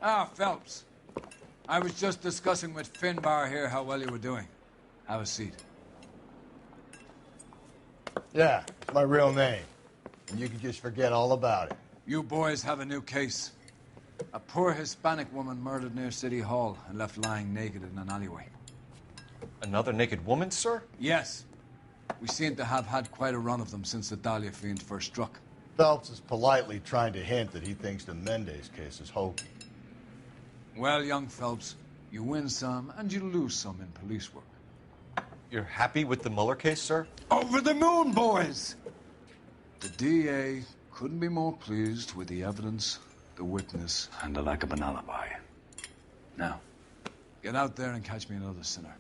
Ah, Phelps. I was just discussing with Finbar here how well you were doing. Have a seat. Yeah, it's my real name. And you can just forget all about it. You boys have a new case. A poor Hispanic woman murdered near City Hall and left lying naked in an alleyway. Another naked woman, sir? Yes. We seem to have had quite a run of them since the Dahlia fiend first struck. Phelps is politely trying to hint that he thinks the Mendez case is hokey. Well, young Phelps, you win some and you lose some in police work. You're happy with the Mueller case, sir? Over the moon, boys! The DA couldn't be more pleased with the evidence, the witness, and the lack of an alibi. Now, get out there and catch me another sinner.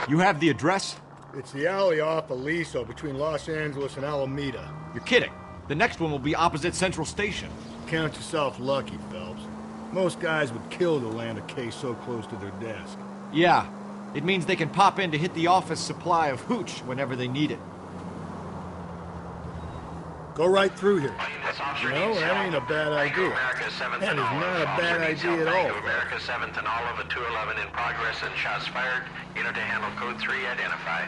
You have the address? It's the alley off Aliso between Los Angeles and Alameda. You're kidding. The next one will be opposite Central Station. Count yourself lucky, Phelps. Most guys would kill to land a case so close to their desk. Yeah. It means they can pop in to hit the office supply of hooch whenever they need it. Go right through here. You know, that ain't a bad idea. That is not a bad idea at all. America 7th and Olive 211 in progress and shots fired. Unit to handle code 3, identify.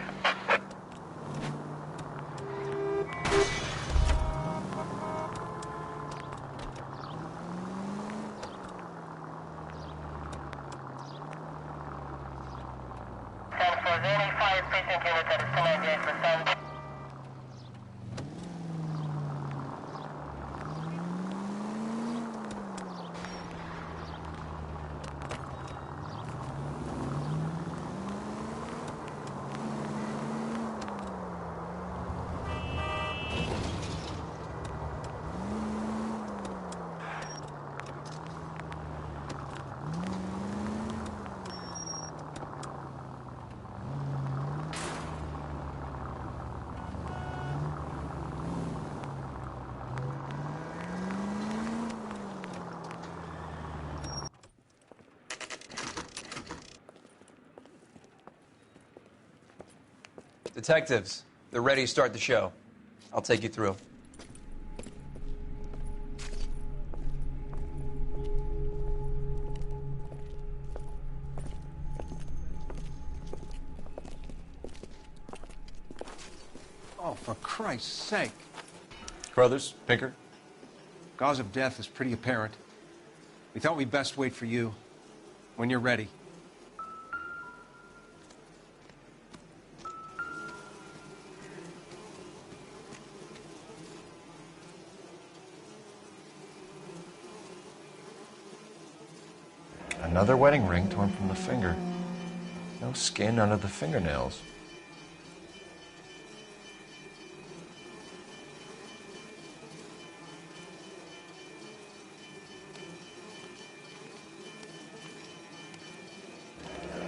Detectives, they're ready to start the show. I'll take you through. Oh, for Christ's sake. Carruthers, Pinker? Cause of death is pretty apparent. We thought we'd best wait for you. When you're ready. Another wedding ring torn from the finger. No skin under the fingernails.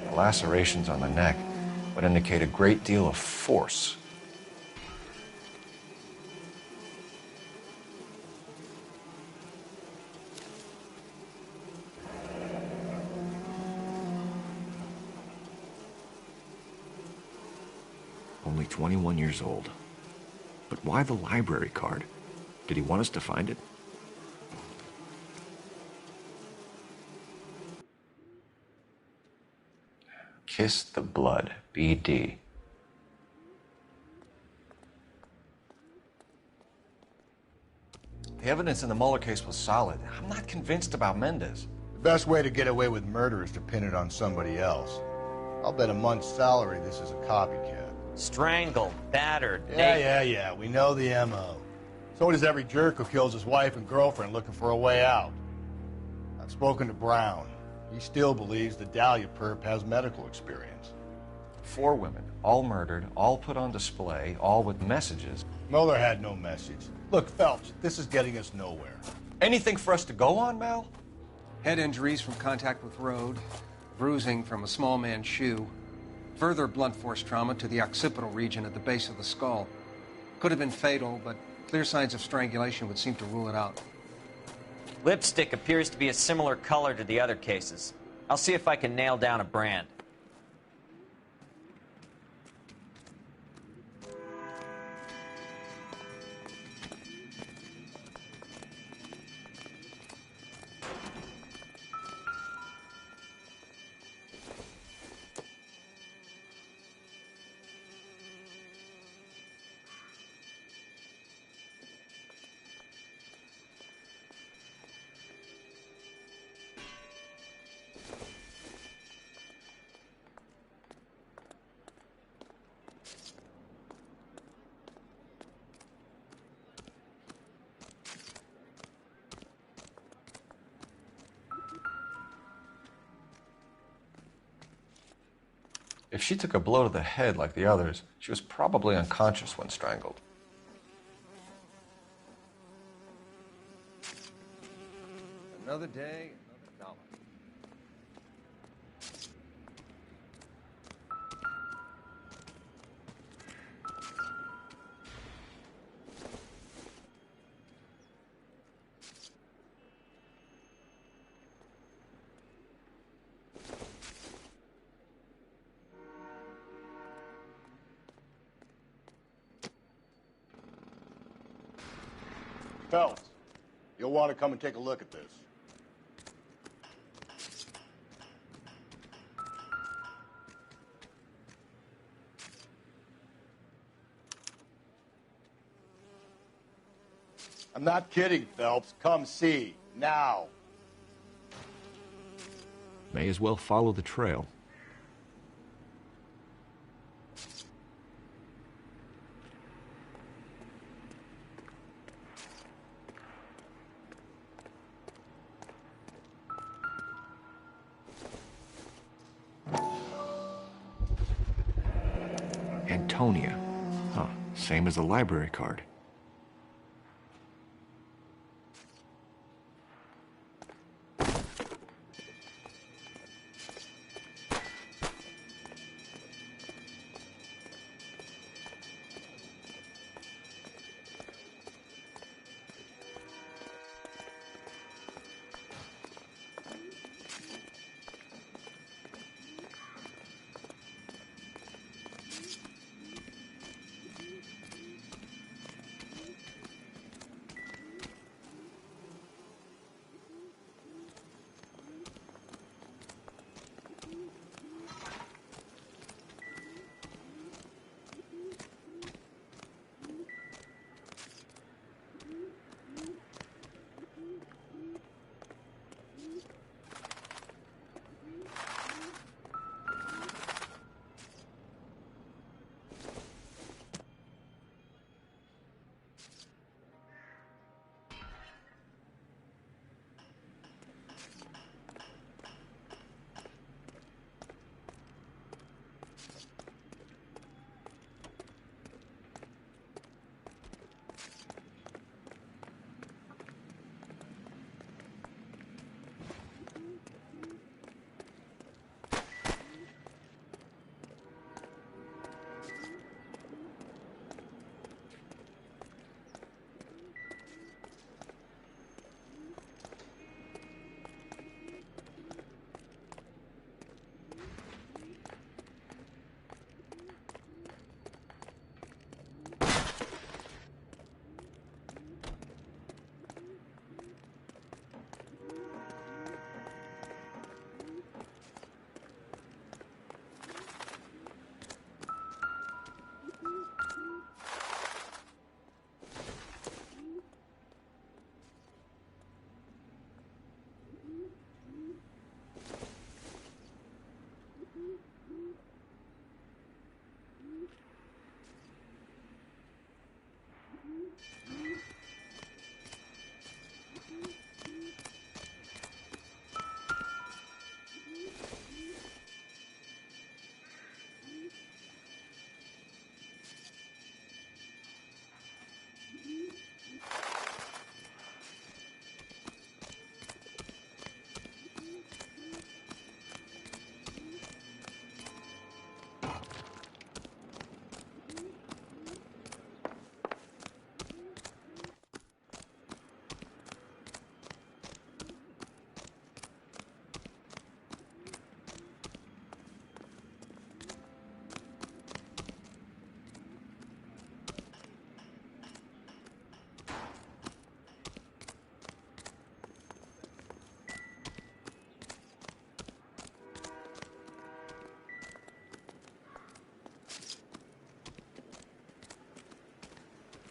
The lacerations on the neck would indicate a great deal of force. Only 21 years old. But why the library card? Did he want us to find it? Kiss the blood, BD. The evidence in the Mueller case was solid. I'm not convinced about Mendez. The best way to get away with murder is to pin it on somebody else. I'll bet a month's salary this is a copycat. Strangled, battered, Yeah, we know the M.O. So does every jerk who kills his wife and girlfriend looking for a way out. I've spoken to Brown. He still believes the Dahlia perp has medical experience. 4 women, all murdered, all put on display, all with messages. Mueller had no message. Look, Phelps, this is getting us nowhere. Anything for us to go on, Mal? Head injuries from contact with road, bruising from a small man's shoe, Further blunt force trauma to the occipital region at the base of the skull. Could have been fatal, but clear signs of strangulation would seem to rule it out. Lipstick appears to be a similar color to the other cases. I'll see if I can nail down a brand. If she took a blow to the head like the others, she was probably unconscious when strangled. Another day, another dollar. Phelps, you'll want to come and take a look at this. I'm not kidding, Phelps. Come see. Now. May as well follow the trail. Antonia. Huh, same as the library card.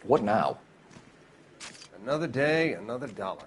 What now? Another day, another dollar.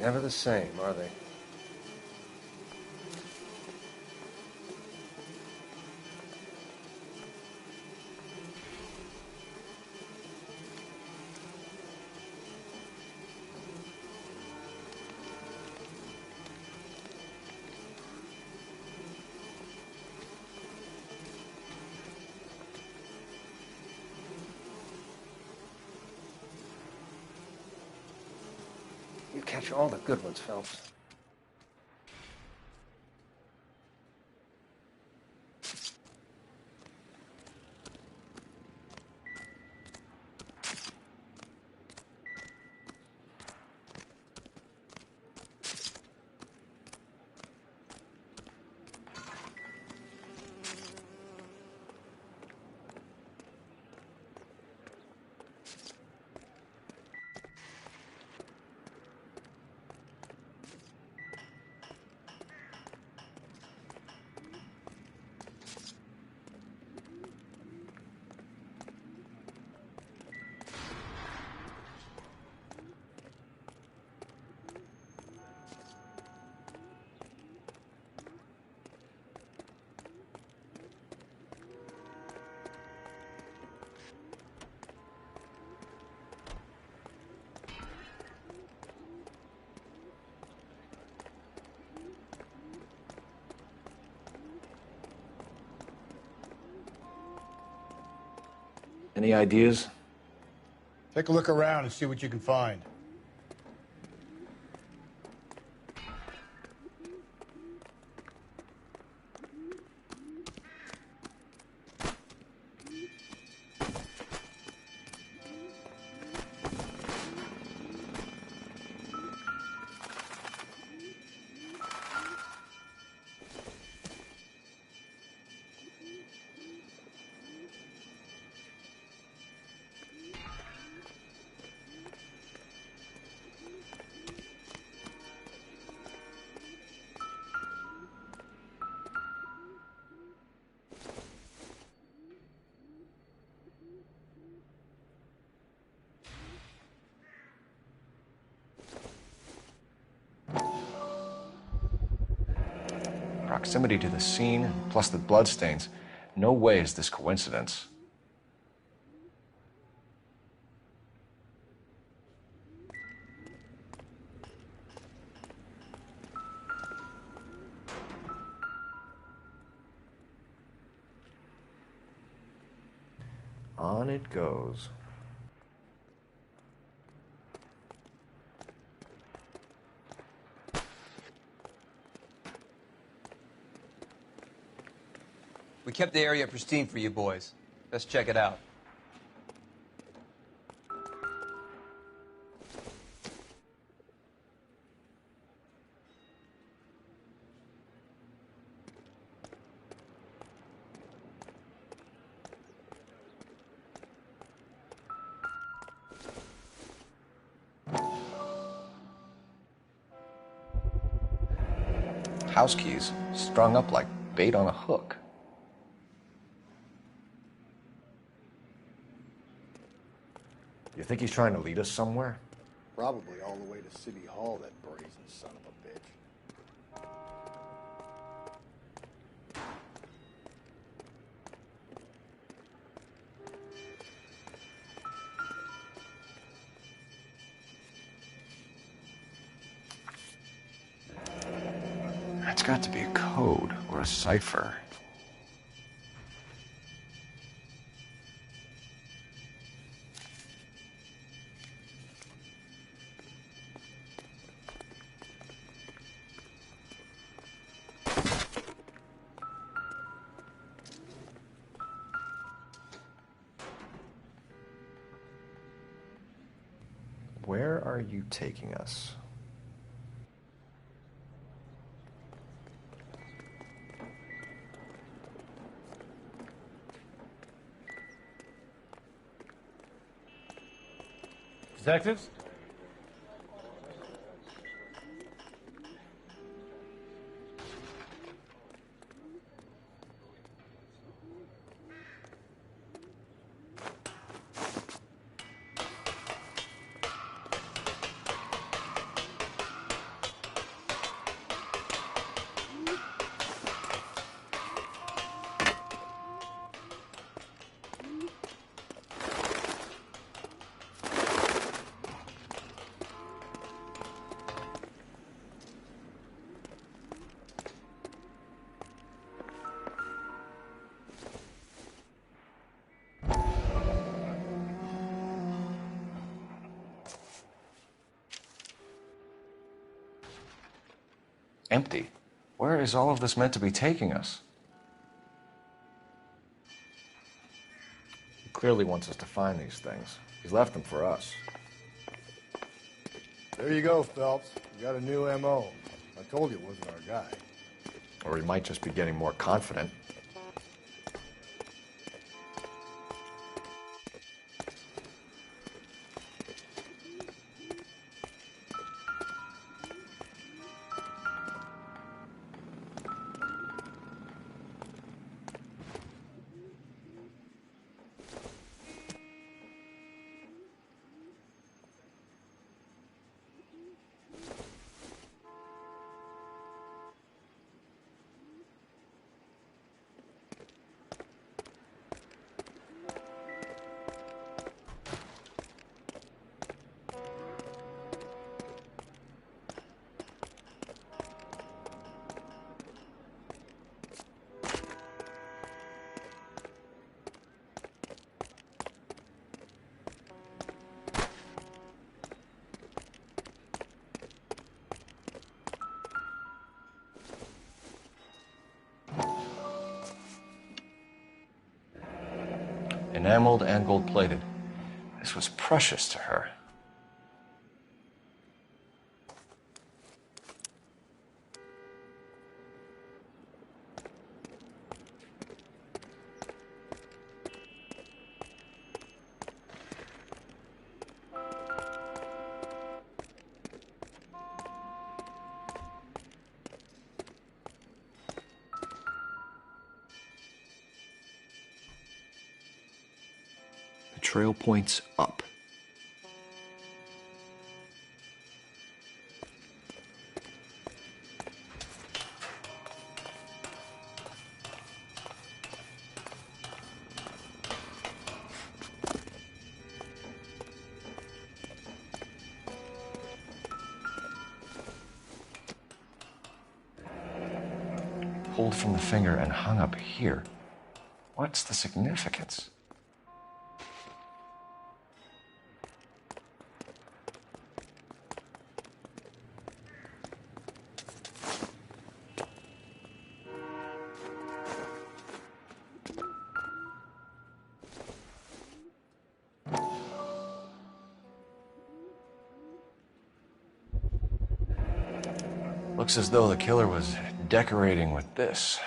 Never the same, are they? You catch all the good ones, Phelps. Any ideas? Take a look around and see what you can find. Proximity to the scene, plus the bloodstains. No way is this coincidence. On it goes. We kept the area pristine for you boys. Let's check it out. House keys strung up like bait on a hook. You think he's trying to lead us somewhere? Probably all the way to City Hall, that brazen son of a bitch. It's got to be a code or a cipher. Where are you taking us? Detectives? Empty. Where is all of this meant to be taking us? He clearly wants us to find these things. He's left them for us. There you go, Phelps. You got a new M.O. I told you it wasn't our guy. Or he might just be getting more confident. enameled and gold-plated. This was precious to her. The trail points up. Pulled from the finger and hung up here. What's the significance? Looks as though the killer was decorating with this.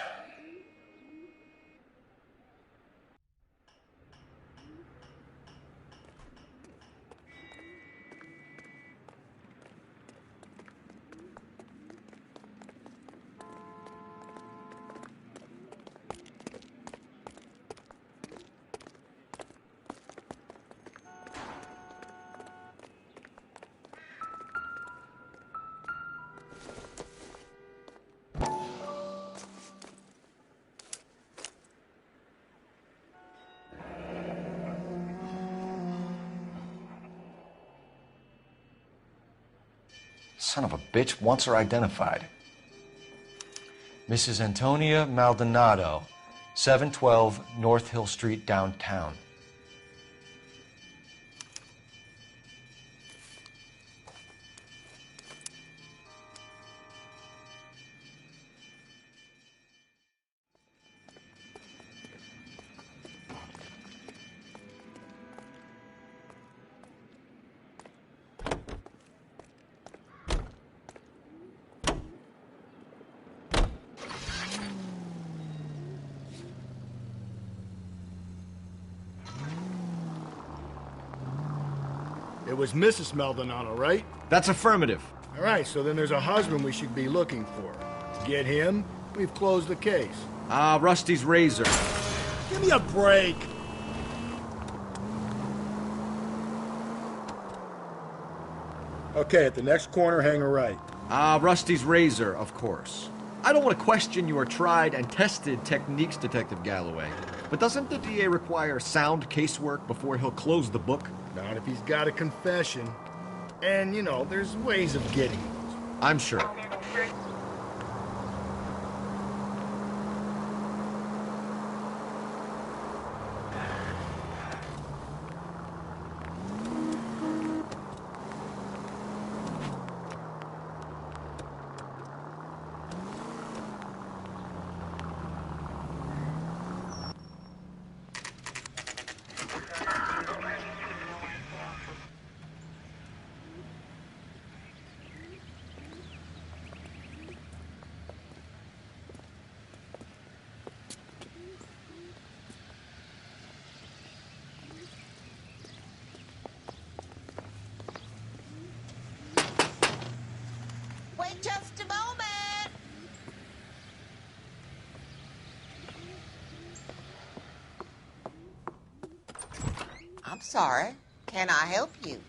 Son of a bitch wants her identified. Mrs. Antonia Maldonado, 712 North Hill Street, downtown. It was Mrs. Maldonado, right? That's affirmative. All right, so then there's a husband we should be looking for. Get him, we've closed the case. Rusty's razor. Give me a break! Okay, at the next corner, hang a right. Rusty's razor, of course. I don't want to question your tried and tested techniques, Detective Galloway. But doesn't the DA require sound casework before he'll close the book? Not if he's got a confession. And, you know, there's ways of getting those. I'm sure. Wait just a moment. I'm sorry. Can I help you?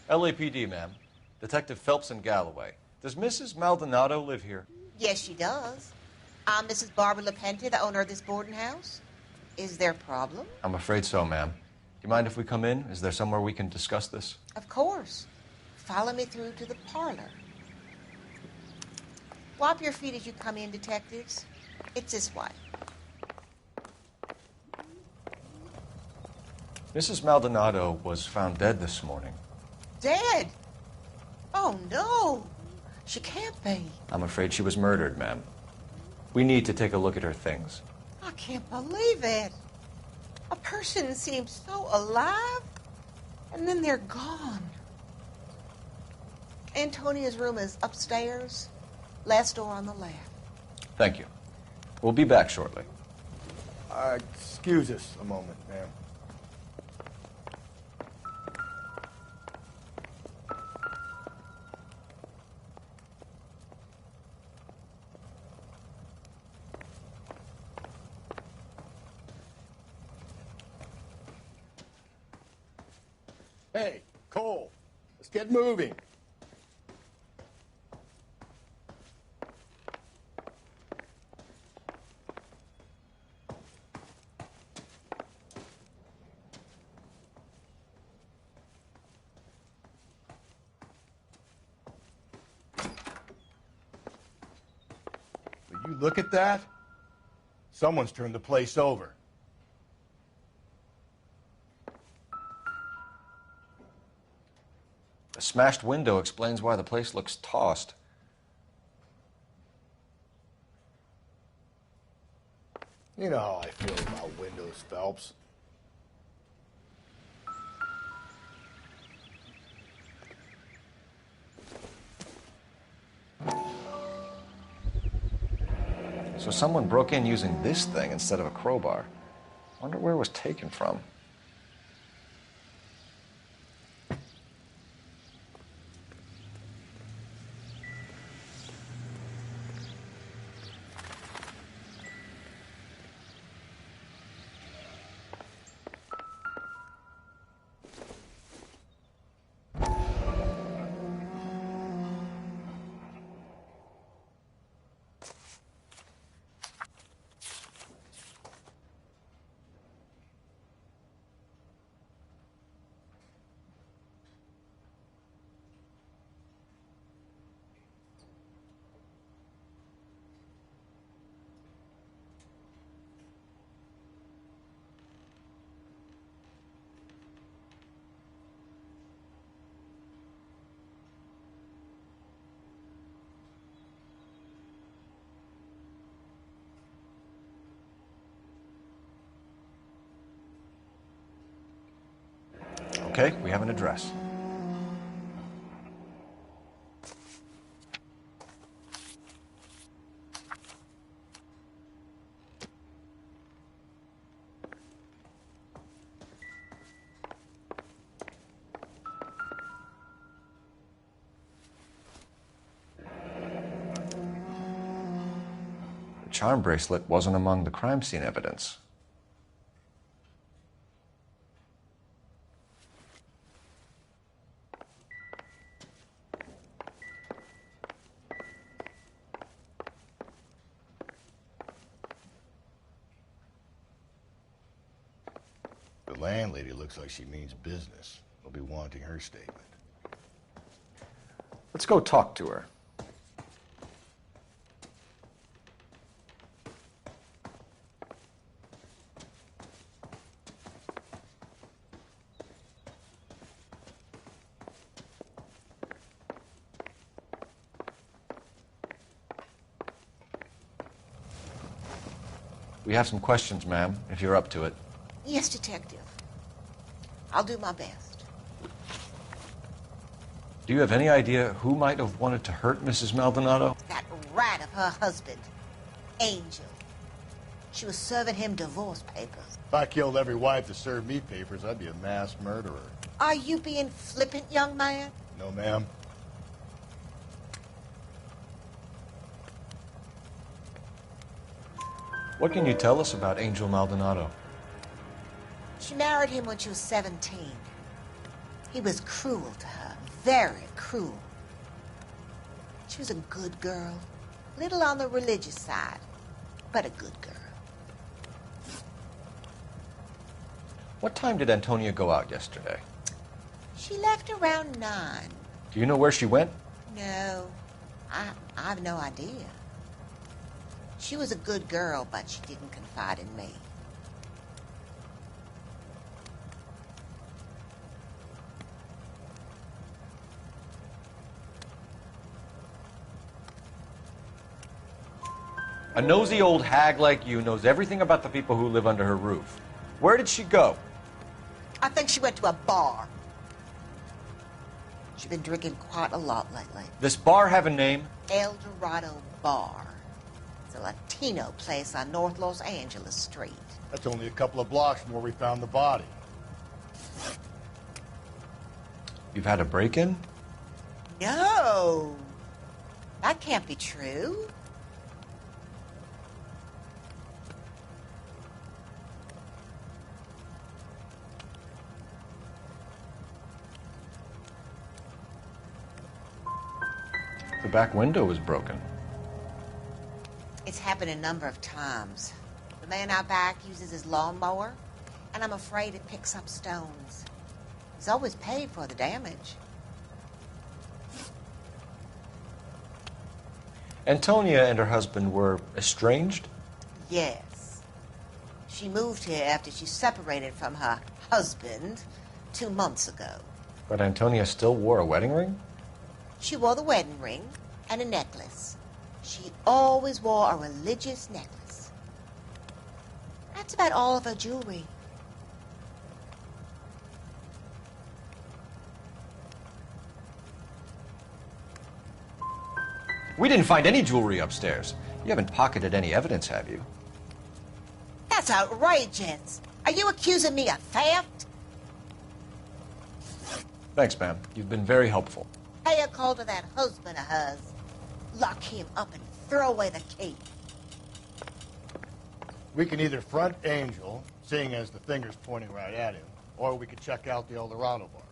LAPD, ma'am. Detective Phelps and Galloway. Does Mrs. Maldonado live here? Yes, she does. I'm Mrs. Barbara LaPenta, the owner of this boarding house. Is there a problem? I'm afraid so, ma'am. Do you mind if we come in? Is there somewhere we can discuss this? Of course. Follow me through to the parlor. Wipe your feet as you come in, detectives. It's this way. Mrs. Maldonado was found dead this morning. Dead? Oh, no. She can't be. I'm afraid she was murdered, ma'am. We need to take a look at her things. I can't believe it. A person seems so alive, and then they're gone. Antonia's room is upstairs, last door on the left. Thank you. We'll be back shortly. Excuse us a moment, ma'am. Hey, Cole, let's get moving. Will you look at that? Someone's turned the place over. A smashed window explains why the place looks tossed. You know how I feel about windows, Phelps. So someone broke in using this thing instead of a crowbar. Wonder where it was taken from. Okay, we have an address. The charm bracelet wasn't among the crime scene evidence. The landlady looks like she means business. We'll be wanting her statement. Let's go talk to her. We have some questions, ma'am, if you're up to it. Yes, Detective. I'll do my best. Do you have any idea who might have wanted to hurt Mrs. Maldonado? That rat of her husband, Angel. She was serving him divorce papers. If I killed every wife to serve me papers, I'd be a mass murderer. Are you being flippant, young man? No, ma'am. What can you tell us about Angel Maldonado? She married him when she was 17. He was cruel to her, very cruel. She was a good girl, little on the religious side, but a good girl. What time did Antonia go out yesterday? She left around 9. Do you know where she went? No, I have no idea. She was a good girl, but she didn't confide in me. A nosy old hag like you knows everything about the people who live under her roof. Where did she go? I think she went to a bar. She's been drinking quite a lot lately. This bar have a name? El Dorado Bar. It's a Latino place on North Los Angeles Street. That's only a couple of blocks from where we found the body. You've had a break-in? No. That can't be true. The back window was broken. It's happened a number of times. The man out back uses his lawnmower, and I'm afraid it picks up stones. He's always paid for the damage. Antonia and her husband were estranged? Yes. She moved here after she separated from her husband 2 months ago. But Antonia still wore a wedding ring? She wore the wedding ring and a necklace. She always wore a religious necklace. That's about all of her jewelry. We didn't find any jewelry upstairs. You haven't pocketed any evidence, have you? That's outrageous. Are you accusing me of theft? Thanks, ma'am. You've been very helpful. Pay a call to that husband of hers. Lock him up and throw away the key. We can either front Angel, seeing as the finger's pointing right at him, or we could check out the El Dorado bar.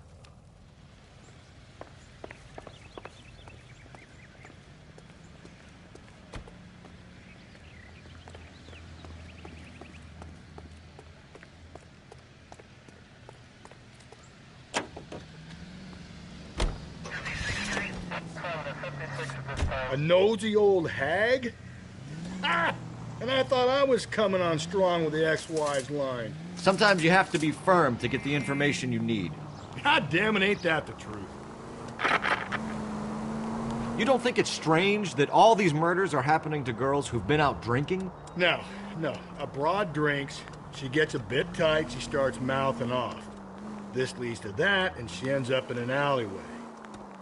A nosy old hag? Ah! And I thought I was coming on strong with the ex-wives line. Sometimes you have to be firm to get the information you need. God damn it, ain't that the truth? You don't think it's strange that all these murders are happening to girls who've been out drinking? No. A broad drinks, she gets a bit tight, she starts mouthing off. This leads to that, and she ends up in an alleyway.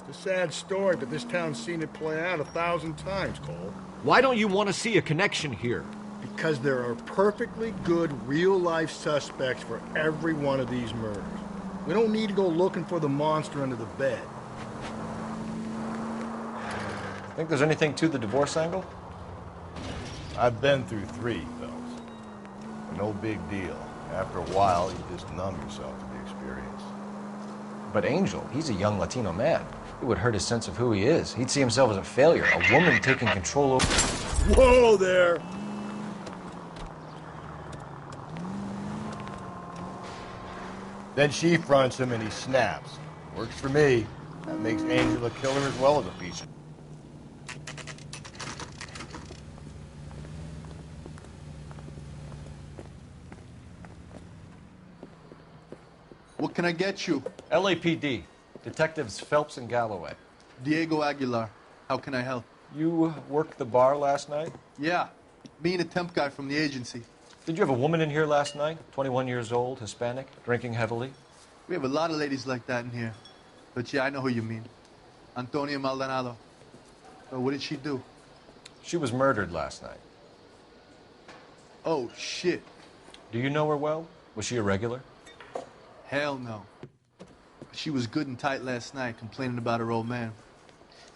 It's a sad story, but this town's seen it play out 1,000 times, Cole. Why don't you want to see a connection here? Because there are perfectly good real-life suspects for every one of these murders. We don't need to go looking for the monster under the bed. Think there's anything to the divorce angle? I've been through 3, fellas. No big deal. After a while, you just numb yourself to the experience. But Angel, he's a young Latino man. It would hurt his sense of who he is. He'd see himself as a failure, a woman taking control over... Whoa there! Then she fronts him and he snaps. Works for me. That makes Angel a killer as well as a piece of... What can I get you? LAPD. Detectives Phelps and Galloway. Diego Aguilar. How can I help? You worked the bar last night? Yeah. Me and a temp guy from the agency. Did you have a woman in here last night? 21 years old, Hispanic, drinking heavily? We have a lot of ladies like that in here. But yeah, I know who you mean. Antonia Maldonado. But what did she do? She was murdered last night. Oh, shit. Do you know her well? Was she a regular? Hell no. She was good and tight last night, complaining about her old man.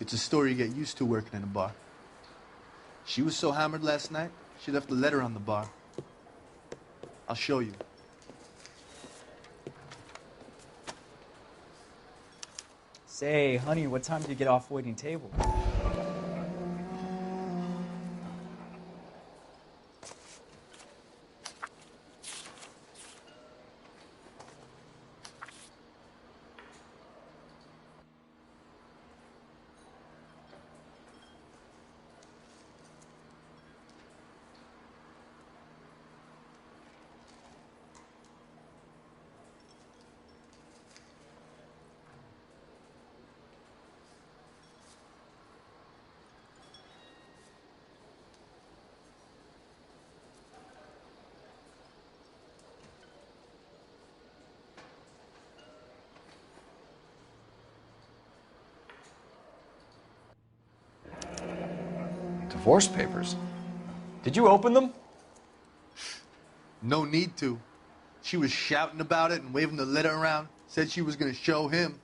It's a story you get used to working in a bar. She was so hammered last night, she left a letter on the bar. I'll show you. Say, honey, what time do you get off waiting table? Divorce papers? Did you open them? No need to. She was shouting about it and waving the letter around. Said she was going to show him.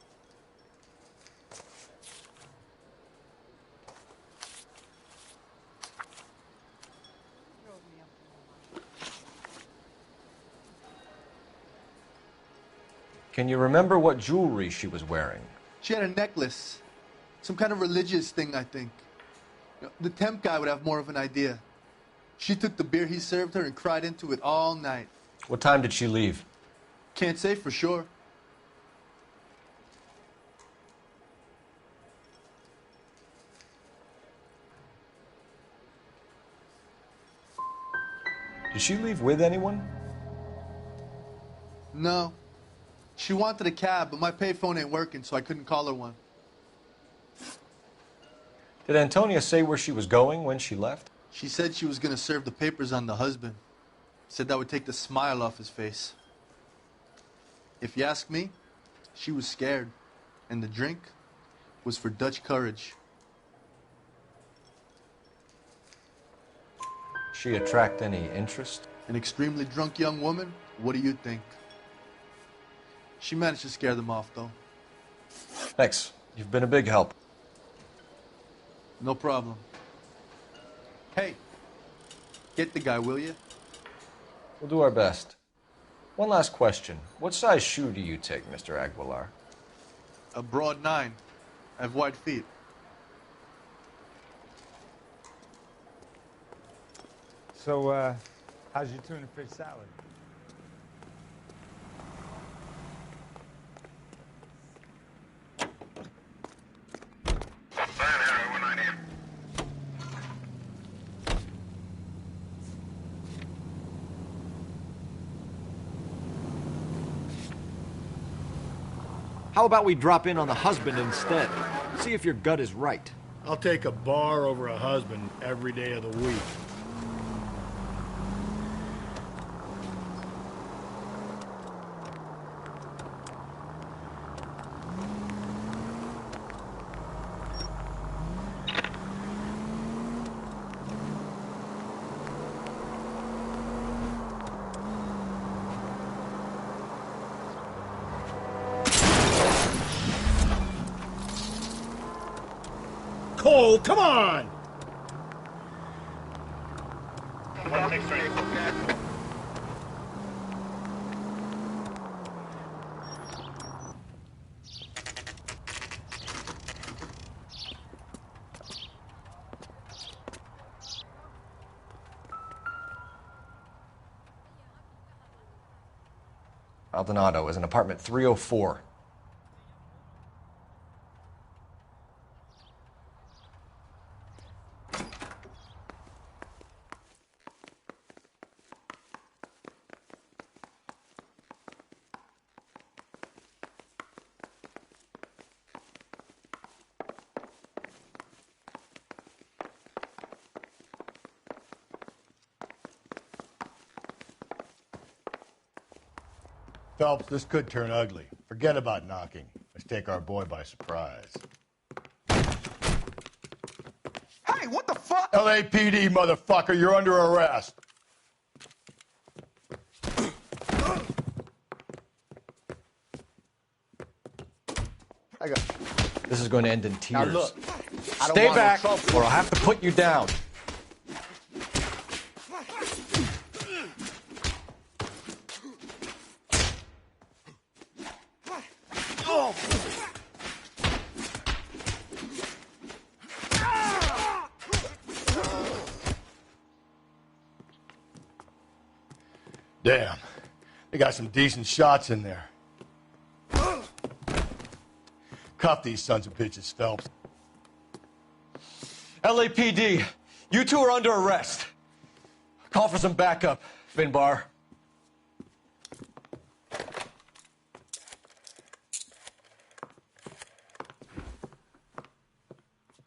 Can you remember what jewelry she was wearing? She had a necklace. Some kind of religious thing, I think. The temp guy would have more of an idea. She took the beer he served her and cried into it all night. What time did she leave? Can't say for sure. Did she leave with anyone? No. She wanted a cab, but my payphone ain't working, so I couldn't call her one. Did Antonia say where she was going when she left? She said she was going to serve the papers on the husband. Said that would take the smile off his face. If you ask me, she was scared. And the drink was for Dutch courage. She attract any interest? An extremely drunk young woman? What do you think? She managed to scare them off, though. Thanks. You've been a big help. No problem. Hey, get the guy, will you? We'll do our best. One last question. What size shoe do you take, Mr. Aguilar? A broad 9. I have wide feet. So, how's your tuna fish salad? How about we drop in on the husband instead? See if your gut is right. I'll take a bar over a husband every day of the week. Cole, come on! Maldonado is in apartment 304. Phelps, this could turn ugly. Forget about knocking. Let's take our boy by surprise. Hey, what the fuck? LAPD, motherfucker, you're under arrest. This is going to end in tears. Now look, I don't Stay want no back, trouble. or I'll have to put you down. Damn, they got some decent shots in there. Cuff these sons of bitches, Phelps. LAPD, you two are under arrest. Call for some backup, Finbar.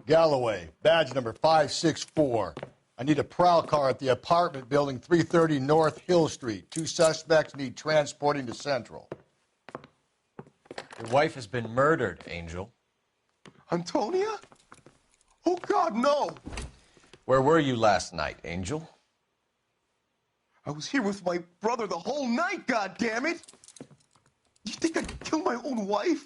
Galloway, badge number 564. I need a prowl car at the apartment building 330 North Hill Street. 2 suspects need transporting to Central. Your wife has been murdered, Angel. Antonia? Oh, God, no! Where were you last night, Angel? I was here with my brother the whole night, goddammit! You think I'd kill my own wife?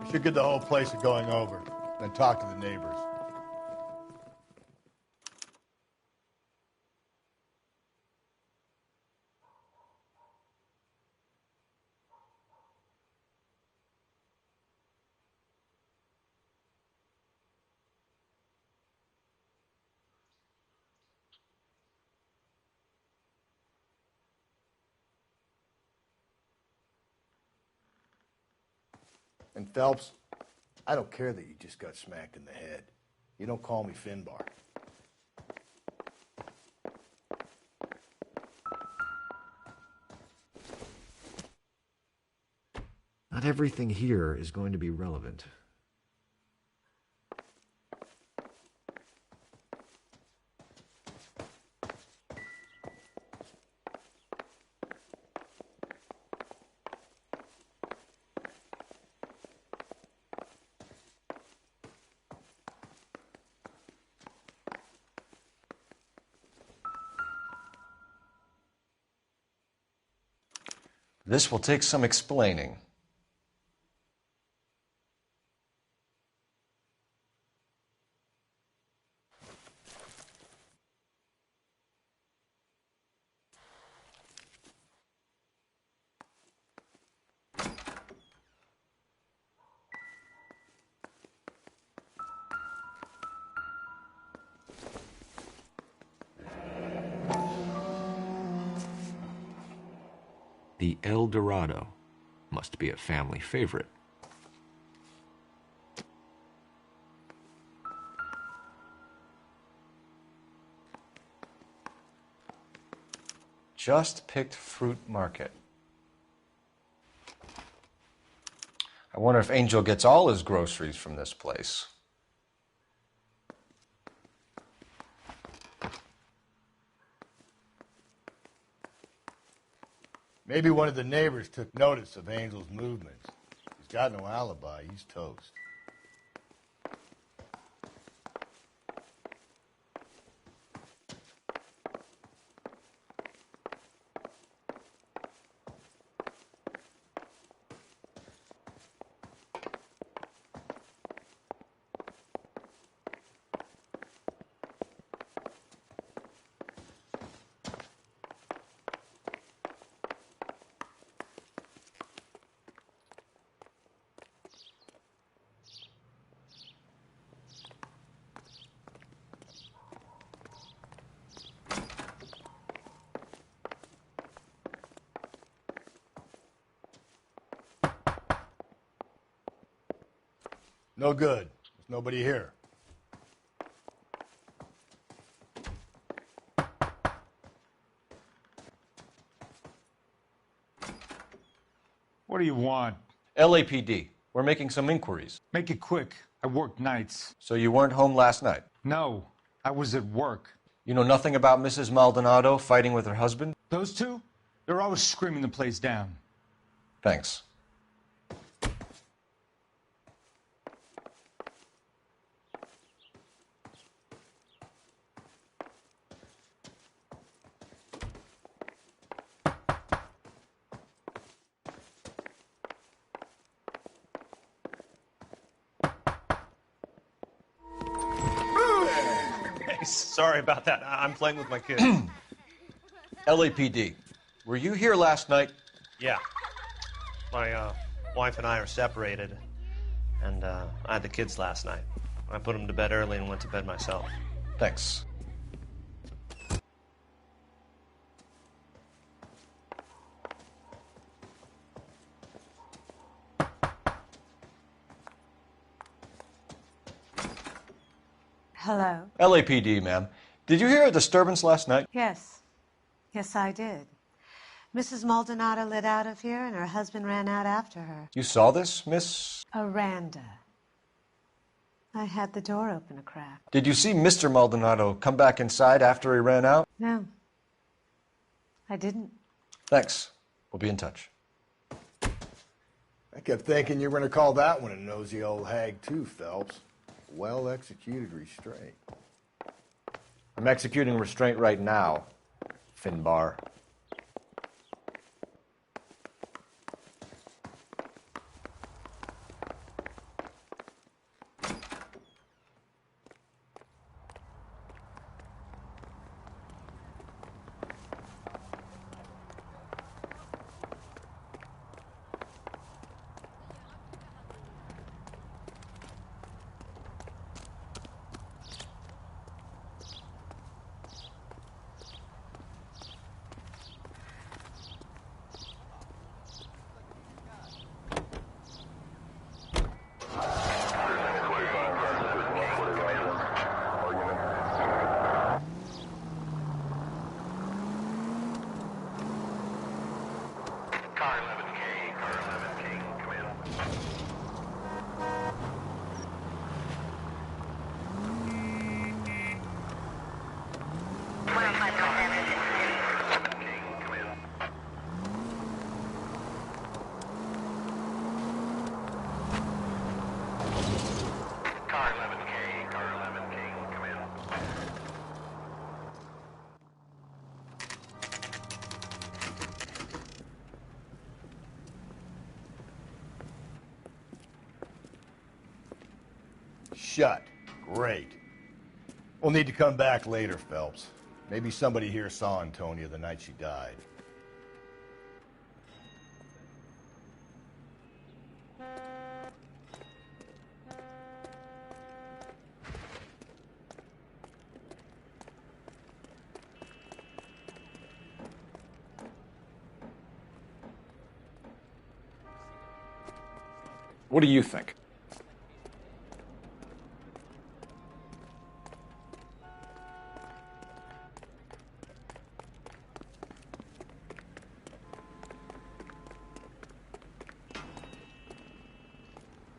We should get the whole place going over, then talk to the neighbors. And Phelps, I don't care that you just got smacked in the head. You don't call me Finbar. Not everything here is going to be relevant. This will take some explaining. The El Dorado must be a family favorite. Just picked fruit market. I wonder if Angel gets all his groceries from this place. Maybe one of the neighbors took notice of Angel's movements. He's got no alibi. He's toast. No good. There's nobody here. What do you want? LAPD. We're making some inquiries. Make it quick. I work nights. So you weren't home last night? No, I was at work. You know nothing about Mrs. Maldonado fighting with her husband? Those two? They're always screaming the place down. Thanks. Sorry about that. I'm playing with my kids. LAPD. Were you here last night? Yeah. My wife and I are separated, and I had the kids last night. I put them to bed early and went to bed myself. Thanks. Hello? LAPD, ma'am. Did you hear a disturbance last night? Yes. Yes, I did. Mrs. Maldonado lit out of here, and her husband ran out after her. You saw this, Miss? Aranda. I had the door open a crack. Did you see Mr. Maldonado come back inside after he ran out? No. I didn't. Thanks. We'll be in touch. I kept thinking you were going to call that one a nosy old hag too, Phelps. Well-executed restraint. I'm executing restraint right now, Finbar. Shut. Great. We'll need to come back later, Phelps. Maybe somebody here saw Antonia the night she died. What do you think?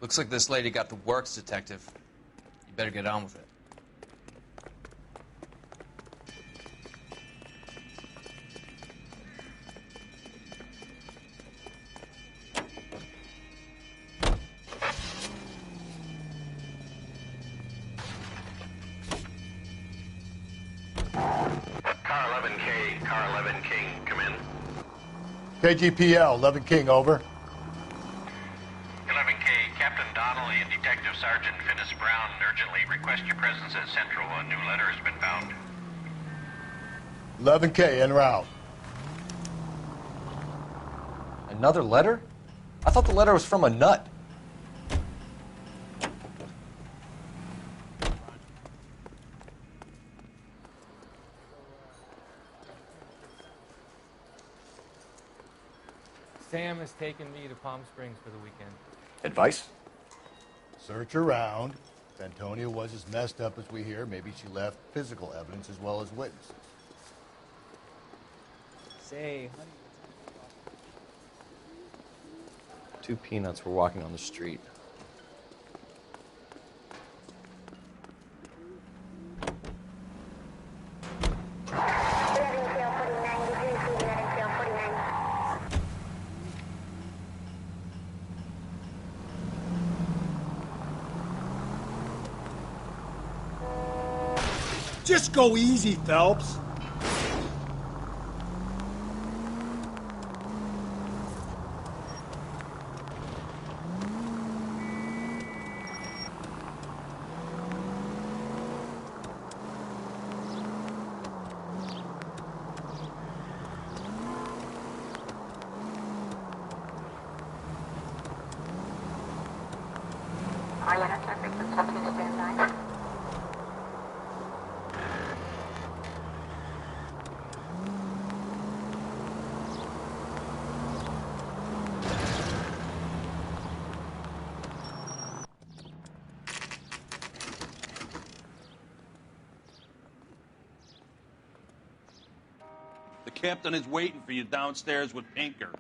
Looks like this lady got the works, Detective. You better get on with it. Car 11K, Car 11 King, come in. KGPL, 11 King, over. 11K, Captain Donnelly and Detective Sergeant Finis Brown urgently request your presence at Central. A new letter has been found. 11K, en route. Another letter? I thought the letter was from a nut. Sam has taken me to Palm Springs for the weekend. Advice? Search around. If Antonia was as messed up as we hear, maybe she left physical evidence as well as witnesses. Say, honey. 2 peanuts were walking on the street. Just go easy, Phelps. The captain is waiting for you downstairs with Pinker.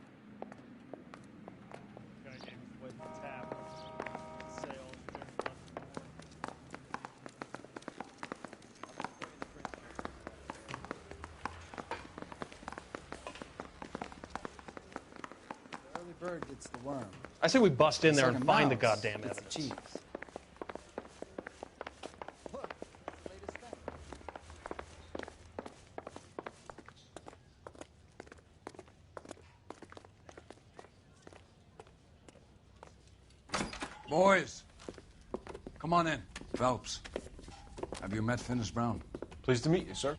The early bird gets the worm. I say we bust in It's there like and a find the mouse. goddamn It's evidence. cheese. Boys, come on in. Phelps, have you met Finis Brown? Pleased to meet you, sir.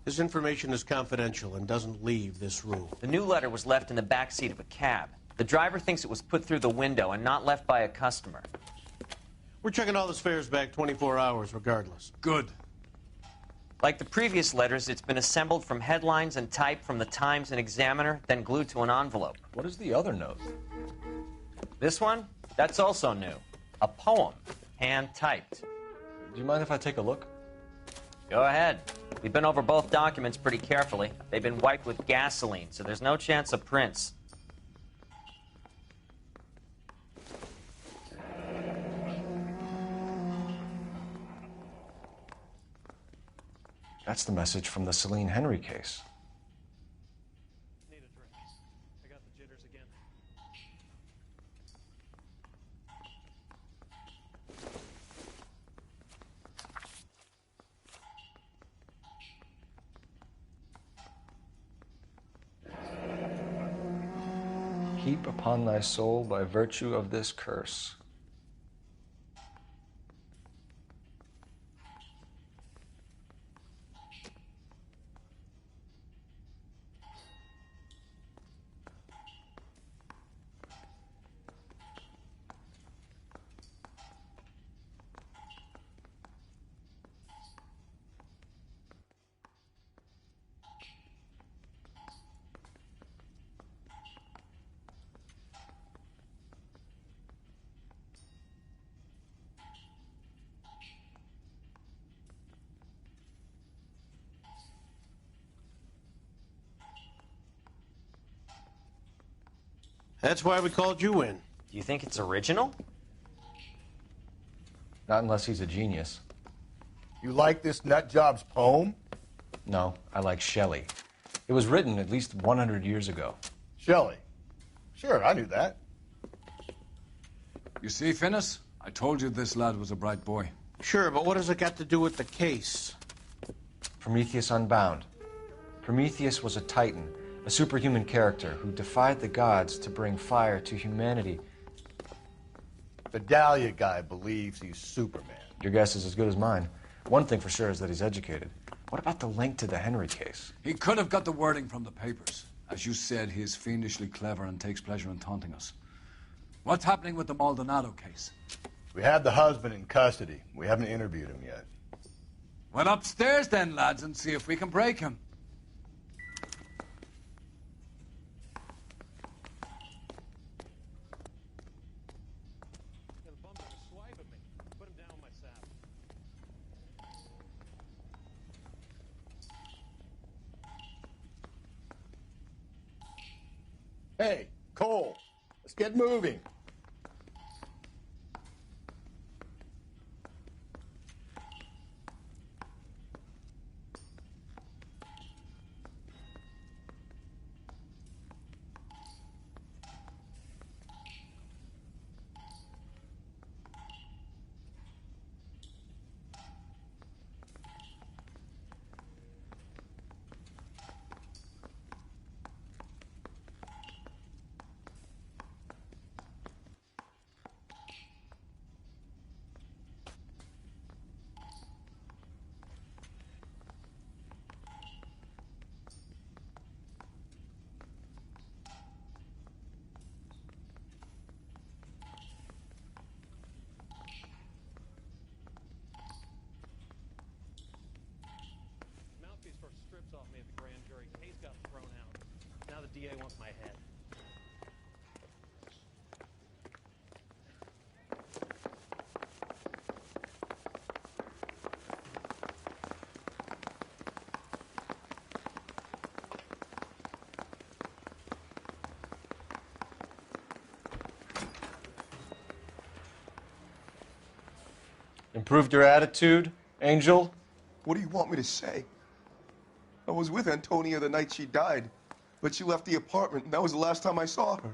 This information is confidential and doesn't leave this room. The new letter was left in the back seat of a cab. The driver thinks it was put through the window and not left by a customer. We're checking all this fares back 24 hours regardless. Good. Like the previous letters, it's been assembled from headlines and typed from the Times and Examiner, then glued to an envelope. What is the other note? This one? That's also new. A poem, hand-typed. Do you mind if I take a look? Go ahead. We've been over both documents pretty carefully. They've been wiped with gasoline, so there's no chance of prints. That's the message from the Celine Henry case. Need a drink. I got the jitters again. Heap upon thy soul by virtue of this curse. That's why we called you in. Do you think it's original? Not unless he's a genius. You like this nutjob's poem? No, I like Shelley. It was written at least 100 years ago. Shelley? Sure, I knew that. You see, Finis? I told you this lad was a bright boy. Sure, but what has it got to do with the case? Prometheus Unbound. Prometheus was a titan, a superhuman character who defied the gods to bring fire to humanity. The Dahlia guy believes he's Superman. Your guess is as good as mine. One thing for sure is that he's educated. What about the link to the Henry case? He could have got the wording from the papers. As you said, he is fiendishly clever and takes pleasure in taunting us. What's happening with the Maldonado case? We have the husband in custody. We haven't interviewed him yet. Well, upstairs then, lads, and see if we can break him. Hey, Cole, let's get moving. Strips off me at the grand jury. Case got thrown out. Now the DA wants my head. Improved your attitude, Angel? What do you want me to say? I was with Antonia the night she died, but she left the apartment, and that was the last time I saw her.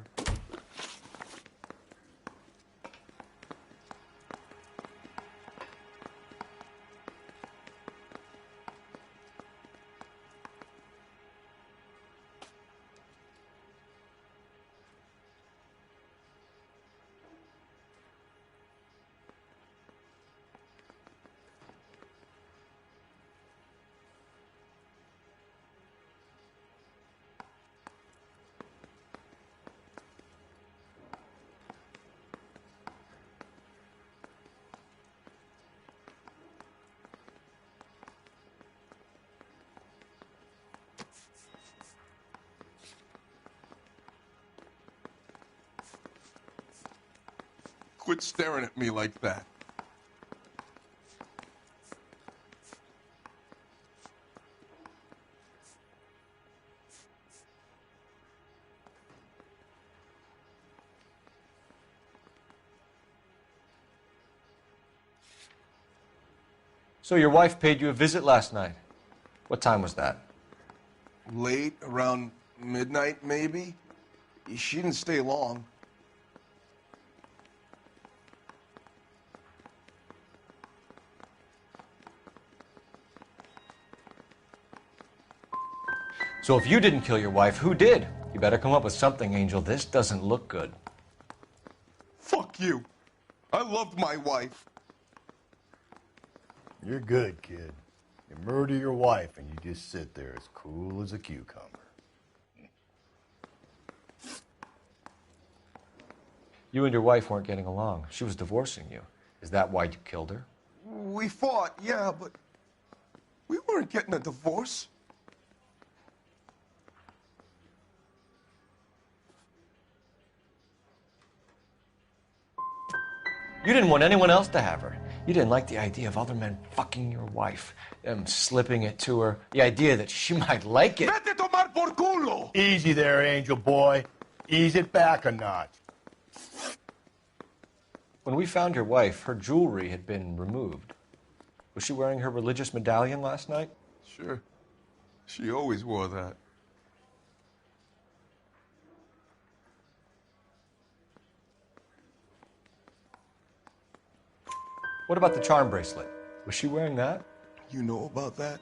quit staring at me like that. So your wife paid you a visit last night. What time was that? Late, around midnight, maybe? She didn't stay long. So if you didn't kill your wife, who did? You better come up with something, Angel. This doesn't look good. Fuck you. I loved my wife. You're good, kid. You murder your wife and you just sit there as cool as a cucumber. You and your wife weren't getting along. She was divorcing you. Is that why you killed her? We fought, yeah, but we weren't getting a divorce. You didn't want anyone else to have her. You didn't like the idea of other men fucking your wife, them slipping it to her, the idea that she might like it. Vete tomar por culo! Easy there, Angel boy. Ease it back a notch. When we found your wife, her jewelry had been removed. Was she wearing her religious medallion last night? Sure. She always wore that. What about the charm bracelet? Was she wearing that? You know about that?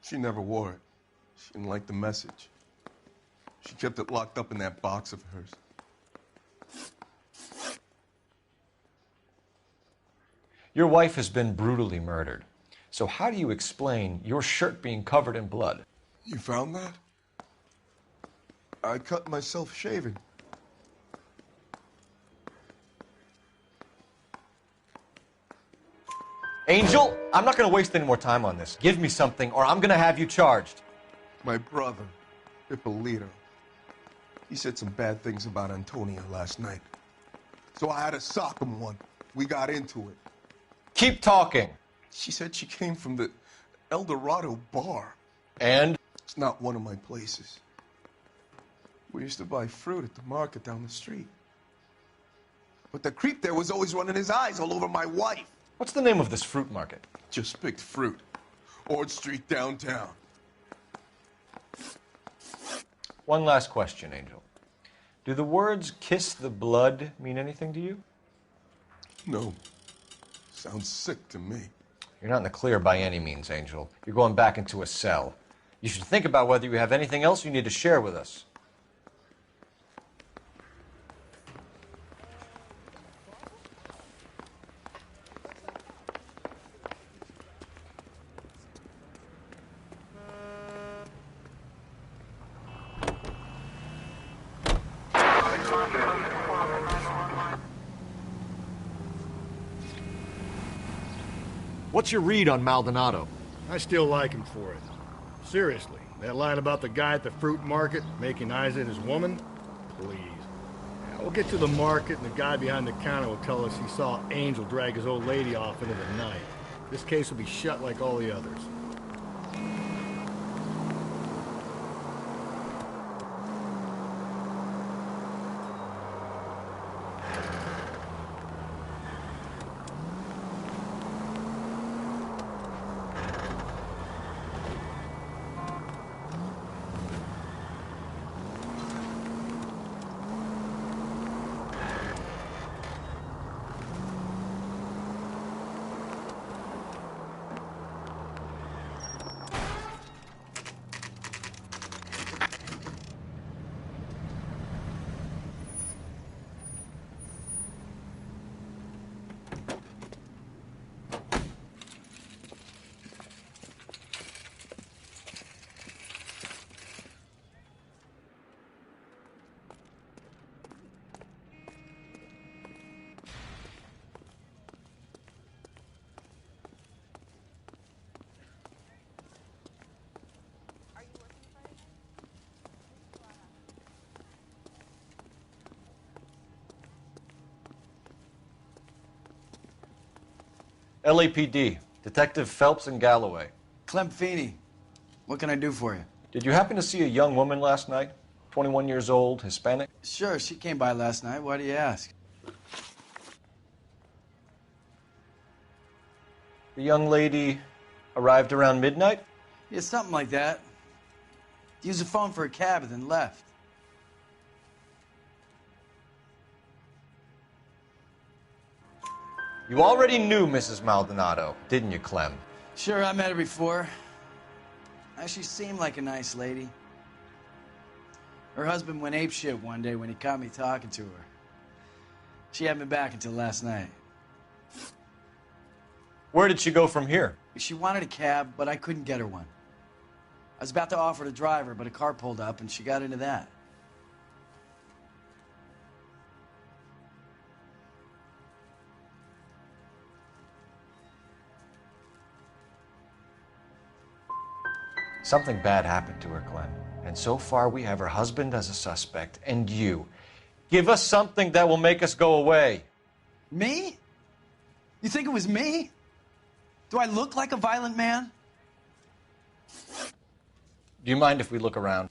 She never wore it. She didn't like the message. She kept it locked up in that box of hers. Your wife has been brutally murdered. So how do you explain your shirt being covered in blood? You found that? I cut myself shaving. Angel, I'm not going to waste any more time on this. Give me something or I'm going to have you charged. My brother, Ippolito, he said some bad things about Antonia last night. So I had to sock him one. We got into it. Keep talking. She said she came from the El Dorado bar. And? It's not one of my places. We used to buy fruit at the market down the street. But the creep there was always running his eyes all over my wife. What's the name of this fruit market? Just picked fruit. Ord Street downtown. One last question, Angel. Do the words kiss the blood mean anything to you? No. Sounds sick to me. You're not in the clear by any means, Angel. You're going back into a cell. You should think about whether you have anything else you need to share with us. What's your read on Maldonado? I still like him for it. Seriously, that line about the guy at the fruit market making eyes at his woman? Please. Now, we'll get to the market and the guy behind the counter will tell us he saw Angel drag his old lady off into the night. This case will be shut like all the others. LAPD, Detective Phelps and Galloway. Clem Feeney, what can I do for you? Did you happen to see a young woman last night? 21 years old, Hispanic? Sure, she came by last night. Why do you ask? The young lady arrived around midnight? Yeah, something like that. Used the phone for a cab and then left. You already knew Mrs. Maldonado, didn't you, Clem? Sure, I met her before. She seemed like a nice lady. Her husband went apeshit one day when he caught me talking to her. She hadn't been back until last night. Where did she go from here? She wanted a cab, but I couldn't get her one. I was about to offer to drive her, but a car pulled up and she got into that. Something bad happened to her, Clem. And so far we have her husband as a suspect, and you. Give us something that will make us go away. Me? You think it was me? Do I look like a violent man? Do you mind if we look around?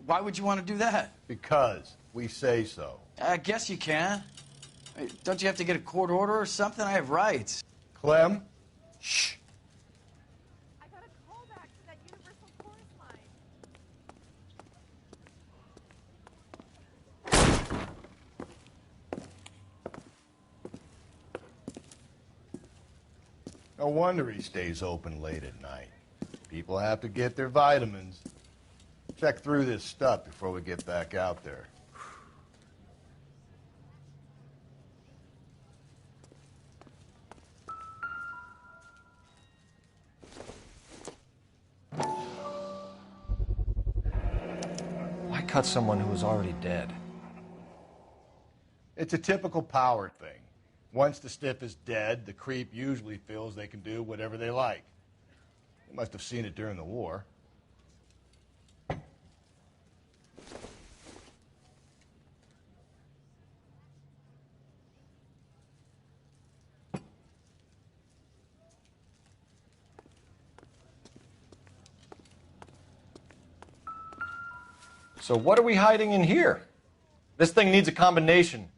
Why would you want to do that? Because we say so. I guess you can. Hey, don't you have to get a court order or something? I have rights. Clem? Shh. No wonder he stays open late at night. People have to get their vitamins. Check through this stuff before we get back out there. Why cut someone who was already dead? It's a typical power thing. Once the stiff is dead, the creep usually feels they can do whatever they like. They must have seen it during the war. So what are we hiding in here? This thing needs a combination.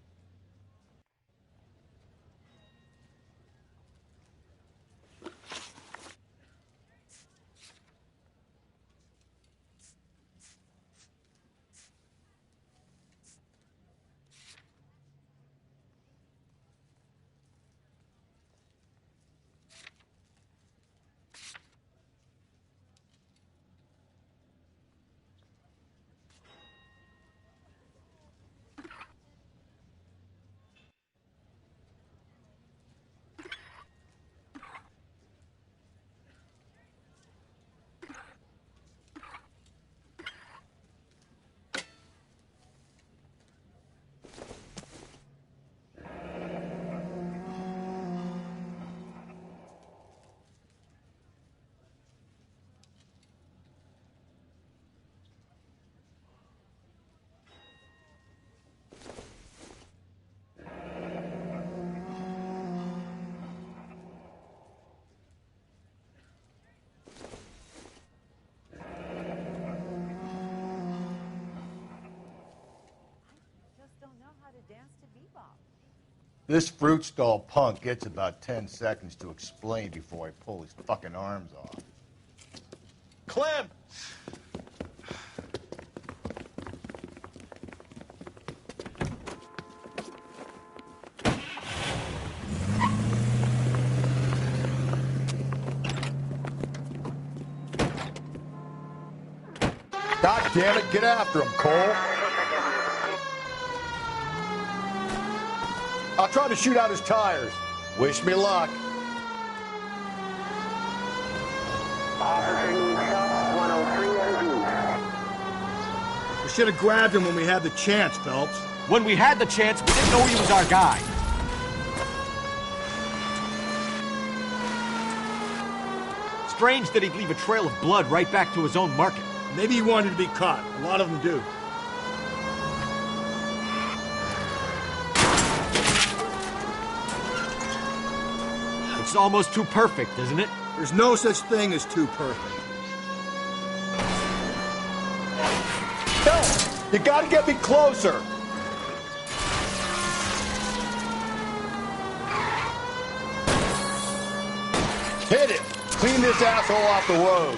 This fruit stall punk gets about 10 seconds to explain before I pull his fucking arms off. Clem! God damn it, get after him, Cole! I'll try to shoot out his tires. Wish me luck. We should have grabbed him when we had the chance, Phelps. When we had the chance, we didn't know he was our guy. Strange that he'd leave a trail of blood right back to his own market. Maybe he wanted to be caught. A lot of them do. It's almost too perfect, isn't it? There's no such thing as too perfect. No! You gotta get me closer! Hit it! Clean this asshole off the road.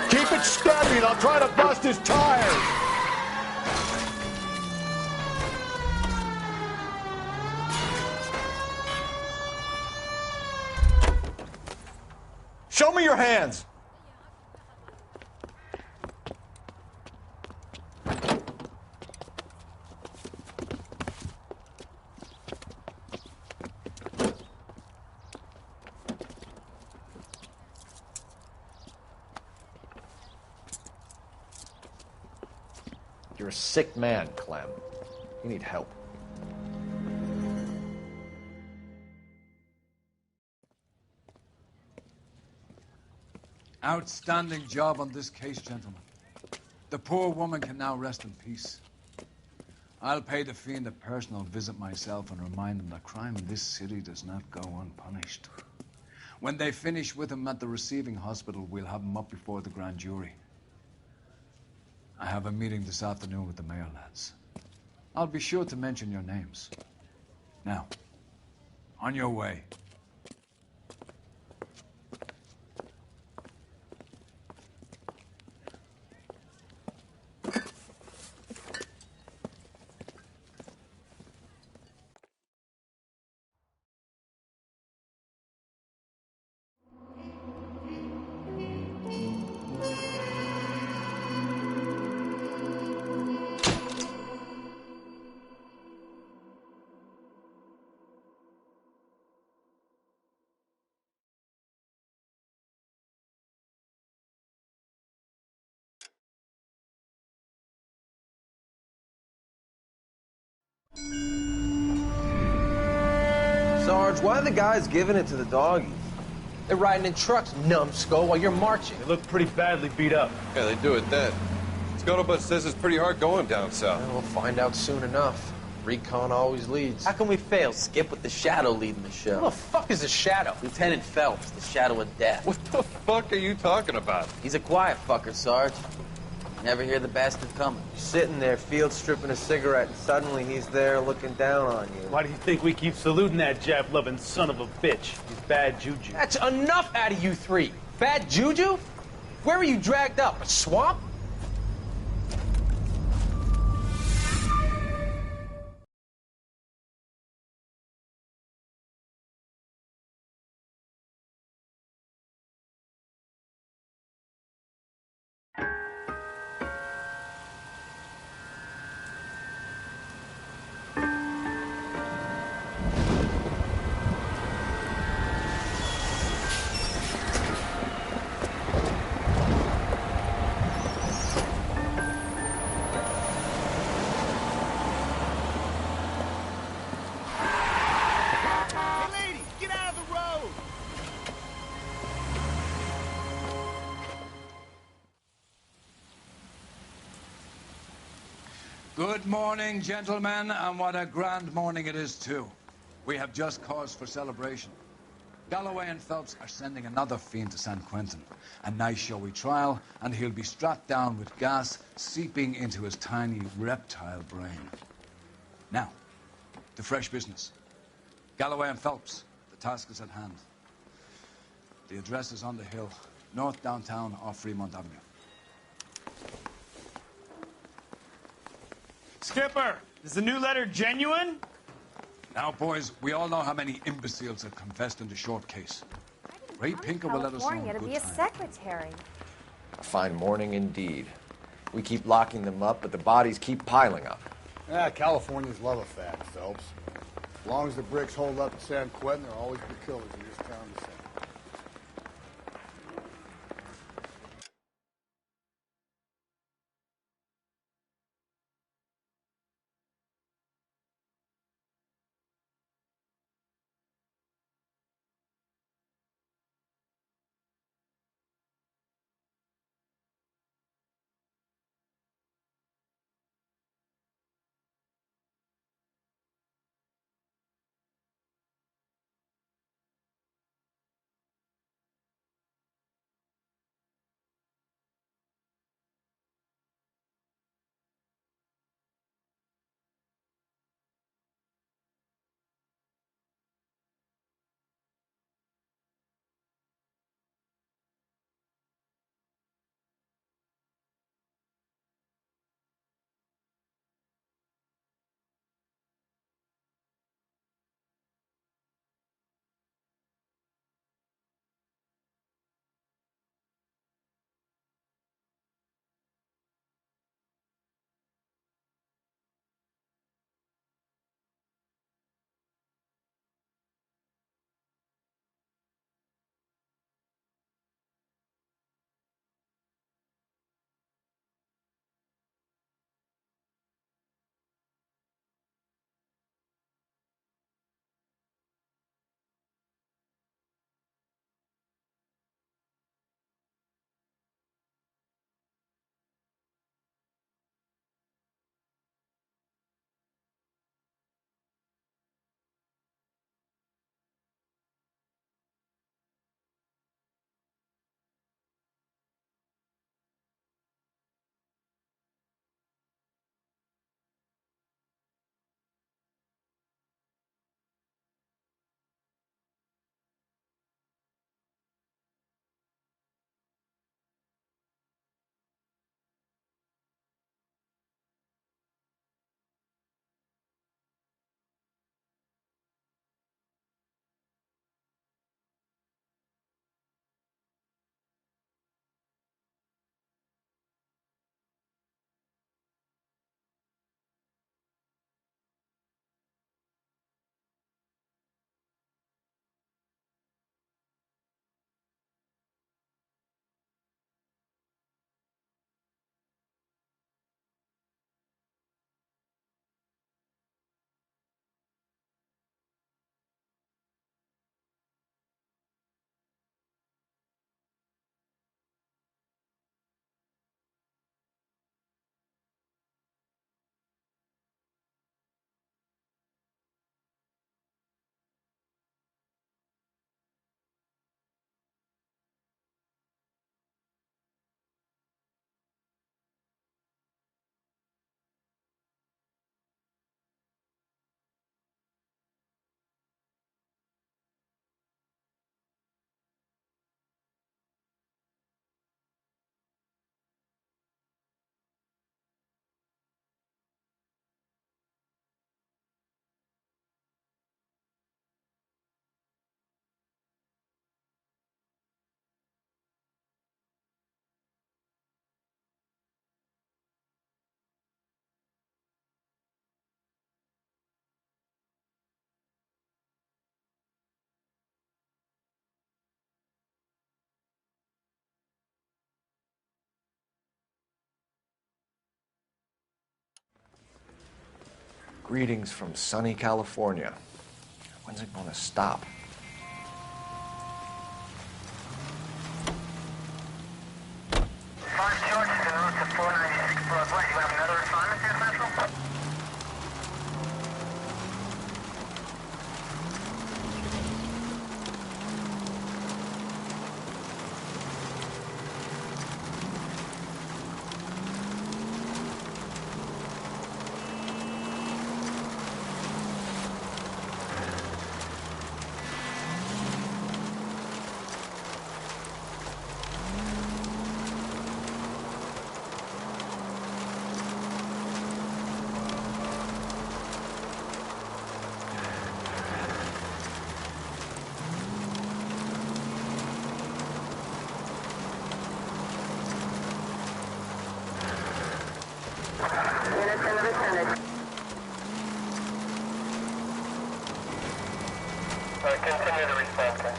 Keep it steady and I'll try to bust his tires. Show me your hands. You're a sick man, Clem. You need help. Outstanding job on this case, gentlemen. The poor woman can now rest in peace. I'll pay the fiend a personal visit myself and remind him that crime in this city does not go unpunished. When they finish with him at the receiving hospital, we'll have him up before the grand jury. I have a meeting this afternoon with the mayor, lads. I'll be sure to mention your names. Now, on your way. Sarge, why are the guys giving it to the doggies? They're riding in trucks, numbskull, while you're marching. They look pretty badly beat up. Yeah, they do at that. Scuttlebutt says it's pretty hard going down south. Well, we'll find out soon enough. Recon always leads. How can we fail, Skip, with the Shadow leading the show? Who the fuck is the Shadow? Lieutenant Phelps, the Shadow of Death. What the fuck are you talking about? He's a quiet fucker, Sarge. Never hear the bastard coming. You're sitting there, field stripping a cigarette, and suddenly he's there looking down on you. Why do you think we keep saluting that Jap-loving son of a bitch? He's bad juju. That's enough out of you three. Bad juju? Where were you dragged up? A swamp? Good morning, gentlemen, and what a grand morning it is, too. We have just cause for celebration. Galloway and Phelps are sending another fiend to San Quentin. A nice showy trial, and he'll be strapped down with gas seeping into his tiny reptile brain. Now, to fresh business. Galloway and Phelps, the task is at hand. The address is on the hill, north downtown off Fremont Avenue. Skipper, is the new letter genuine? Now, boys, we all know how many imbeciles have confessed in the short case. Ray Pinker will let us know in to good be a time. secretary. A fine morning indeed. We keep locking them up, but the bodies keep piling up. Californians love a fact, Phelps. As long as the bricks hold up in San Quentin, there'll always be killers in this town to say. Greetings from sunny California. When's it going to stop? Continue the response, sir.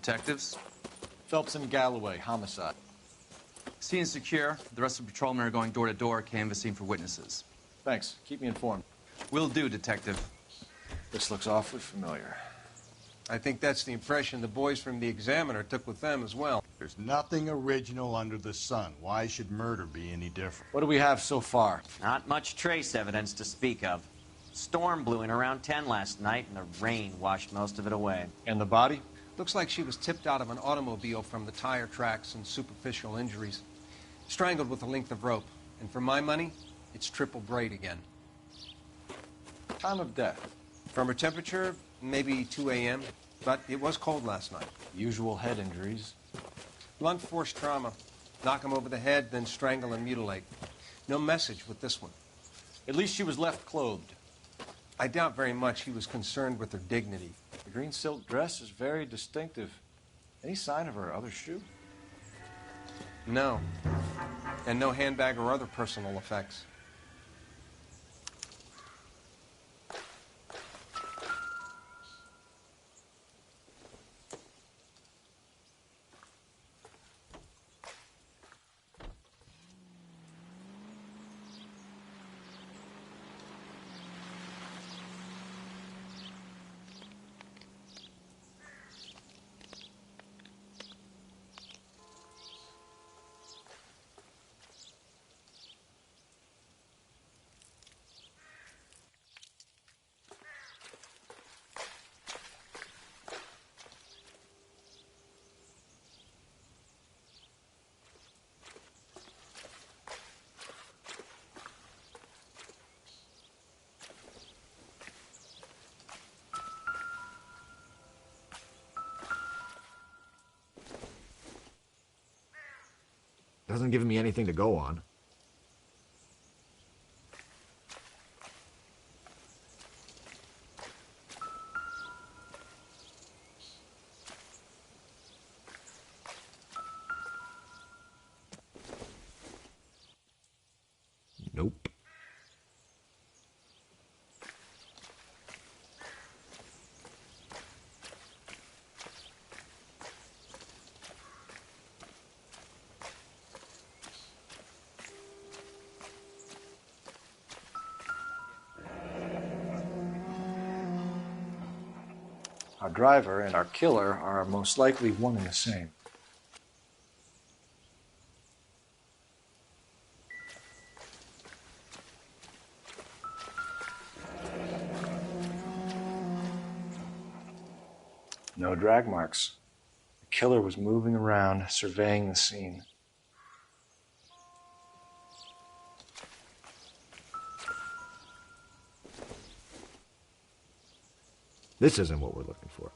Detectives? Phelps and Galloway, homicide. Scene is secure. The rest of the patrolmen are going door to door, canvassing for witnesses. Thanks. Keep me informed. Will do, Detective. This looks awfully familiar. I think that's the impression the boys from the Examiner took with them as well. There's nothing original under the sun. Why should murder be any different? What do we have so far? Not much trace evidence to speak of. Storm blew in around 10 last night, and the rain washed most of it away. And the body? Looks like she was tipped out of an automobile from the tire tracks and superficial injuries. Strangled with a length of rope. And for my money, it's triple braid again. Time of death? From her temperature, maybe 2 a.m., but it was cold last night. Usual head injuries. Blunt force trauma. Knock him over the head, then strangle and mutilate. No message with this one. At least she was left clothed. I doubt very much he was concerned with her dignity. The green silk dress is very distinctive. Any sign of her other shoe? No. And no handbag or other personal effects. Doesn't give me anything to go on. Nope. Our driver and our killer are most likely one and the same. No drag marks. The killer was moving around, surveying the scene. This isn't what we're looking for.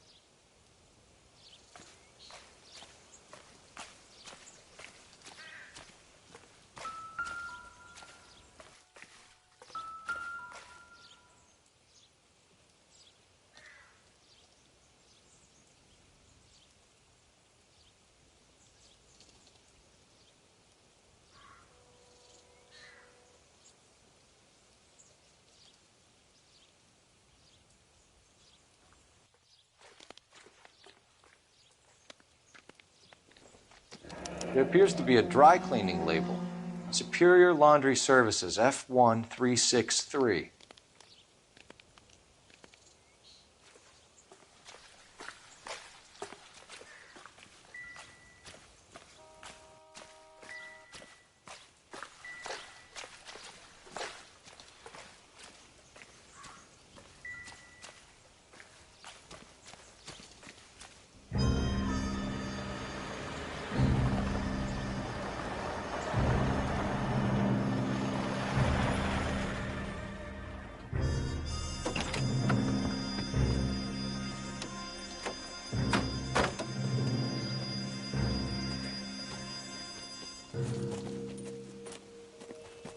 There appears to be a dry cleaning label. Superior Laundry Services, F1363.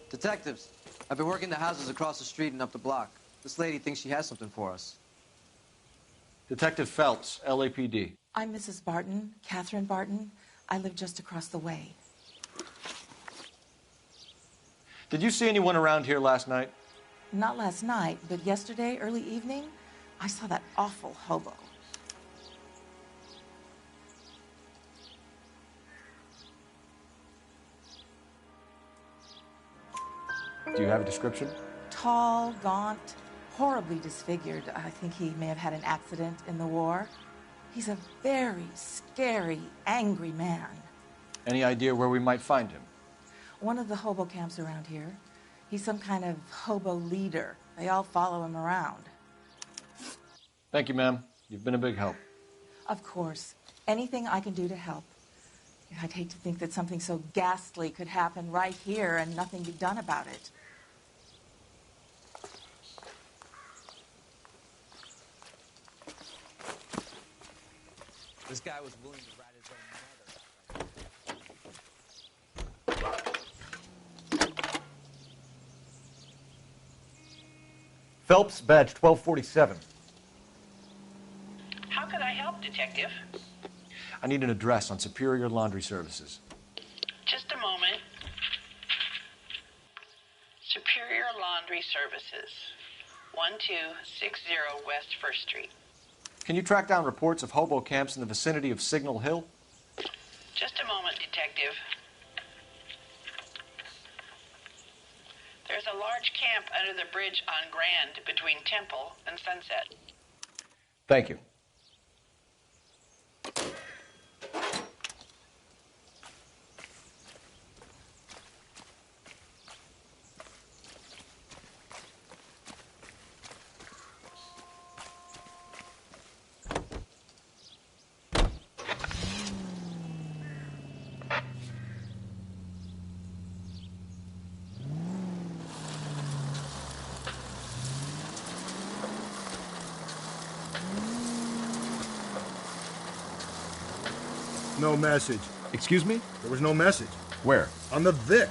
Detectives, I've been working the houses across the street and up the block. This lady thinks she has something for us. Detective Phelps, LAPD. I'm Mrs. Barton, Catherine Barton. I live just across the way. Did you see anyone around here last night? Not last night, but yesterday, early evening, I saw that awful hobo. Do you have a description? Tall, gaunt, horribly disfigured. I think he may have had an accident in the war. He's a very scary, angry man. Any idea where we might find him? One of the hobo camps around here. He's some kind of hobo leader. They all follow him around. Thank you, ma'am. You've been a big help. Of course. Anything I can do to help. I'd hate to think that something so ghastly could happen right here and nothing be done about it. This guy was willing to ride his own mother. Phelps, badge 1247. How could I help, Detective? I need an address on Superior Laundry Services. Just a moment. Superior Laundry Services, 1260 West 1st Street. Can you track down reports of hobo camps in the vicinity of Signal Hill? Just a moment, Detective. There's a large camp under the bridge on Grand between Temple and Sunset. Thank you. No message. Excuse me? There was no message. Where? On the Vic.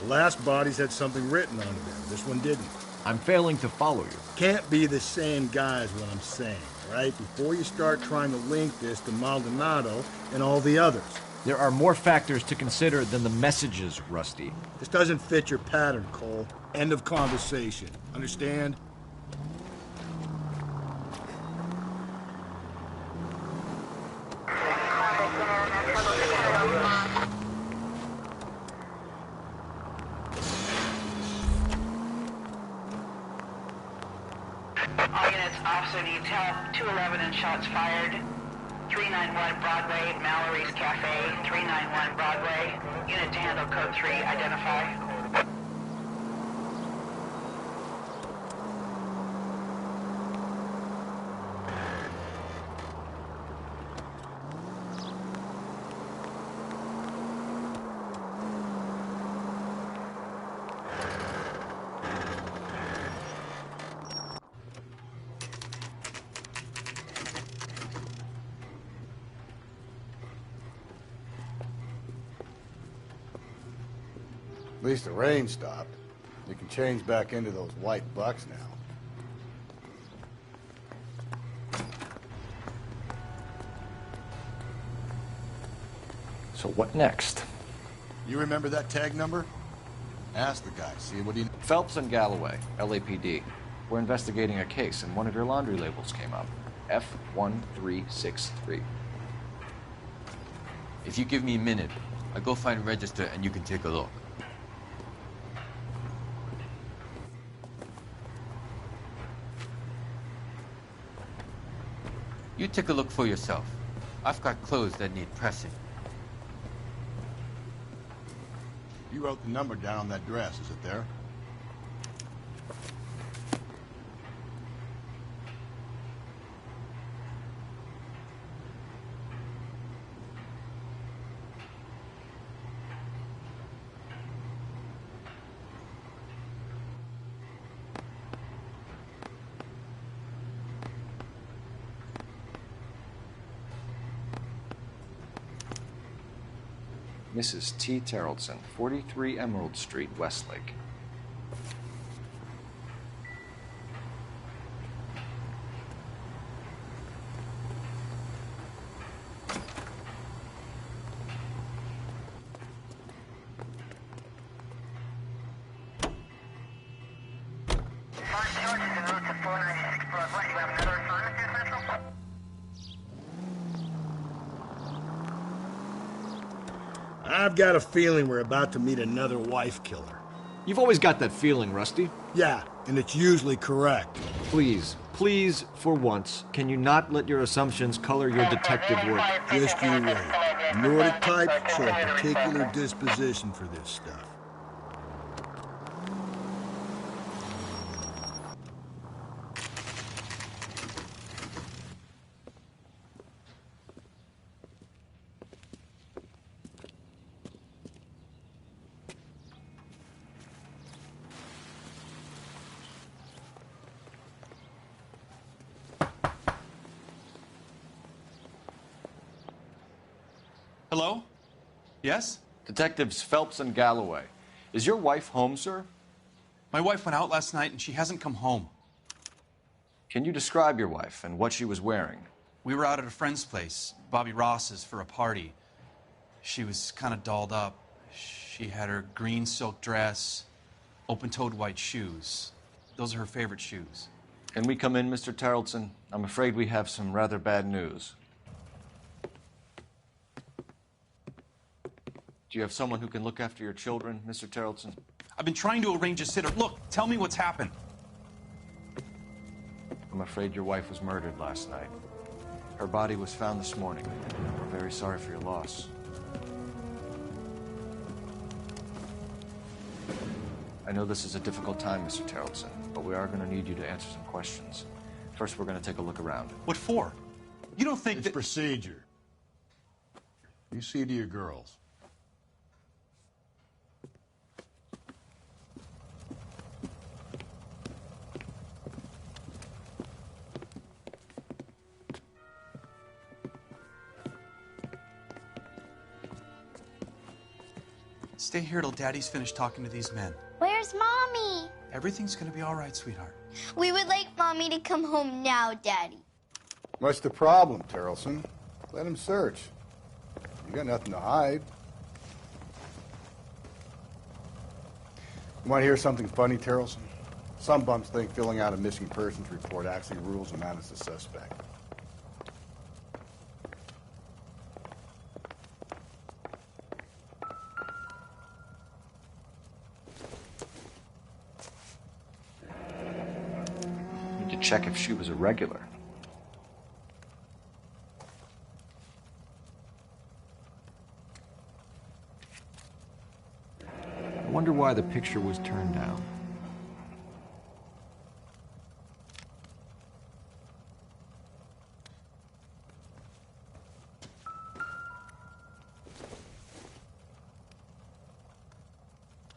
The last bodies had something written on them. This one didn't. I'm failing to follow you. Can't be the same guy is what I'm saying, right? Before you start trying to link this to Maldonado and all the others. There are more factors to consider than the messages, Rusty. This doesn't fit your pattern, Cole. End of conversation. Understand? All units, officer needs help. 211 and shots fired. 391 Broadway, Mallory's Cafe. 391 Broadway. Unit to handle code 3. Identify. At least the rain stopped. You can change back into those white bucks now. So what next? You remember that tag number? Ask the guy, see what he... Phelps and Galloway, LAPD. We're investigating a case, and one of your laundry labels came up. F1363. If you give me a minute, I'll go find register and you can take a look. You take a look for yourself. I've got clothes that need pressing. You wrote the number down on that dress, is it there? Mrs. T. Terrellson, 43 Emerald Street, Westlake. I've got a feeling we're about to meet another wife killer. You've always got that feeling, Rusty. Yeah, and it's usually correct. Please, please, for once, can you not let your assumptions color your detective work? Just you wait. Nordic types show a particular disposition for this stuff. Hello? Yes? Detectives Phelps and Galloway. Is your wife home, sir? My wife went out last night and she hasn't come home. Can you describe your wife and what she was wearing? We were out at a friend's place, Bobby Ross's, for a party. She was kind of dolled up. She had her green silk dress, open-toed white shoes. Those are her favorite shoes. Can we come in, Mr. Terrellson? I'm afraid we have some rather bad news. Do you have someone who can look after your children, Mr. Terrellson? I've been trying to arrange a sitter. Look, tell me what's happened. I'm afraid your wife was murdered last night. Her body was found this morning. We're very sorry for your loss. I know this is a difficult time, Mr. Terrellson, but we are going to need you to answer some questions. First, we're going to take a look around. What for? You don't think it's procedure. You see to your girls. Stay here till Daddy's finished talking to these men. Where's Mommy? Everything's gonna be all right, sweetheart. We would like Mommy to come home now, Daddy. What's the problem, Terrellson? Let him search. You got nothing to hide. You want to hear something funny, Terrellson? Some bums think filling out a missing persons report actually rules him out as a suspect. Check if she was a regular. I wonder why the picture was turned down.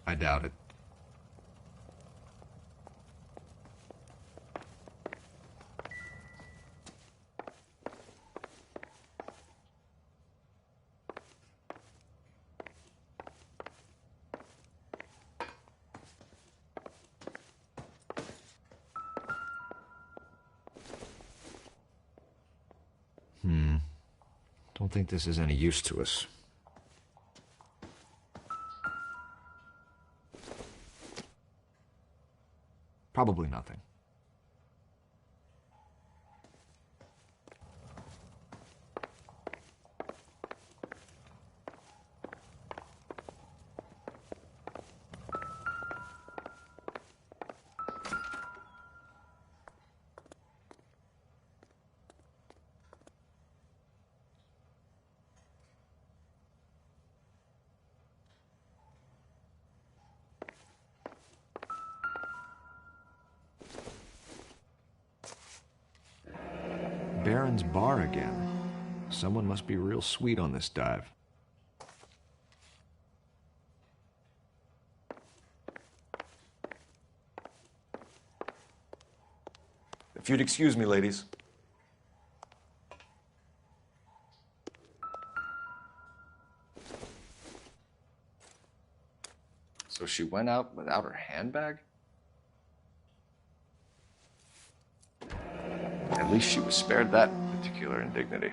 I doubt it. Don't think this is any use to us. Probably nothing. Baron's bar again. Someone must be real sweet on this dive. If you'd excuse me, ladies. So she went out without her handbag? At least she was spared that particular indignity.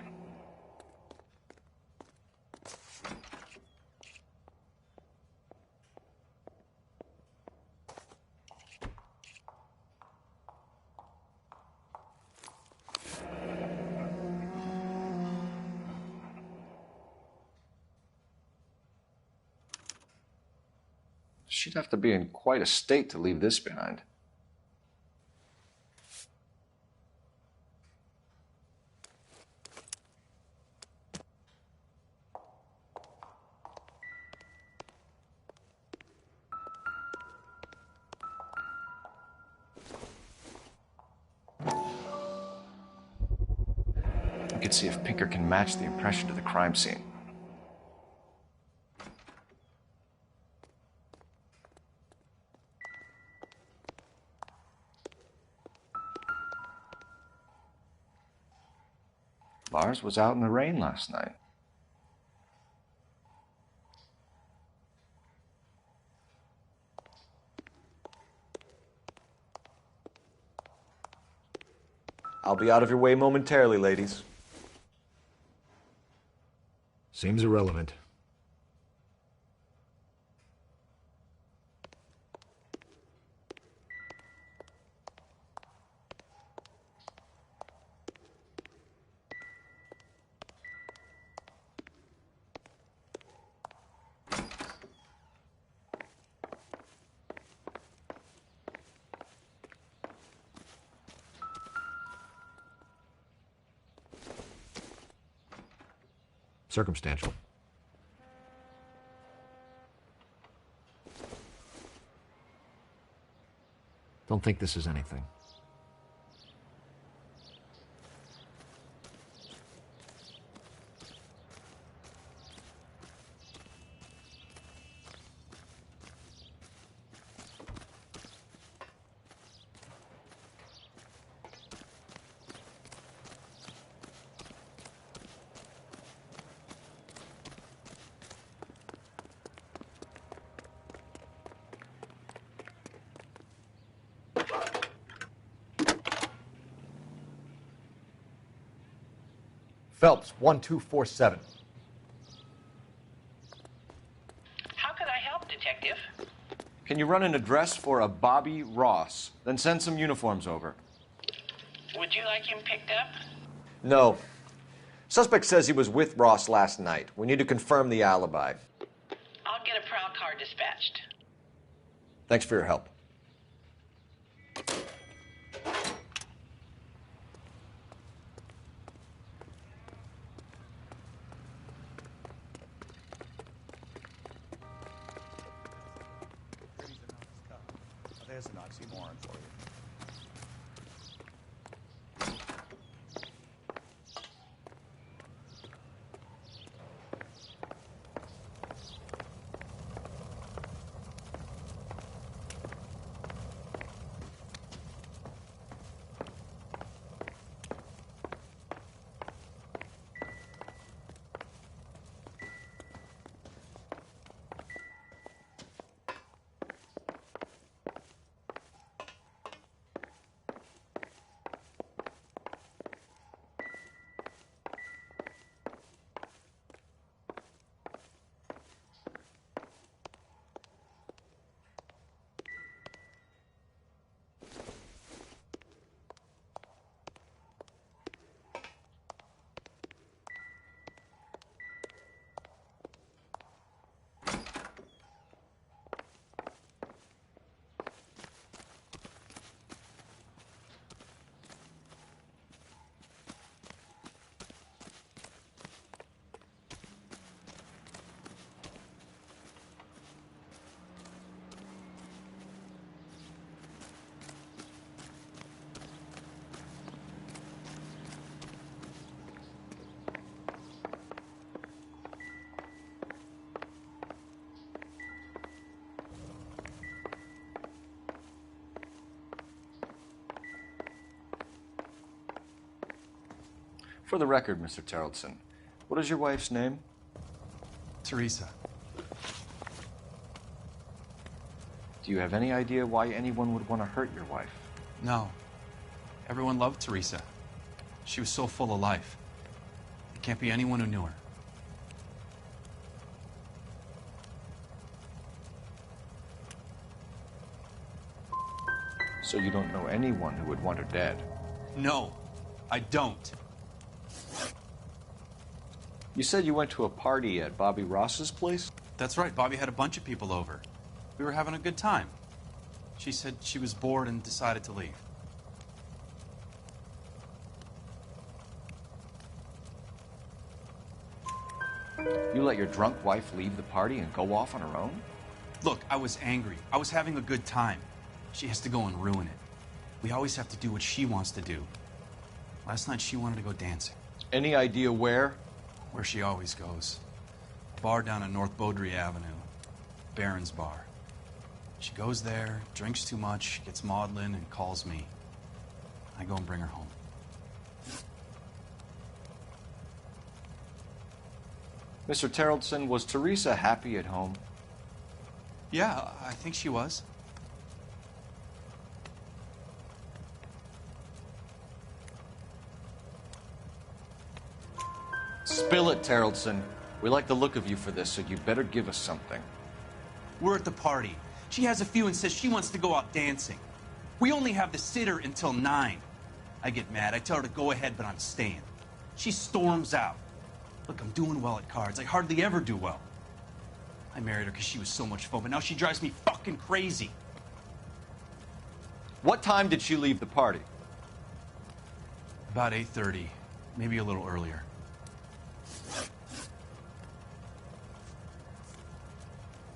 She'd have to be in quite a state to leave this behind. We could see if Pinker can match the impression to the crime scene. Lars was out in the rain last night. I'll be out of your way momentarily, ladies. Seems irrelevant. Circumstantial. Don't think this is anything. Phelps, 1247. How can I help, Detective? Can you run an address for a Bobby Ross? Then send some uniforms over. Would you like him picked up? No. Suspect says he was with Ross last night. We need to confirm the alibi. I'll get a prowl car dispatched. Thanks for your help. There's an oxymoron for you. For the record, Mr. Terrelson, what is your wife's name? Teresa. Do you have any idea why anyone would want to hurt your wife? No. Everyone loved Teresa. She was so full of life. There can't be anyone who knew her. So you don't know anyone who would want her dead? No, I don't. You said you went to a party at Bobby Ross's place? That's right. Bobby had a bunch of people over. We were having a good time. She said she was bored and decided to leave. You let your drunk wife leave the party and go off on her own? Look, I was angry. I was having a good time. She has to go and ruin it. We always have to do what she wants to do. Last night she wanted to go dancing. Any idea where? Where she always goes. A bar down on North Beaudry Avenue. Barron's Bar. She goes there, drinks too much, gets maudlin, and calls me. I go and bring her home. Mr. Terrelson, was Teresa happy at home? Yeah, I think she was. Spill it, Terrelson. We like the look of you for this, so you better give us something. We're at the party. She has a few and says she wants to go out dancing. We only have the sitter until 9. I get mad. I tell her to go ahead, but I'm staying. She storms out. Look, I'm doing well at cards. I hardly ever do well. I married her because she was so much fun, but now she drives me fucking crazy. What time did she leave the party? About 8:30, maybe a little earlier.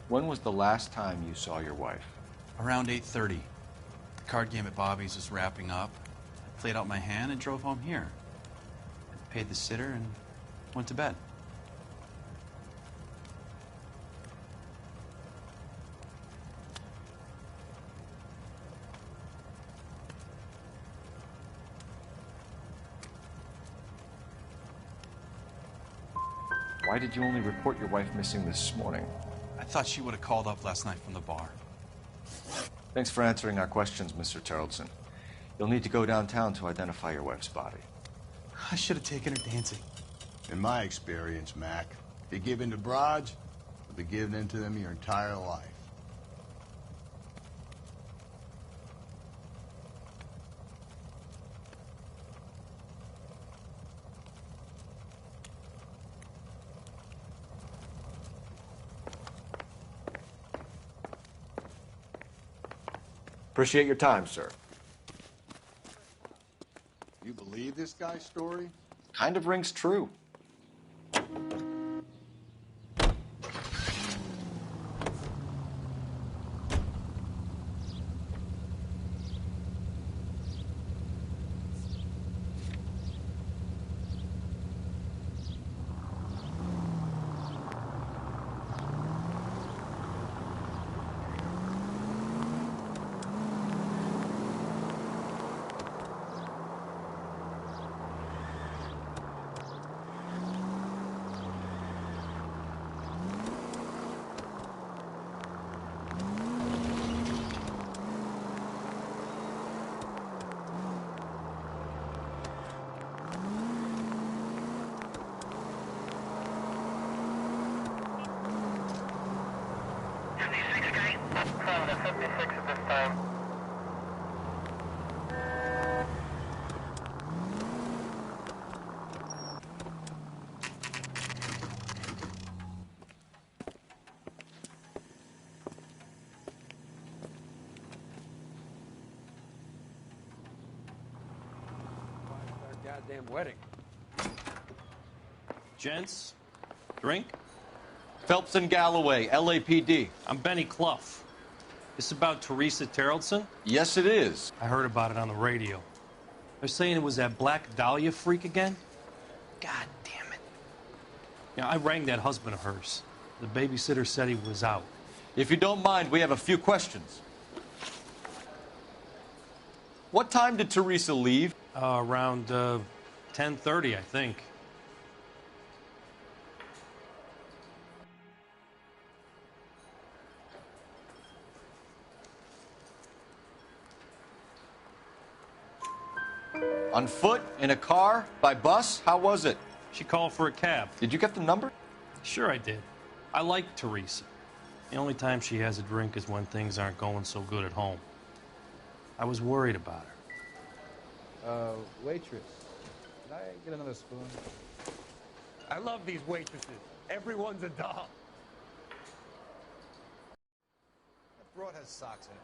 When was the last time you saw your wife? Around 8:30. The card game at Bobby's was wrapping up. I played out my hand and drove home here. I paid the sitter and went to bed. Why did you only report your wife missing this morning? I thought she would have called up last night from the bar. Thanks for answering our questions, Mr. Terrelson. You'll need to go downtown to identify your wife's body. I should have taken her dancing. In my experience, Mac, if you give in to broads, you'll be giving in to them your entire life. Appreciate your time, sir. You believe this guy's story? Kind of rings true. Goddamn wedding. Gents, drink? Phelps and Galloway, LAPD. I'm Benny Clough. This about Teresa Terrelson? Yes, it is. I heard about it on the radio. They're saying it was that Black Dahlia freak again? God damn it. Yeah, I rang that husband of hers. The babysitter said he was out. If you don't mind, we have a few questions. What time did Teresa leave? Around 10:30, I think. On foot? In a car? By bus? How was it? She called for a cab. Did you get the number? Sure I did. I like Teresa. The only time she has a drink is when things aren't going so good at home. I was worried about her. Waitress, could I get another spoon? I love these waitresses. Everyone's a doll. That broad has socks in it.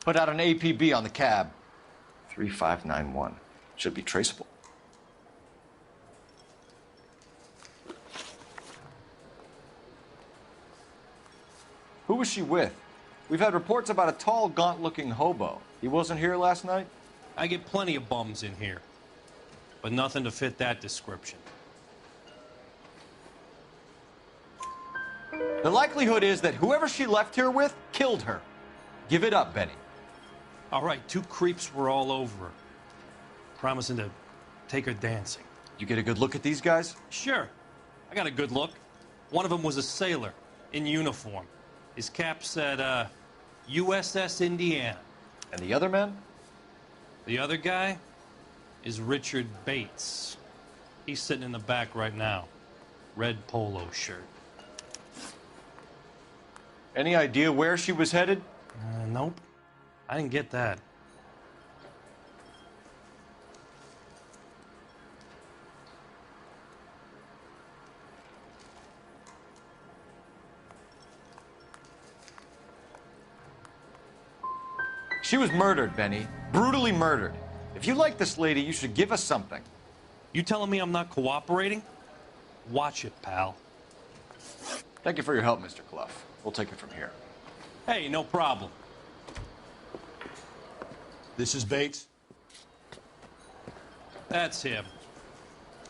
Put out an APB on the cab. 3591. Should be traceable. Who was she with? We've had reports about a tall, gaunt-looking hobo. He wasn't here last night? I get plenty of bums in here, but nothing to fit that description. The likelihood is that whoever she left here with killed her. Give it up, Benny. All right, 2 creeps were all over her, promising to take her dancing. You get a good look at these guys? Sure. I got a good look. One of them was a sailor in uniform. His cap said, USS Indiana. And the other men? The other guy is Richard Bates. He's sitting in the back right now. Red polo shirt. Any idea where she was headed? Nope. I didn't get that. She was murdered, Benny. Brutally murdered. If you like this lady, you should give us something. You telling me I'm not cooperating? Watch it, pal. Thank you for your help, Mr. Clough. We'll take it from here. Hey, no problem. This is Bates. That's him.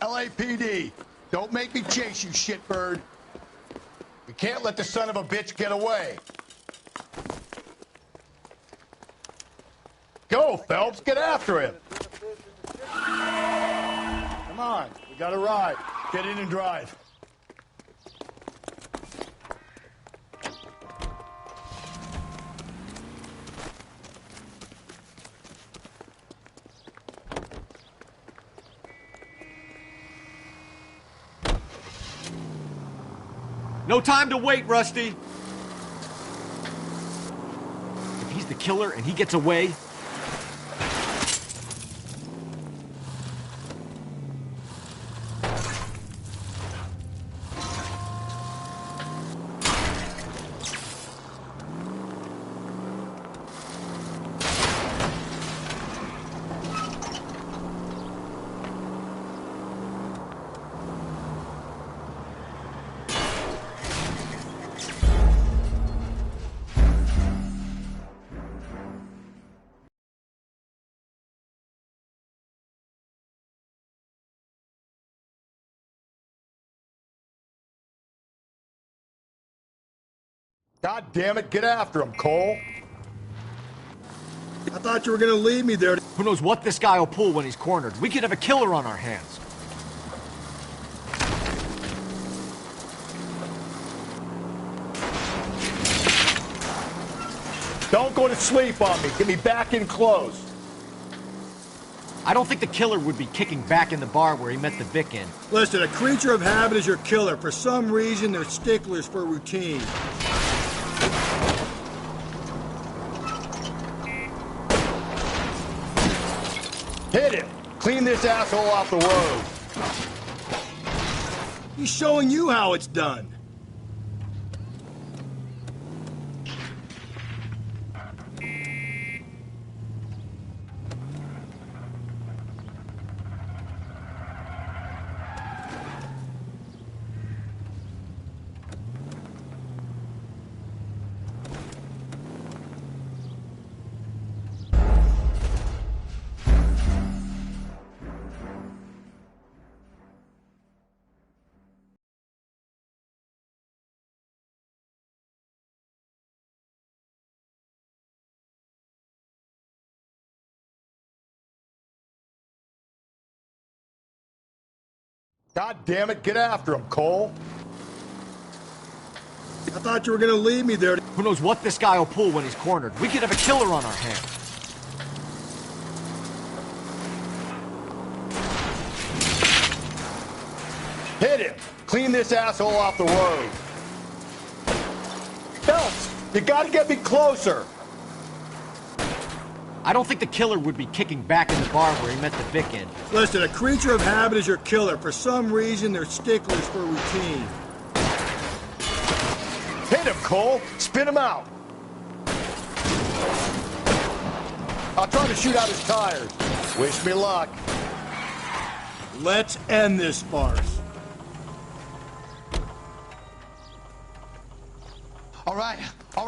LAPD, don't make me chase you, shitbird. We can't let the son of a bitch get away. Go, Phelps, get after him. Come on, we got a ride. Get in and drive. No time to wait, Rusty. If he's the killer and he gets away, God damn it, get after him, Cole. I thought you were gonna leave me there. who knows what this guy will pull when he's cornered? We could have a killer on our hands. Don't go to sleep on me. Get me back in close. I don't think the killer would be kicking back in the bar where he met the Vic in. Listen, a creature of habit is your killer. For some reason, they're sticklers for routine. Hit him. Clean this asshole off the road. He's showing you how it's done. God damn it, get after him, Cole. I thought you were gonna leave me there. Who knows what this guy will pull when he's cornered? We could have a killer on our hands. Hit him! Clean this asshole off the road. Phelps, you gotta get me closer. I don't think the killer would be kicking back in the bar where he met the Vic in. Listen, a creature of habit is your killer. For some reason, they're sticklers for routine. Hit him, Cole. Spin him out. I'll try to shoot out his tires. Wish me luck. Let's end this farce. All right.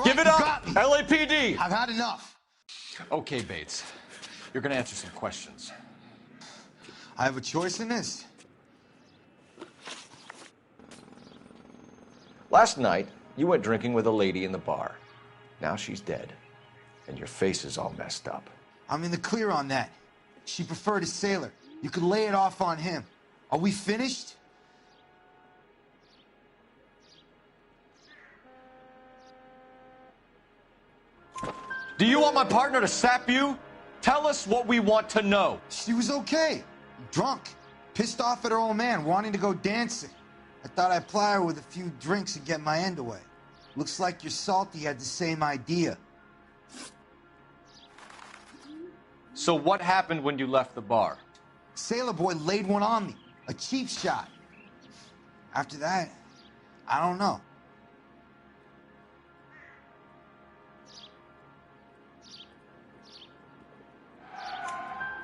Give it up, LAPD. I've had enough. Okay, Bates. You're gonna answer some questions. I have a choice in this. Last night, you went drinking with a lady in the bar. Now she's dead, and your face is all messed up. I'm in the clear on that. She preferred a sailor. You could lay it off on him. Are we finished? Do you want my partner to sap you? Tell us what we want to know. She was okay. Drunk. Pissed off at her old man, wanting to go dancing. I thought I'd ply her with a few drinks and get my end away. Looks like your salty had the same idea. So what happened when you left the bar? Sailor boy laid one on me. A cheap shot. After that, I don't know.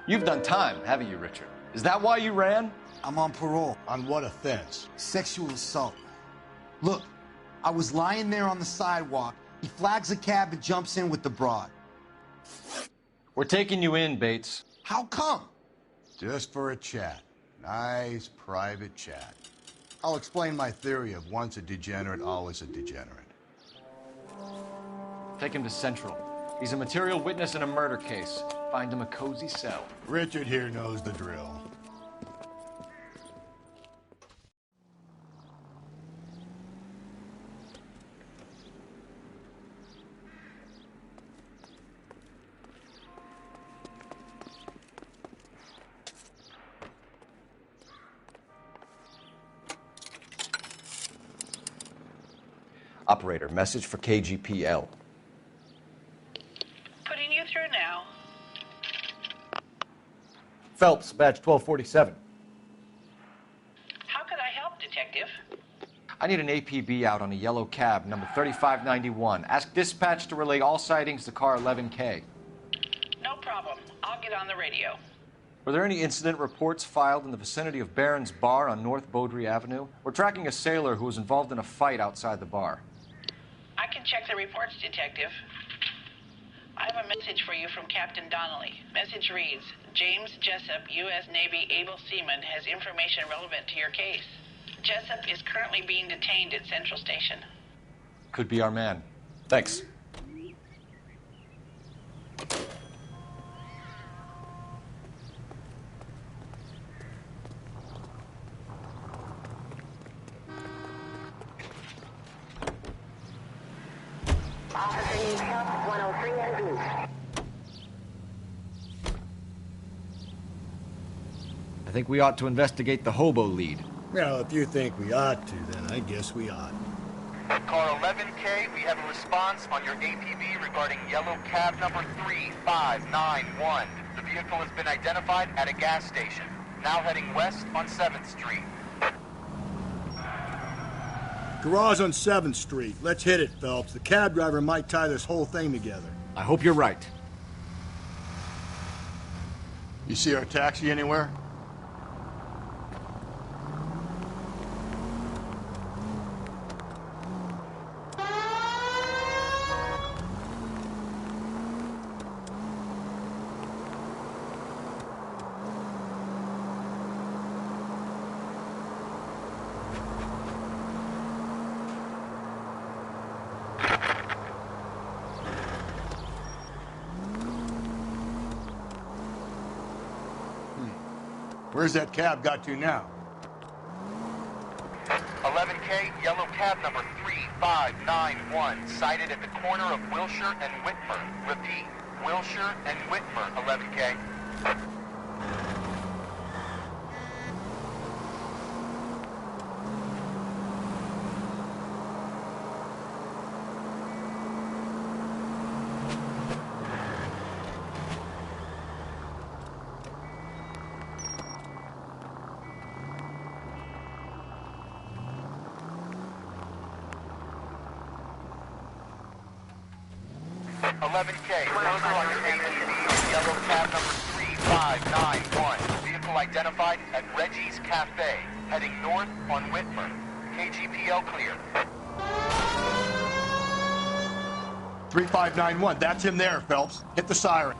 You've done time, haven't you, Richard? Is that why you ran? I'm on parole. On what offense? Sexual assault. Look, I was lying there on the sidewalk. He flags a cab and jumps in with the broad. We're taking you in, Bates. How come? Just for a chat. Nice private chat. I'll explain my theory of once a degenerate, always a degenerate. Take him to Central. He's a material witness in a murder case. Find him a cozy cell. Richard here knows the drill. Operator, message for KGPL. Putting you through now. Phelps, badge 1247. How could I help, Detective? I need an APB out on a yellow cab, number 3591. Ask dispatch to relay all sightings to car 11K. No problem. I'll get on the radio. Were there any incident reports filed in the vicinity of Barron's Bar on North Beaudry Avenue? We're tracking a sailor who was involved in a fight outside the bar. I can check the reports, Detective. I have a message for you from Captain Donnelly. Message reads, James Jessup, U.S. Navy able seaman, has information relevant to your case. Jessup is currently being detained at Central Station. Could be our man. Thanks. I think we ought to investigate the hobo lead. Well, if you think we ought to, then I guess we ought. Car 11K, we have a response on your APB regarding yellow cab number 3591. The vehicle has been identified at a gas station. Now heading west on 7th Street. Garage on 7th Street. Let's hit it, Phelps. The cab driver might tie this whole thing together. I hope you're right. You see our taxi anywhere? Where's that cab got to now? cab number 3591, sighted at the corner of Wilshire and Whitmer. Repeat, Wilshire and Whitmer, 11K. Yellow cab number 3591. Vehicle identified at Reggie's Cafe, heading north on Whitmer. KGPL clear. 3591, that's him there, Phelps. Hit the siren.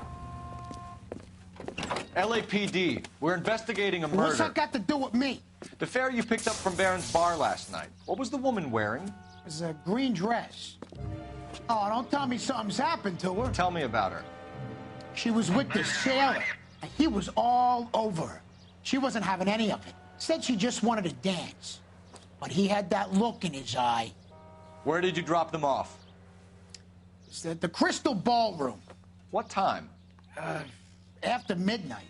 LAPD, we're investigating a murder. What's that got to do with me? The fare you picked up from Barron's bar last night. What was the woman wearing? It was a green dress. Oh, don't tell me something's happened to her. Tell me about her. She was with this sailor. He was all over her. She wasn't having any of it. Said she just wanted to dance. But he had that look in his eye. Where did you drop them off? It's at the Crystal Ballroom. What time? After midnight.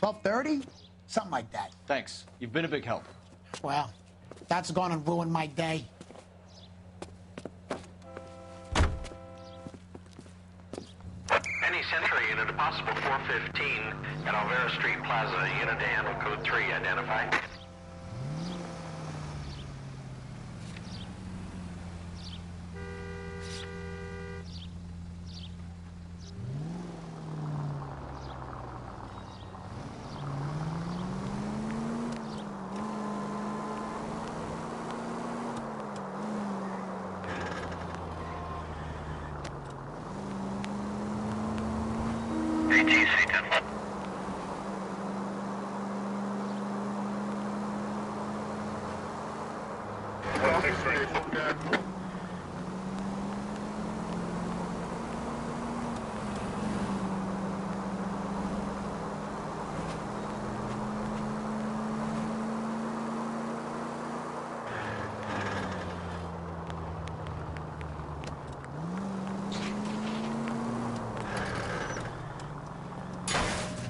12:30? Something like that. Thanks. You've been a big help. Well, that's gone and ruined my day. Any Century unit, a possible 415 at Alvera Street Plaza. Unit to handle code 3, identify.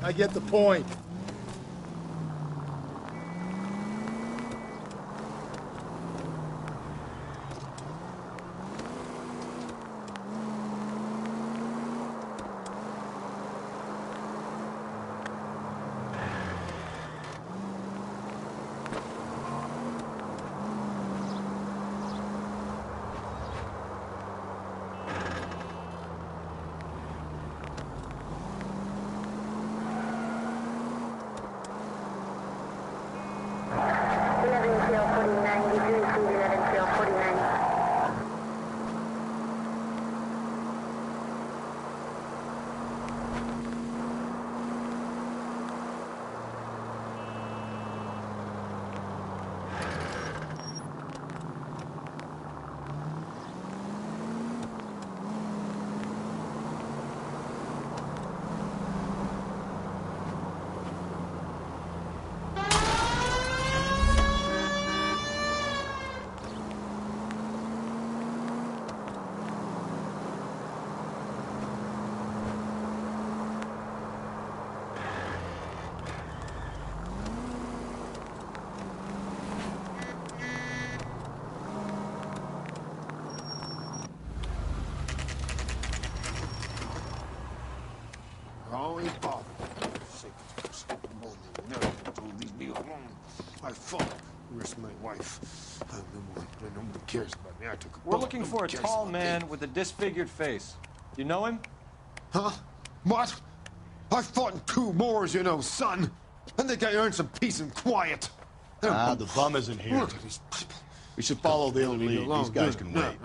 I get the point. We're looking for a tall man with a disfigured face. Do you know him? Huh? What? I fought in 2 wars, you know, son. I think I earned some peace and quiet. The bum isn't here. We should follow the lead. These guys can wait.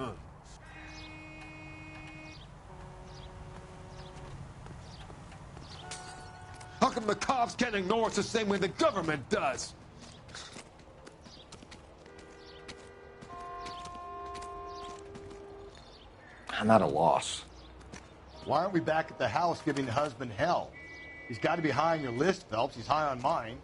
How come the cops can't ignore us the same way the government does? I'm at a loss. Why aren't we back at the house giving the husband hell? He's got to be high on your list, Phelps. He's high on mine.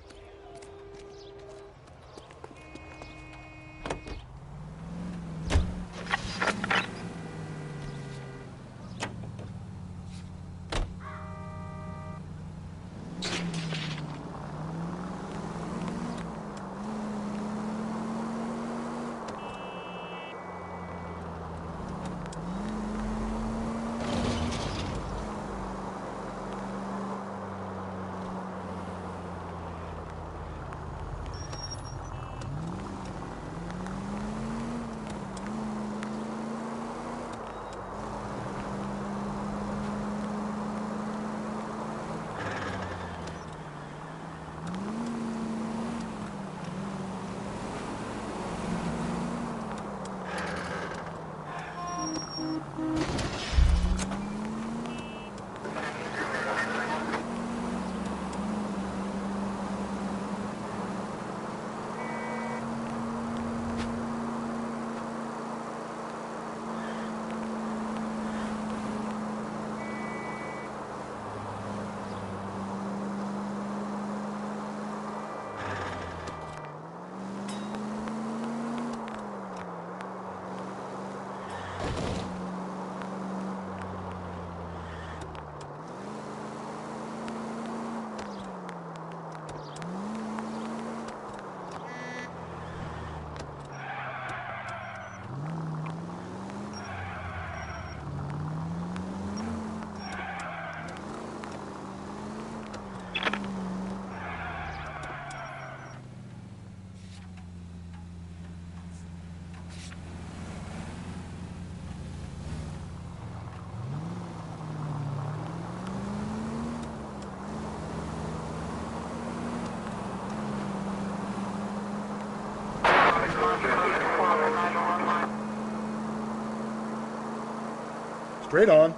Straight on.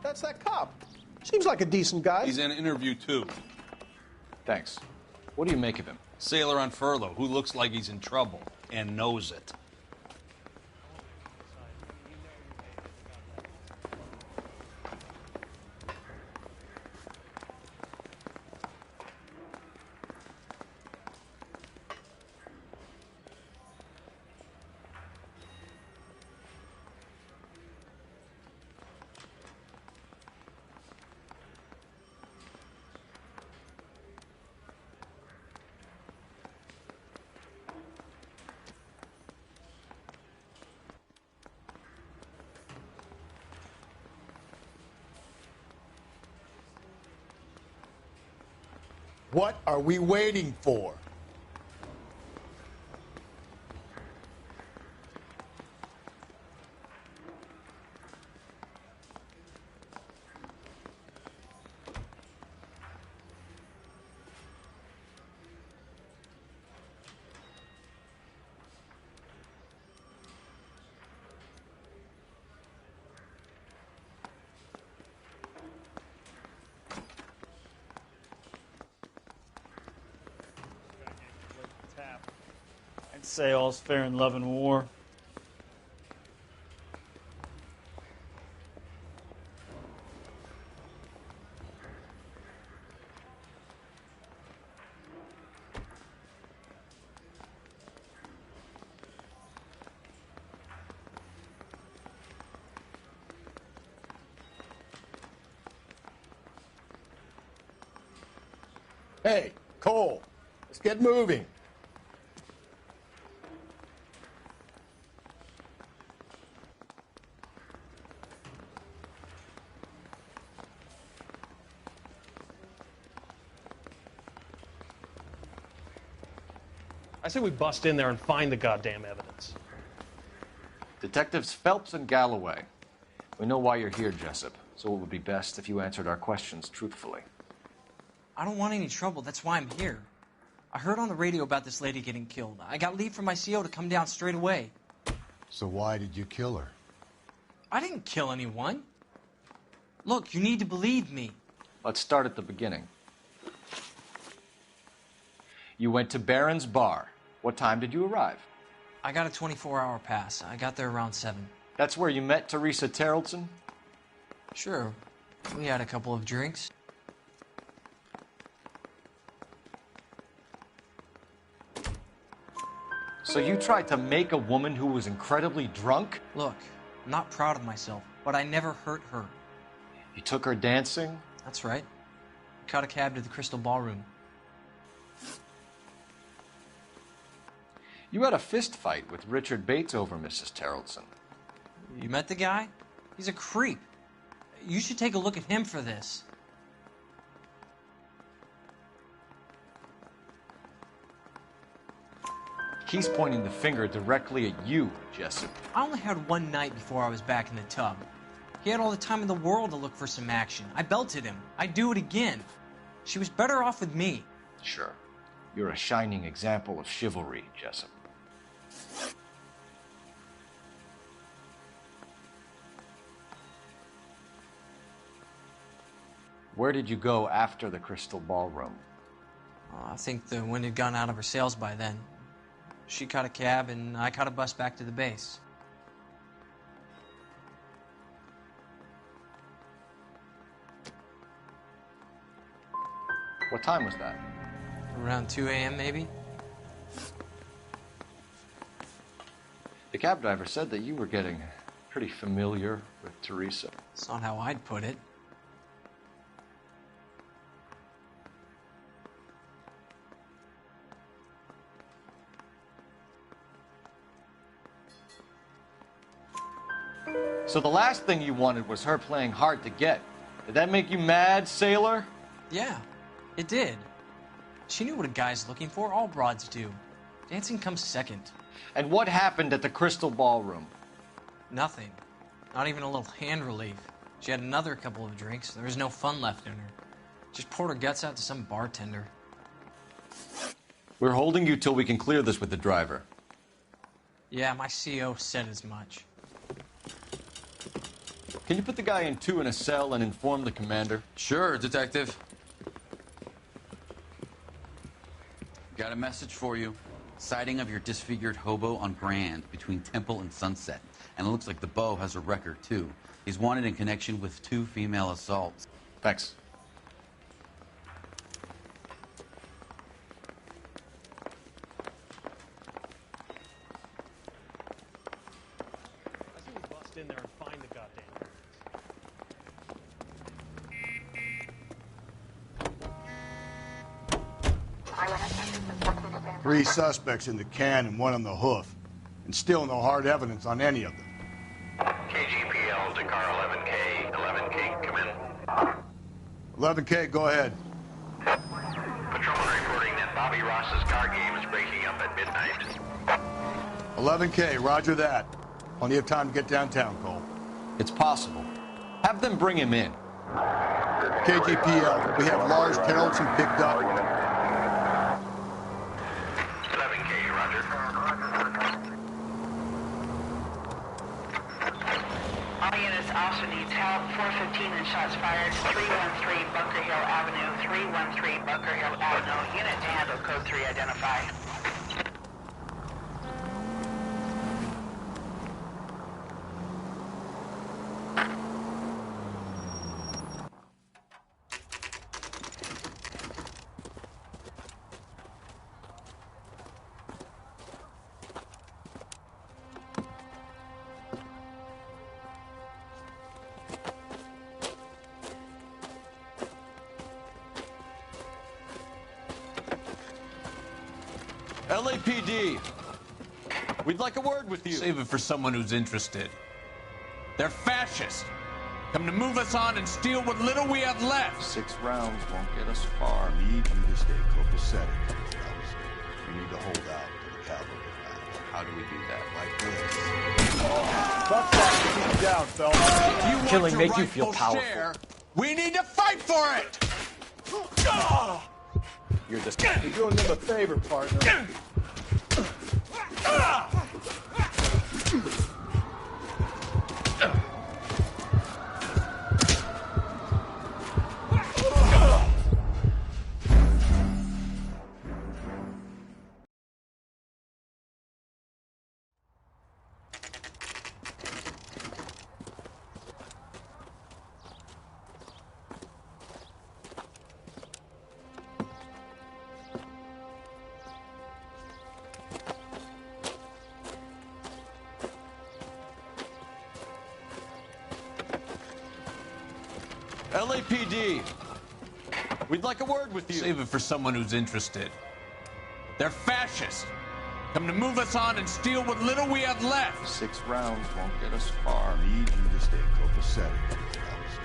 That's that cop. Seems like a decent guy. He's in an interview, too. Thanks. What do you make of him? Sailor on furlough who looks like he's in trouble and knows it. What are we waiting for? I'd say all's fair in love and war. Hey, Cole, let's get moving. I say we bust in there and find the goddamn evidence. Detectives Phelps and Galloway. We know why you're here, Jessup, so it would be best if you answered our questions truthfully. I don't want any trouble. That's why I'm here. I heard on the radio about this lady getting killed. I got leave from my CO to come down straight away. So why did you kill her? I didn't kill anyone. Look, you need to believe me. Let's start at the beginning. You went to Barron's Bar. What time did you arrive? I got a 24-hour pass. I got there around 7. That's where you met Teresa Terrelson? Sure. We had a couple of drinks. So you tried to make a woman who was incredibly drunk? Look, I'm not proud of myself, but I never hurt her. You took her dancing? That's right. Caught a cab to the Crystal Ballroom. You had a fist fight with Richard Bates over Mrs. Terrelson. You met the guy? He's a creep. You should take a look at him for this. He's pointing the finger directly at you, Jessup. I only had one night before I was back in the tub. He had all the time in the world to look for some action. I belted him. I'd do it again. She was better off with me. Sure. You're a shining example of chivalry, Jessup. Where did you go after the Crystal Ballroom? I think the wind had gone out of her sails by then. She caught a cab, and I caught a bus back to the base. What time was that? Around 2 a.m., maybe? The cab driver said that you were getting pretty familiar with Teresa. That's not how I'd put it. So the last thing you wanted was her playing hard to get. Did that make you mad, sailor? Yeah, it did. She knew what a guy's looking for. All broads do. Dancing comes second. And what happened at the Crystal Ballroom? Nothing. Not even a little hand relief. She had another couple of drinks. There was no fun left in her. Just poured her guts out to some bartender. We're holding you till we can clear this with the driver. Yeah, my CO said as much. Can you put the guy in two in a cell and inform the commander? Sure, Detective. Got a message for you. Sighting of your disfigured hobo on Grand between Temple and Sunset. And it looks like the beau has a record, too. He's wanted in connection with 2 female assaults. Thanks. I think we bust in there and find the goddamn. 3 suspects in the can and 1 on the hoof, and still no hard evidence on any of them. KGPL to car 11K. 11K, come in. 11K, go ahead. Patrolman reporting that Bobby Ross's car game is breaking up at midnight. 11K, roger that. Plenty of time to get downtown, Cole. It's possible. Have them bring him in. KGPL, we have Lars Terrelson picked up. 11K, roger. All units also needs help. 415 and shots fired. 313 Bunker Hill Avenue. 313 Bunker Hill Avenue. Unit to handle code 3 identify. LAPD, we'd like a word with you. Save it for someone who's interested. They're fascists. Come to move us on and steal what little we have left. 6 rounds won't get us far. I need you to stay copacetic, fellas. You need to hold out till the cavalry arrives. How do we do that? Like this. Keep you down, fellas. You Killing want make you feel rightful powerful. share, we need to fight for it! You're just... You're doing them a favor, partner. LAPD. We'd like a word with you. Save it for someone who's interested. They're fascist. Come to move us on and steal what little we have left. 6 rounds won't get us far. I need you to stay copacetic, Phelps.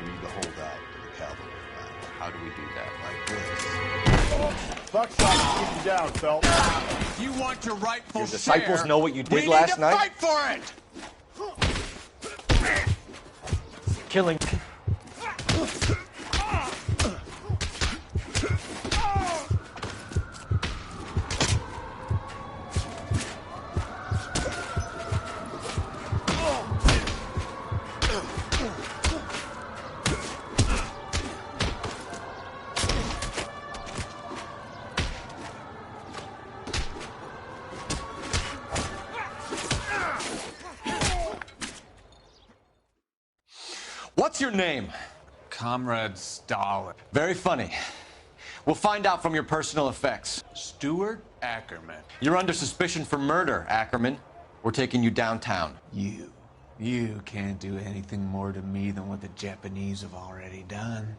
We need to hold out to the cavalry line. How do we do that? Like this. Buckshot, keep you down, Phelps. If you want your rightful Your disciples know what you did we last need to night? fight for it! Killing. What's your name? Comrade Stalin. Very funny. We'll find out from your personal effects. Stuart Ackerman. You're under suspicion for murder, Ackerman. We're taking you downtown. You can't do anything more to me than what the Japanese have already done.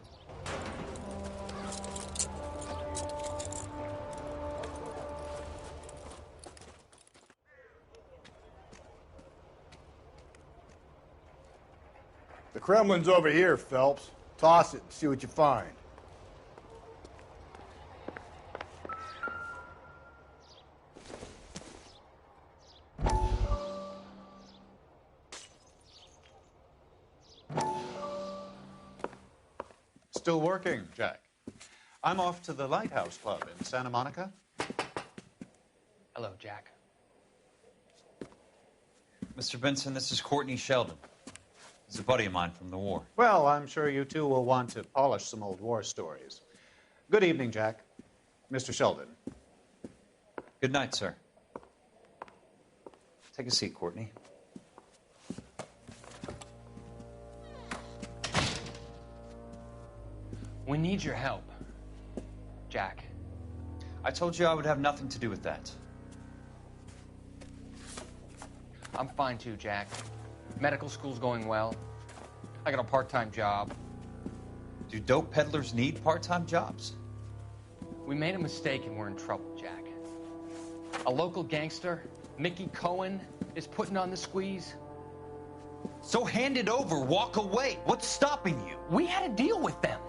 The Kremlin's over here, Phelps. Toss it and see what you find. Still working, Jack. I'm off to the Lighthouse Club in Santa Monica. Hello, Jack. Mr. Benson, this is Courtney Sheldon. He's a buddy of mine from the war. Well, I'm sure you two will want to polish some old war stories. Good evening, Jack. Mr. Sheldon. Good night, sir. Take a seat, Courtney. We need your help, Jack. I told you I would have nothing to do with that. I'm fine too, Jack. Medical school's going well. I got a part-time job. Do dope peddlers need part-time jobs? We made a mistake and we're in trouble, Jack. A local gangster, Mickey Cohen, is putting on the squeeze. So hand it over, walk away. What's stopping you? We had a deal with them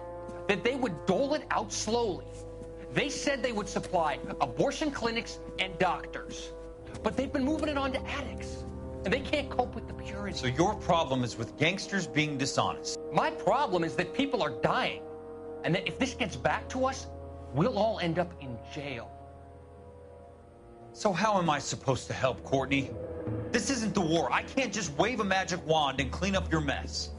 that they would dole it out slowly. They said they would supply abortion clinics and doctors, but they've been moving it on to addicts, and they can't cope with the purity. So your problem is with gangsters being dishonest? My problem is that people are dying, and that if this gets back to us, we'll all end up in jail. So how am I supposed to help, Courtney? This isn't the war. I can't just wave a magic wand and clean up your mess.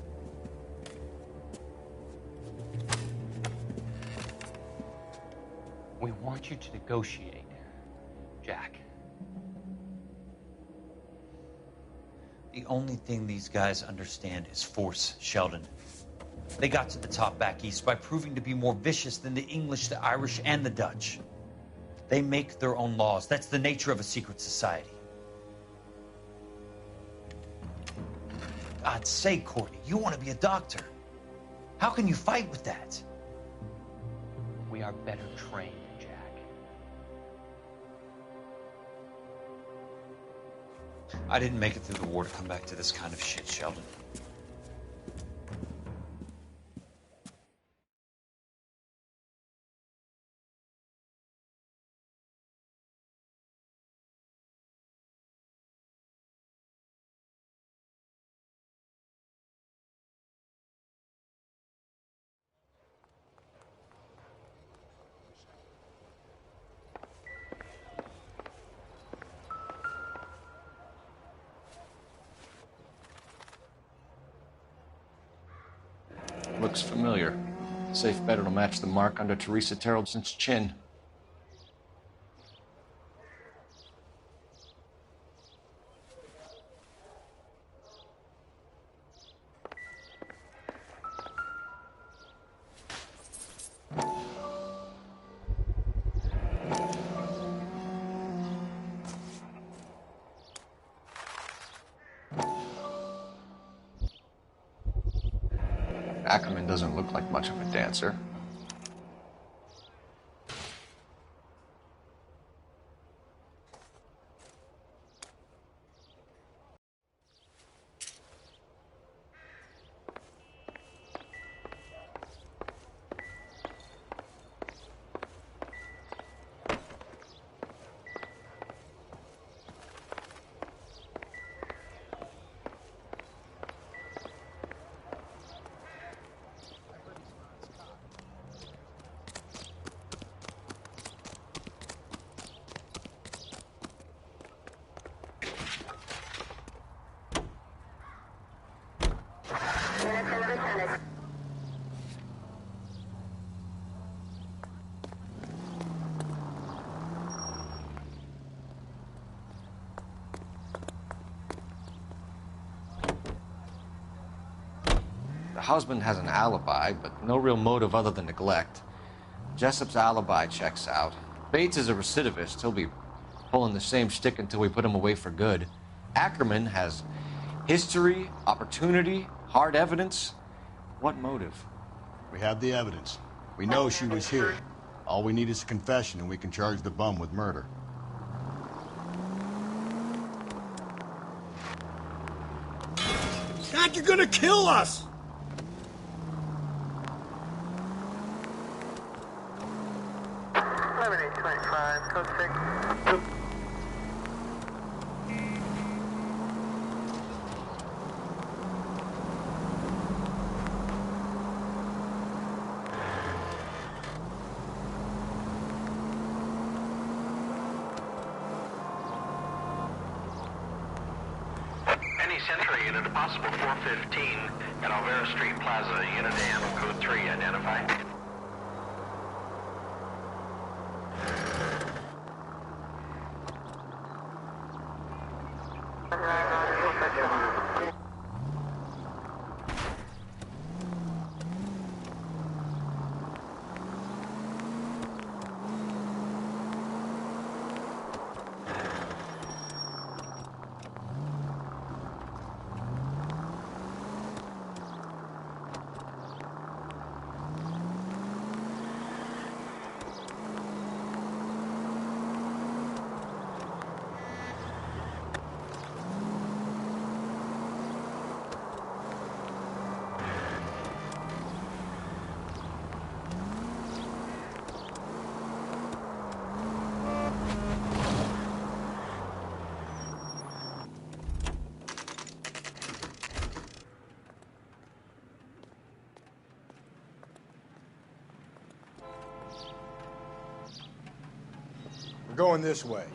We want you to negotiate, Jack. The only thing these guys understand is force, Sheldon. They got to the top back east by proving to be more vicious than the English, the Irish, and the Dutch. They make their own laws. That's the nature of a secret society. God's sake, Courtney, you want to be a doctor. How can you fight with that? We are better trained, Jack. I didn't make it through the war to come back to this kind of shit, Sheldon. Looks familiar. Safe bet it'll match the mark under Teresa Terrelson's chin. Ackerman doesn't look like much of a dancer. The husband has an alibi, but no real motive other than neglect. Jessup's alibi checks out. Bates is a recidivist. He'll be pulling the same shtick until we put him away for good. Ackerman has history, opportunity, hard evidence. What motive? We have the evidence. We know she was here. All we need is a confession, and we can charge the bum with murder. Dad, you're gonna kill us! Code 6. Any Sentry unit, a possible 415 at Alvera Street Plaza, unit AM, code 3, identify. We're going this way.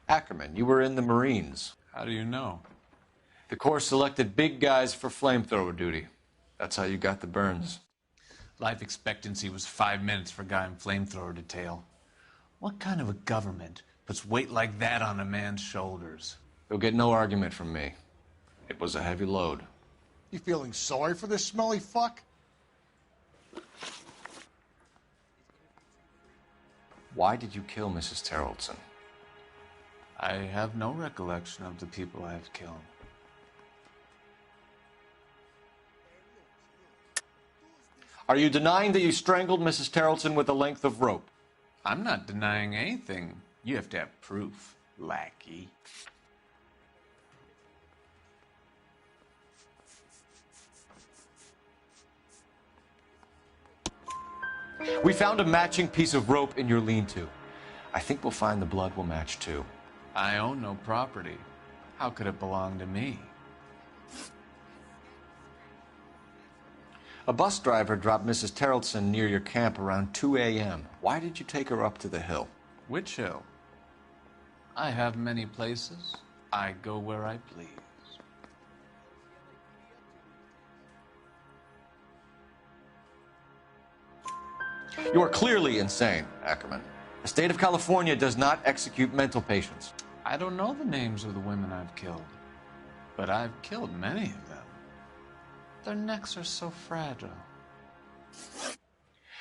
Ackerman, you were in the Marines. How do you know? The Corps selected big guys for flamethrower duty. That's how you got the burns. Life expectancy was 5 minutes for a guy in flamethrower detail. What kind of a government puts weight like that on a man's shoulders? You'll get no argument from me. It was a heavy load. You feeling sorry for this smelly fuck? Why did you kill Mrs. Terrellson? I have no recollection of the people I have killed. Are you denying that you strangled Mrs. Terrellson with a length of rope? I'm not denying anything. You have to have proof, lackey. We found a matching piece of rope in your lean-to. I think we'll find the blood will match too. I own no property. How could it belong to me? A bus driver dropped Mrs. Terrellson near your camp around 2 a.m. Why did you take her up to the hill? Which hill? I have many places. I go where I please. You are clearly insane, Ackerman. The state of California does not execute mental patients. I don't know the names of the women I've killed, but I've killed many of them. Their necks are so fragile.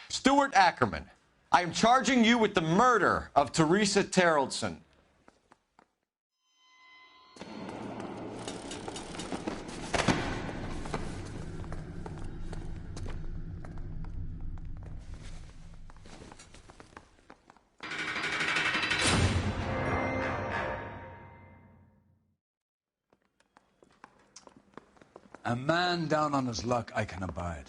Stuart Ackerman, I am charging you with the murder of Teresa Terrellson. A man down on his luck I can abide.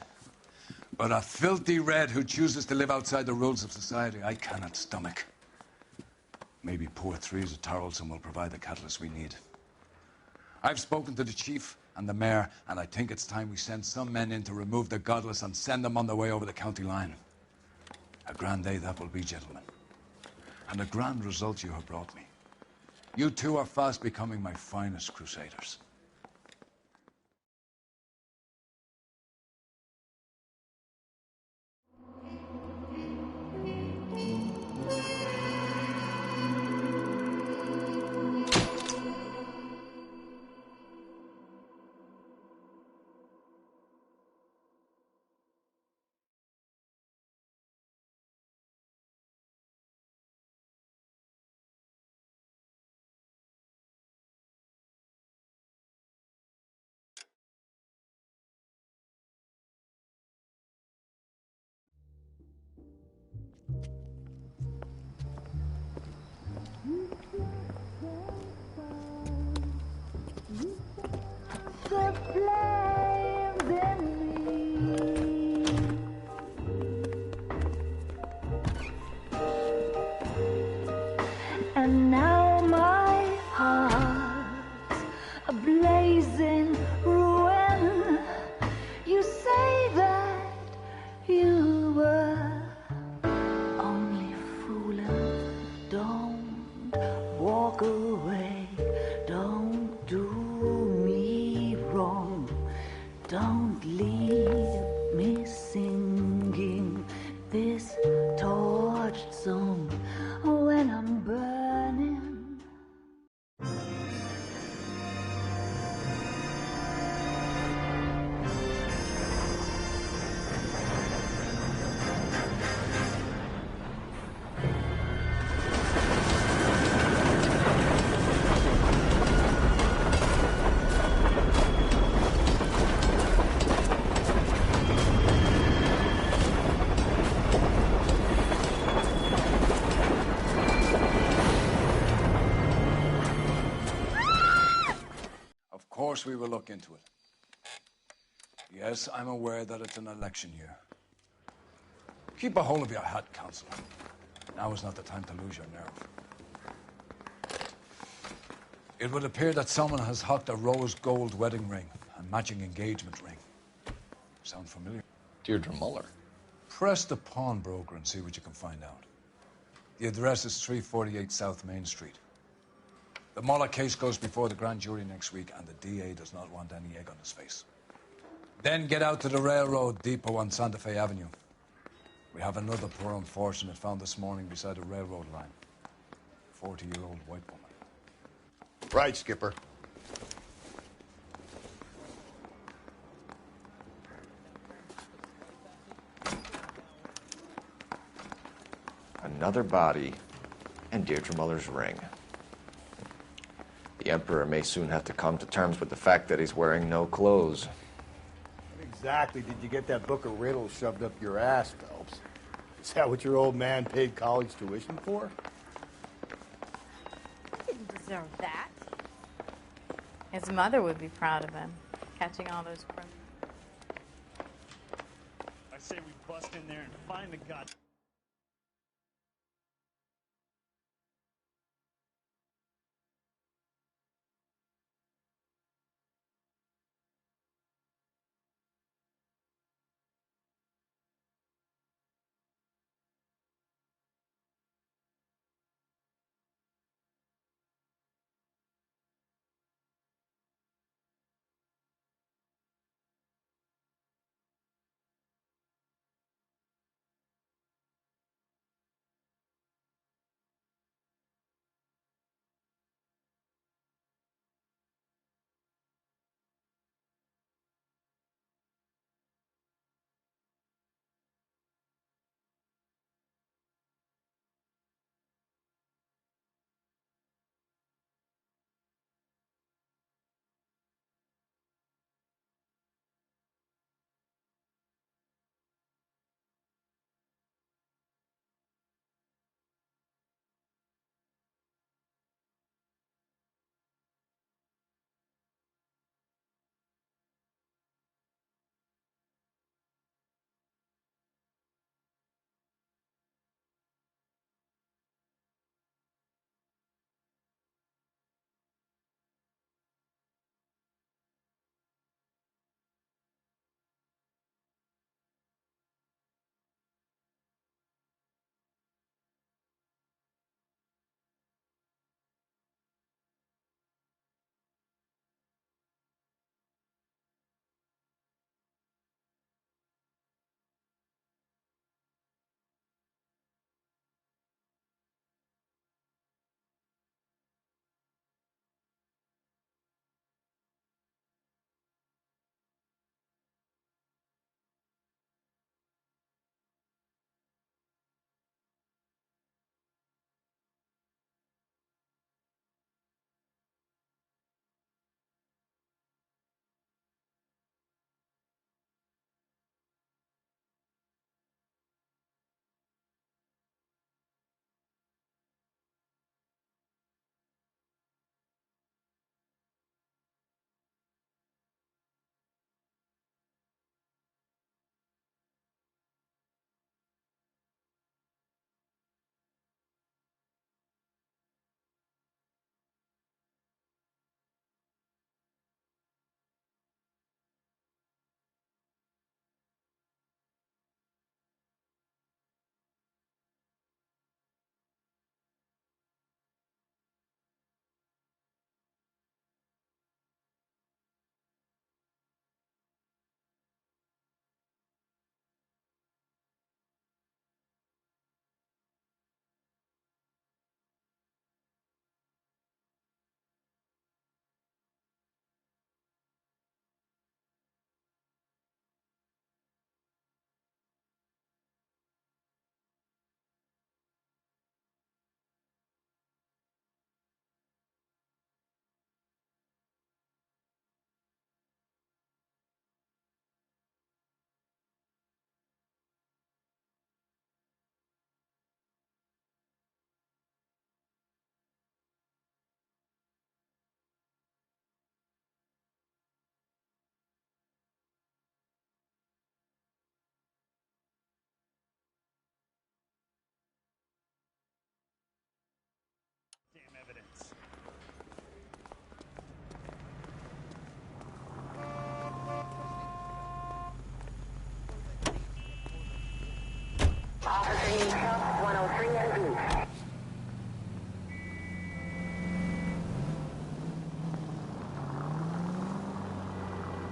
But a filthy red who chooses to live outside the rules of society I cannot stomach. Maybe poor Teresa Terrellson will provide the catalyst we need. I've spoken to the chief and the mayor, and I think it's time we send some men in to remove the godless and send them on their way over the county line. A grand day that will be, gentlemen. And a grand result you have brought me. You two are fast becoming my finest crusaders. And now my heart's a blazing ruin. You say that you were only fooling. Don't walk away. Don't do me wrong. Don't leave me singing this torched song when I'm burning. Of course we will look into it. Yes, I'm aware that it's an election year. Keep a hold of your hat, Councillor. Now is not the time to lose your nerve. It would appear that someone has hocked a rose gold wedding ring and matching engagement ring. Sound familiar? Deirdre Muller. Press the pawnbroker and see what you can find out. The address is 348 South Main Street. The Muller case goes before the grand jury next week, and the DA does not want any egg on his face. Then get out to the railroad depot on Santa Fe Avenue. We have another poor unfortunate found this morning beside a railroad line. 40-year-old white woman. Right, Skipper. Another body, and Deirdre Muller's ring. The Emperor may soon have to come to terms with the fact that he's wearing no clothes. What exactly did you get that book of riddles shoved up your ass, Phelps? Is that what your old man paid college tuition for? He didn't deserve that. His mother would be proud of him, catching all those criminals. I say we bust in there and find the god.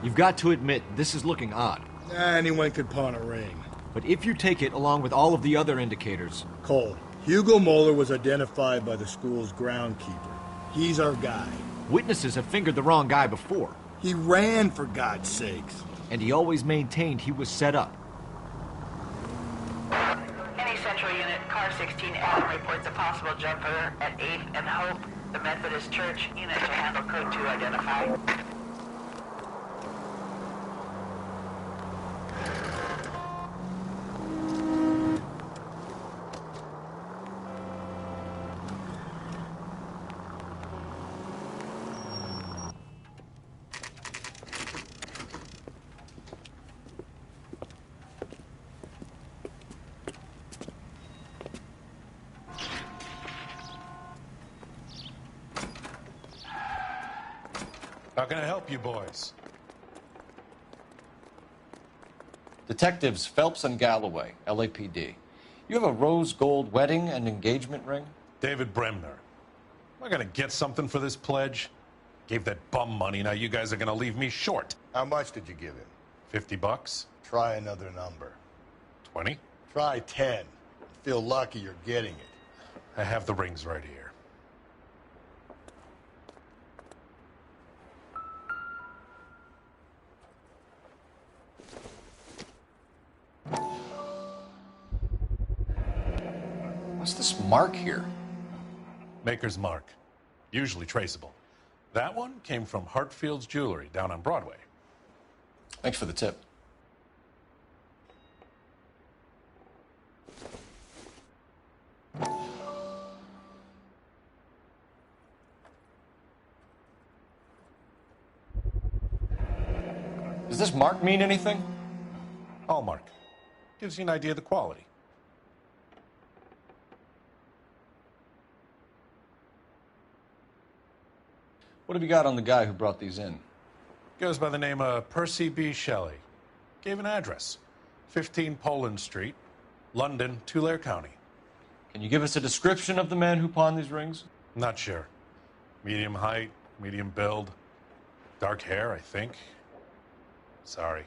You've got to admit, this is looking odd. Anyone could pawn a ring. But if you take it along with all of the other indicators... Cole, Hugo Moeller was identified by the school's groundkeeper. He's our guy. Witnesses have fingered the wrong guy before. He ran, for God's sakes. And he always maintained he was set up. Any Central Unit, Car 16 Adam reports a possible jumper at 8th and Hope. The Methodist Church unit to handle code 2 identified. How can I help you boys? Detectives Phelps and Galloway, LAPD. You have a rose gold wedding and engagement ring? David Bremner. Am I gonna get something for this pledge? Gave that bum money, now you guys are gonna leave me short. How much did you give him? $50? Try another number. 20? Try 10. Feel lucky you're getting it. I have the rings right here. What's this mark here? Maker's mark. Usually traceable. That one came from Hartfield's Jewelry down on Broadway. Thanks for the tip. Does this mark mean anything? Hallmark. Gives you an idea of the quality. What have you got on the guy who brought these in? Goes by the name of Percy B. Shelley. Gave an address. 15 Poland Street, London, Tulare County. Can you give us a description of the man who pawned these rings? Not sure. Medium height, medium build. Dark hair, I think. Sorry.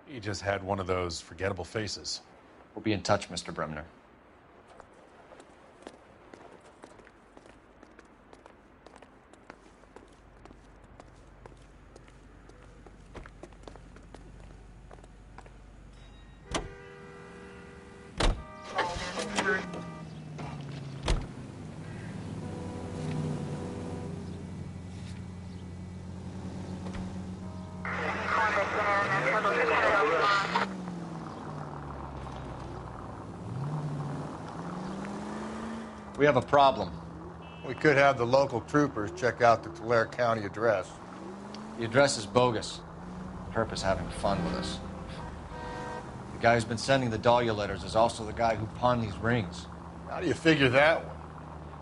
He just had one of those forgettable faces. We'll be in touch, Mr. Bremner. We have a problem. We could have the local troopers check out the Tulare County address. The address is bogus. Perp is having fun with us. The guy who's been sending the Dahlia letters is also the guy who pawned these rings. How do you figure that one?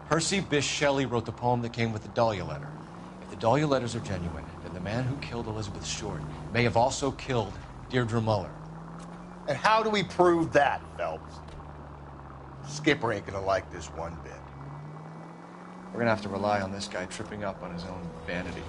Percy Bysshe Shelley wrote the poem that came with the Dahlia letter. If the Dahlia letters are genuine, then the man who killed Elizabeth Short may have also killed Deirdre Muller. And how do we prove that, Phelps? Skipper ain't gonna like this one bit. We're gonna have to rely on this guy tripping up on his own vanity.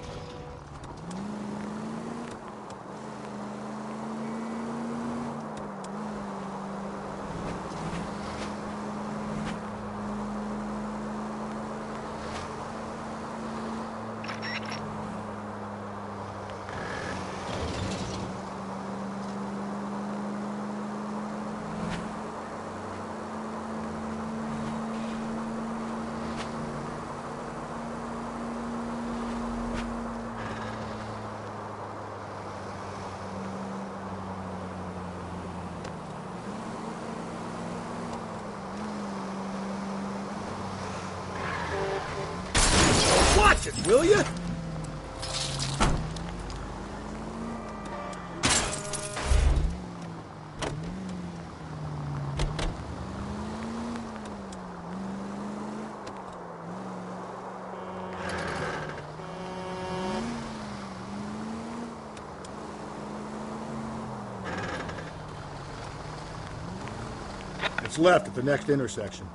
Watch it, will you? It's left at the next intersection.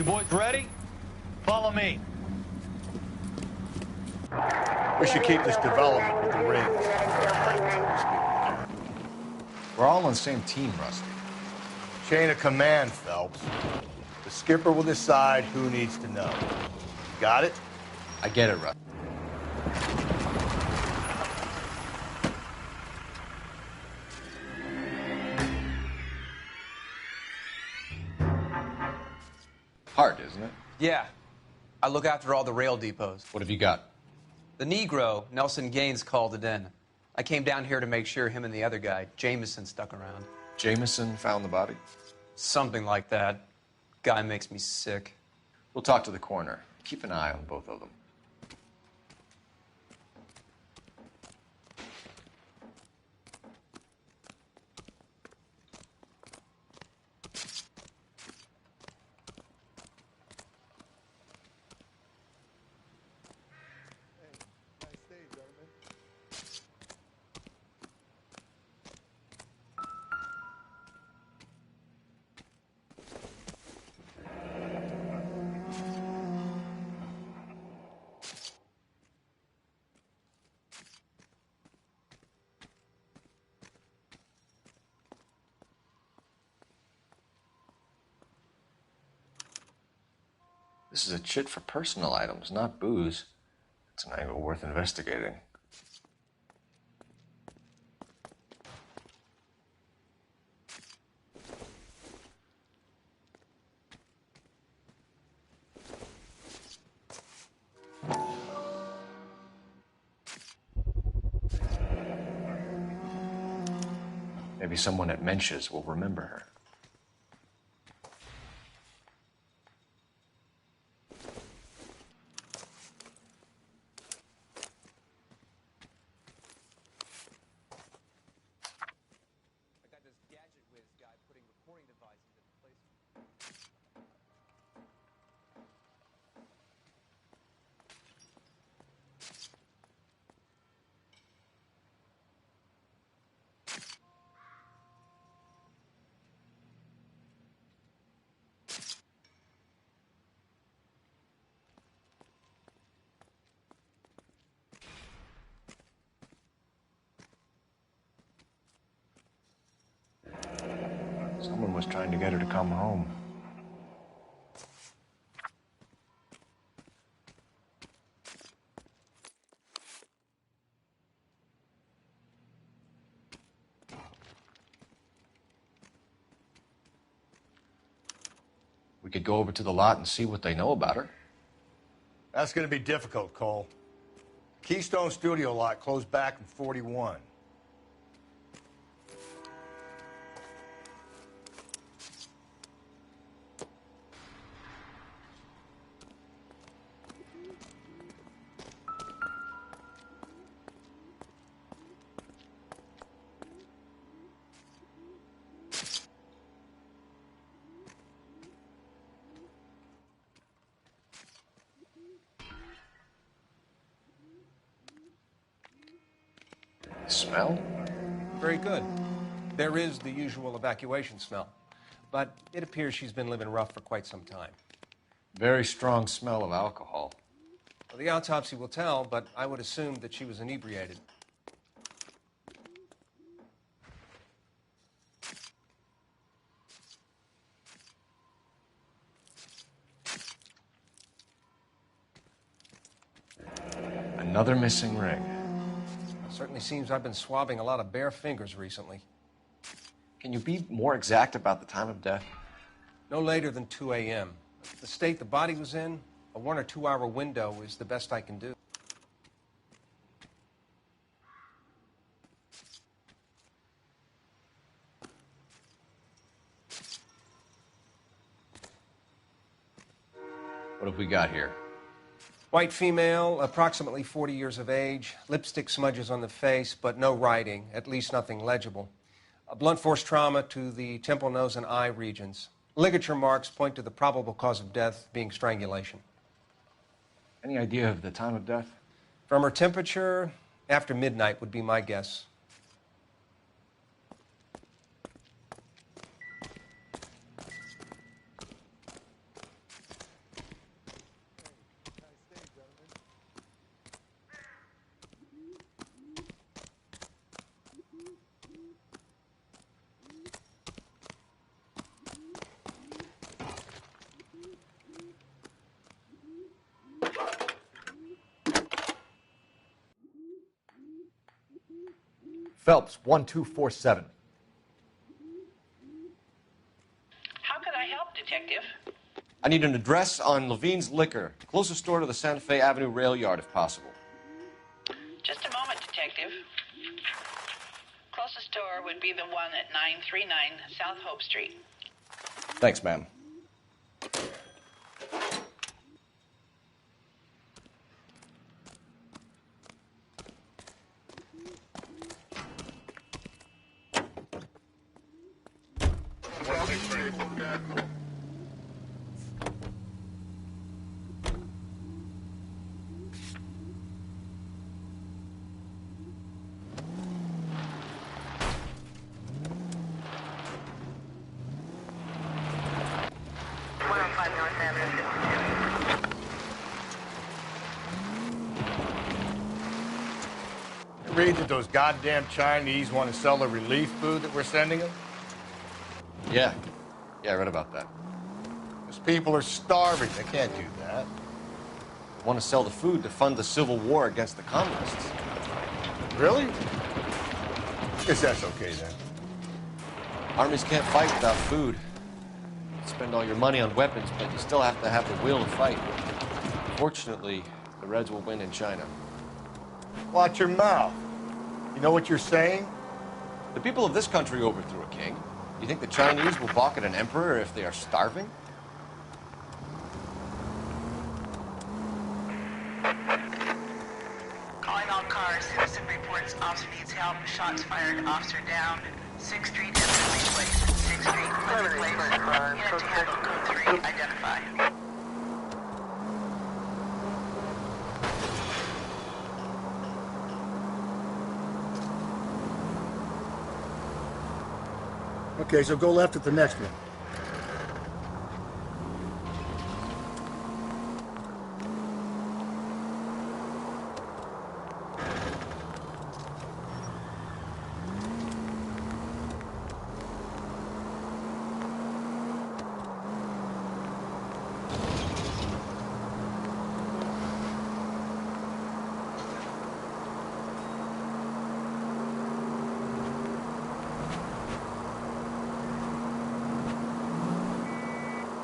boys ready? Follow me. We should keep this development with the rings. We're all on the same team, Rusty. Chain of command, Phelps. The skipper will decide who needs to know. Got it? I get it, Rusty. Hard, isn't it? Yeah. I look after all the rail depots. What have you got? The Negro, Nelson Gaines, called it in. I came down here to make sure him and the other guy, Jameson, stuck around. Jameson found the body? Something like that. Guy makes me sick. We'll talk to the coroner. Keep an eye on both of them. This is a chit for personal items, not booze. It's an angle worth investigating. Maybe someone at Mensch's will remember her. Someone was trying to get her to come home. We could go over to the lot and see what they know about her. That's going to be difficult, Cole. Keystone Studio lot closed back in 41. Smell? Very good. There is the usual evacuation smell, but it appears she's been living rough for quite some time. Very strong smell of alcohol. Well, the autopsy will tell, but I would assume that she was inebriated. Another missing ring. Certainly seems I've been swabbing a lot of bare fingers recently. Can you be more exact about the time of death? No later than 2 a.m. The state the body was in, a 1 or 2 hour window is the best I can do. What have we got here? White female, approximately 40 years of age, lipstick smudges on the face, but no writing, at least nothing legible. A blunt force trauma to the temple, nose, and eye regions. Ligature marks point to the probable cause of death being strangulation. Any idea of the time of death? From her temperature, after midnight would be my guess. Phelps, 1247. How could I help, Detective? I need an address on Levine's Liquor. Closest store to the Santa Fe Avenue rail yard, if possible. Just a moment, Detective. Closest store would be the one at 939 South Hope Street. Thanks, ma'am. Read that those goddamn Chinese want to sell the relief food that we're sending them? Yeah, I read about that. Those people are starving. They can't do that. They want to sell the food to fund the civil war against the communists. Really? Guess that's okay then. Armies can't fight without food. You spend all your money on weapons, but you still have to have the will to fight. Fortunately, the Reds will win in China. Watch your mouth. You know what you're saying? The people of this country overthrew a king. You think the Chinese will balk at an emperor if they are starving? Calling all cars. Citizen reports officer needs help. Shots fired. Officer down. 6th Street and Lily Place. 6th Street, Lily Place. Unit to handle code 3. Identify. Okay, so go left at the next one.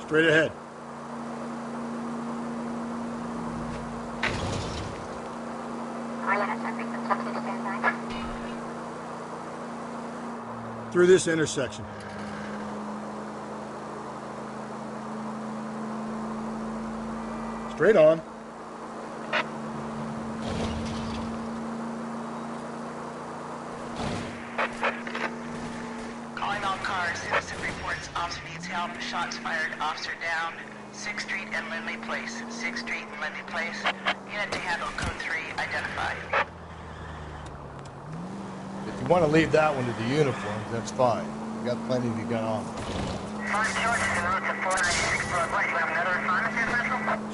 Straight ahead. Through this intersection. Straight on. Calling all cars. Citizen reports officer needs help. Shots fired. Officer down. 6th Street and Lindley Place. 6th Street and Lindley Place. Unit to handle code 3. Identify. If you want to leave that one to the uniforms, that's fine. We got plenty to get on.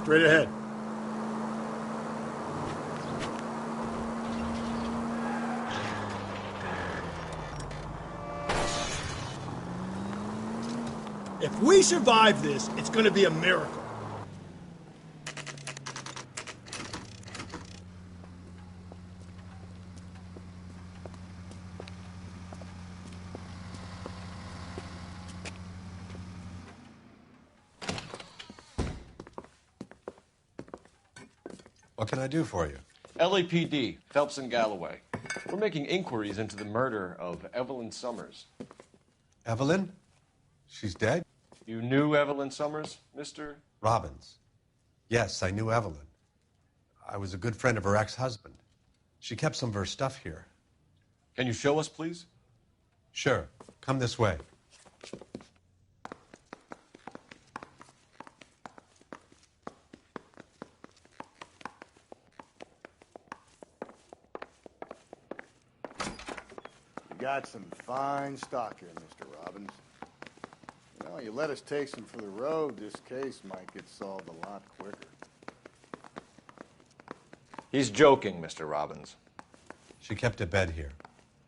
Straight ahead. If we survive this, it's going to be a miracle. What can I do for you? LAPD, Phelps and Galloway. We're making inquiries into the murder of Evelyn Summers. Evelyn? She's dead? You knew Evelyn Summers, Mr. Robbins. Yes, I knew Evelyn. I was a good friend of her ex-husband. She kept some of her stuff here. Can you show us, please? Sure. Come this way. You got some fine stock here, Mr. Robbins. You know, you let us take some for the road, this case might get solved a lot quicker. He's joking, Mr. Robbins. She kept a bed here,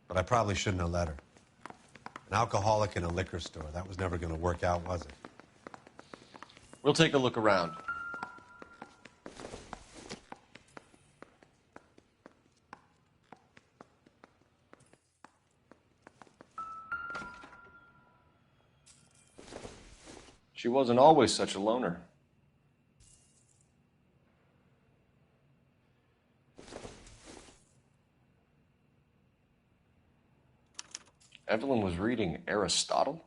but I probably shouldn't have let her. An alcoholic in a liquor store. That was never going to work out, was it? We'll take a look around. She wasn't always such a loner. Evelyn was reading Aristotle?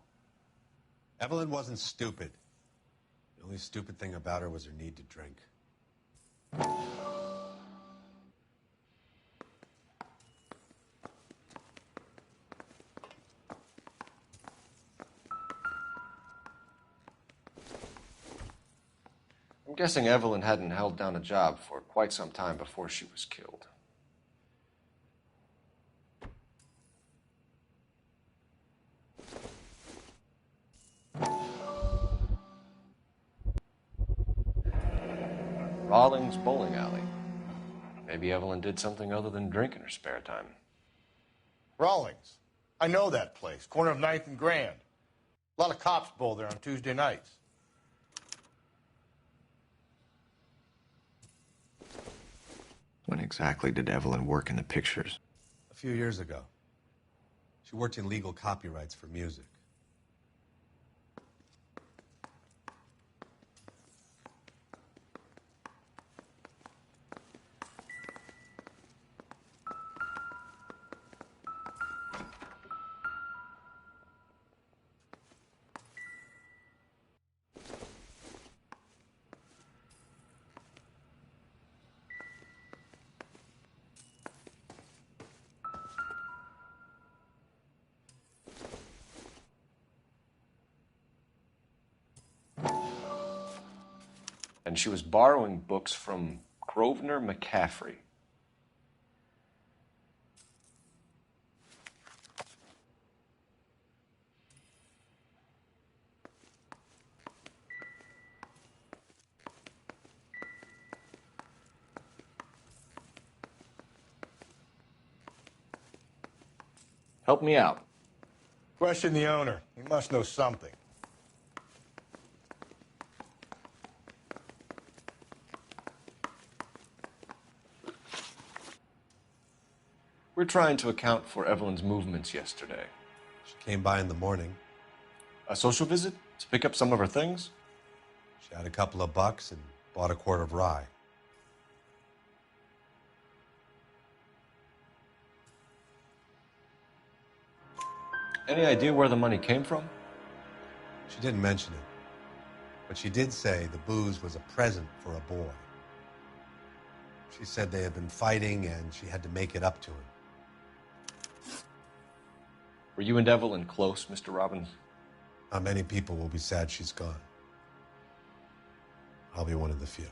Evelyn wasn't stupid. The only stupid thing about her was her need to drink. I'm guessing Evelyn hadn't held down a job for quite some time before she was killed. Rawlings Bowling Alley. Maybe Evelyn did something other than drink in her spare time. Rawlings. I know that place. Corner of 9th and Grand. A lot of cops bowl there on Tuesday nights. When exactly did Evelyn work in the pictures? A few years ago. She worked in legal copyrights for music. And she was borrowing books from Grosvenor McCaffrey. Help me out. Question the owner. He must know something. We're trying to account for Evelyn's movements yesterday. She came by in the morning. A social visit? To pick up some of her things? She had a couple of bucks and bought a quart of rye. Any idea where the money came from? She didn't mention it. But she did say the booze was a present for a boy. She said they had been fighting and she had to make it up to him. Were you and Evelyn close, Mr. Robbins? Not many people will be sad she's gone. I'll be one of the few.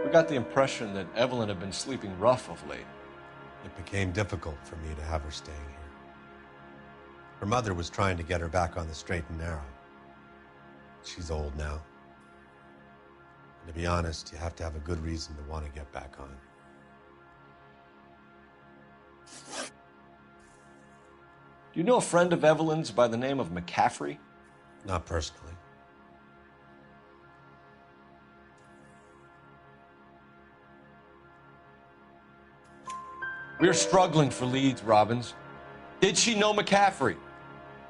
We got the impression that Evelyn had been sleeping rough of late. It became difficult for me to have her staying here. Her mother was trying to get her back on the straight and narrow. She's old now. And to be honest, you have to have a good reason to want to get back on. Do you know a friend of Evelyn's by the name of McCaffrey? Not personally. We're struggling for leads, Robbins. Did she know McCaffrey?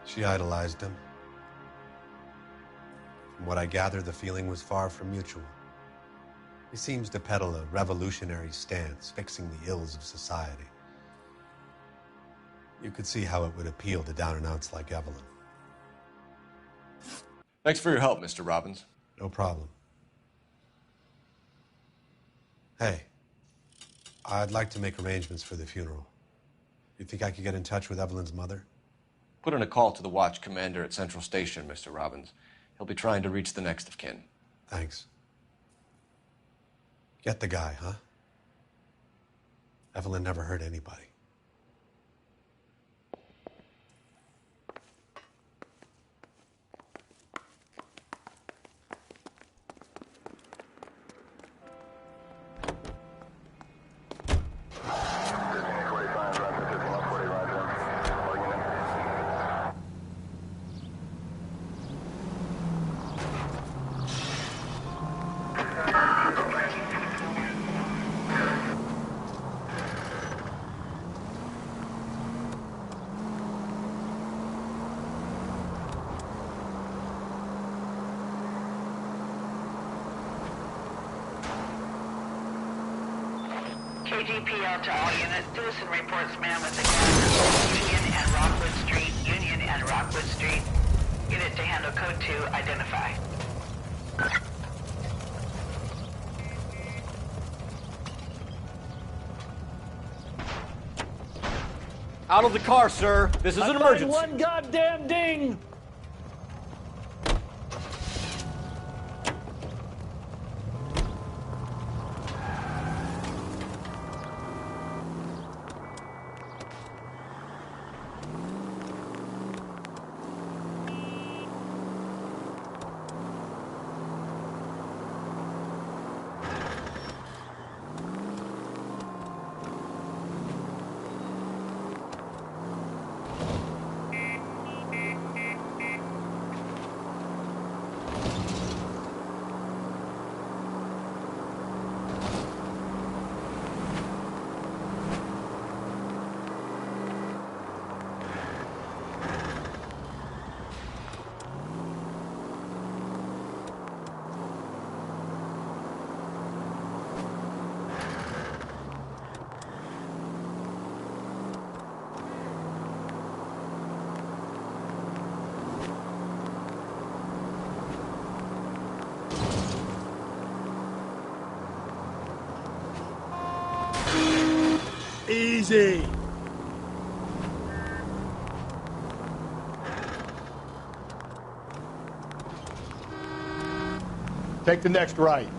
She idolized him. From what I gather, the feeling was far from mutual. He seems to peddle a revolutionary stance, fixing the ills of society. You could see how it would appeal to down-and-outs like Evelyn. Thanks for your help, Mr. Robbins. No problem. Hey, I'd like to make arrangements for the funeral. You think I could get in touch with Evelyn's mother? Put in a call to the watch commander at Central Station, Mr. Robbins. He'll be trying to reach the next of kin. Thanks. Get the guy, huh? Evelyn never hurt anybody. KGPL to all units. Citizen reports man with the Union and Rockwood Street. Union and Rockwood Street. Unit to handle code 2. Identify. Out of the car, sir. This is an emergency. One goddamn ding. Easy. Take the next right.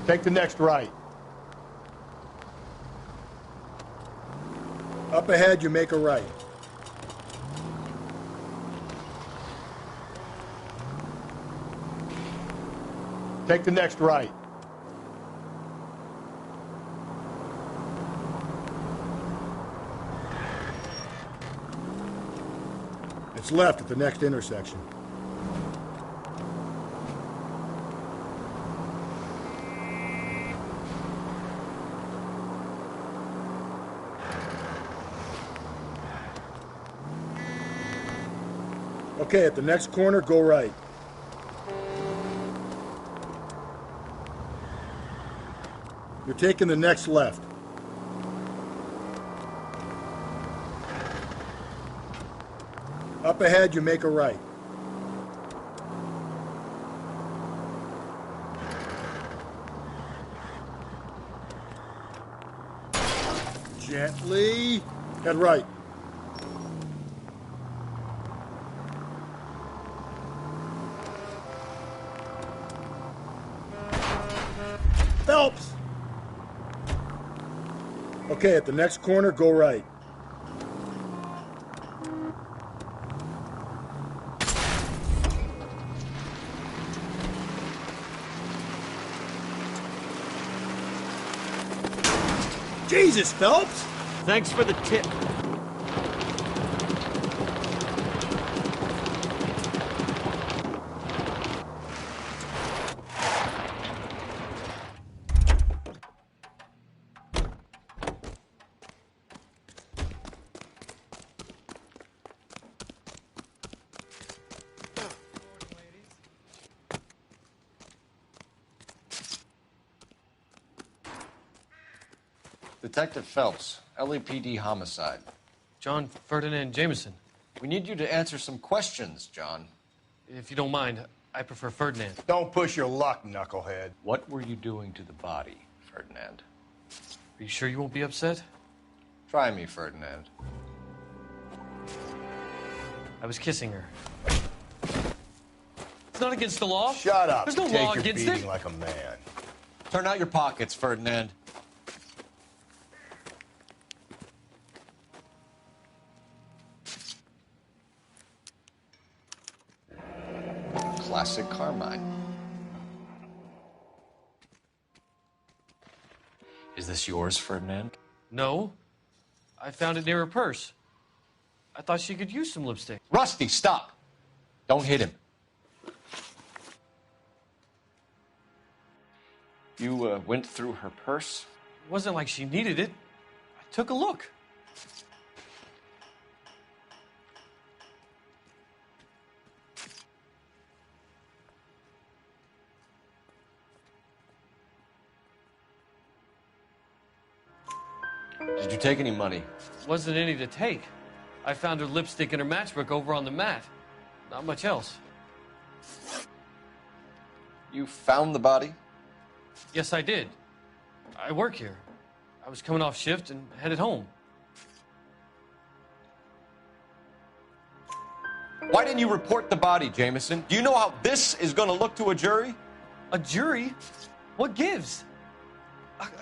Take the next right. Up ahead, you make a right. Take the next right. It's left at the next intersection. Okay, at the next corner, go right. You're taking the next left. Up ahead, you make a right. Gently. Head right. Phelps! Okay, at the next corner, go right. Jesus, Phelps! Thanks for the tip. Detective Phelps, LAPD homicide. John Ferdinand Jameson. We need you to answer some questions, John. If you don't mind, I prefer Ferdinand. Don't push your luck, knucklehead. What were you doing to the body, Ferdinand? Are you sure you won't be upset? Try me, Ferdinand. I was kissing her. It's not against the law. Shut up. There's no Take law your against beating it. like a man. Turn out your pockets, Ferdinand. Classic Carmine. Is this yours, Ferdinand? No. I found it near her purse. I thought she could use some lipstick. Rusty, stop! Don't hit him. You went through her purse? It wasn't like she needed it. I took a look. Did you take any money? Wasn't any to take. I found her lipstick and her matchbook over on the mat. Not much else. You found the body? Yes, I did. I work here. I was coming off shift and headed home. Why didn't you report the body, Jameson? Do you know how this is going to look to a jury? A jury? What gives?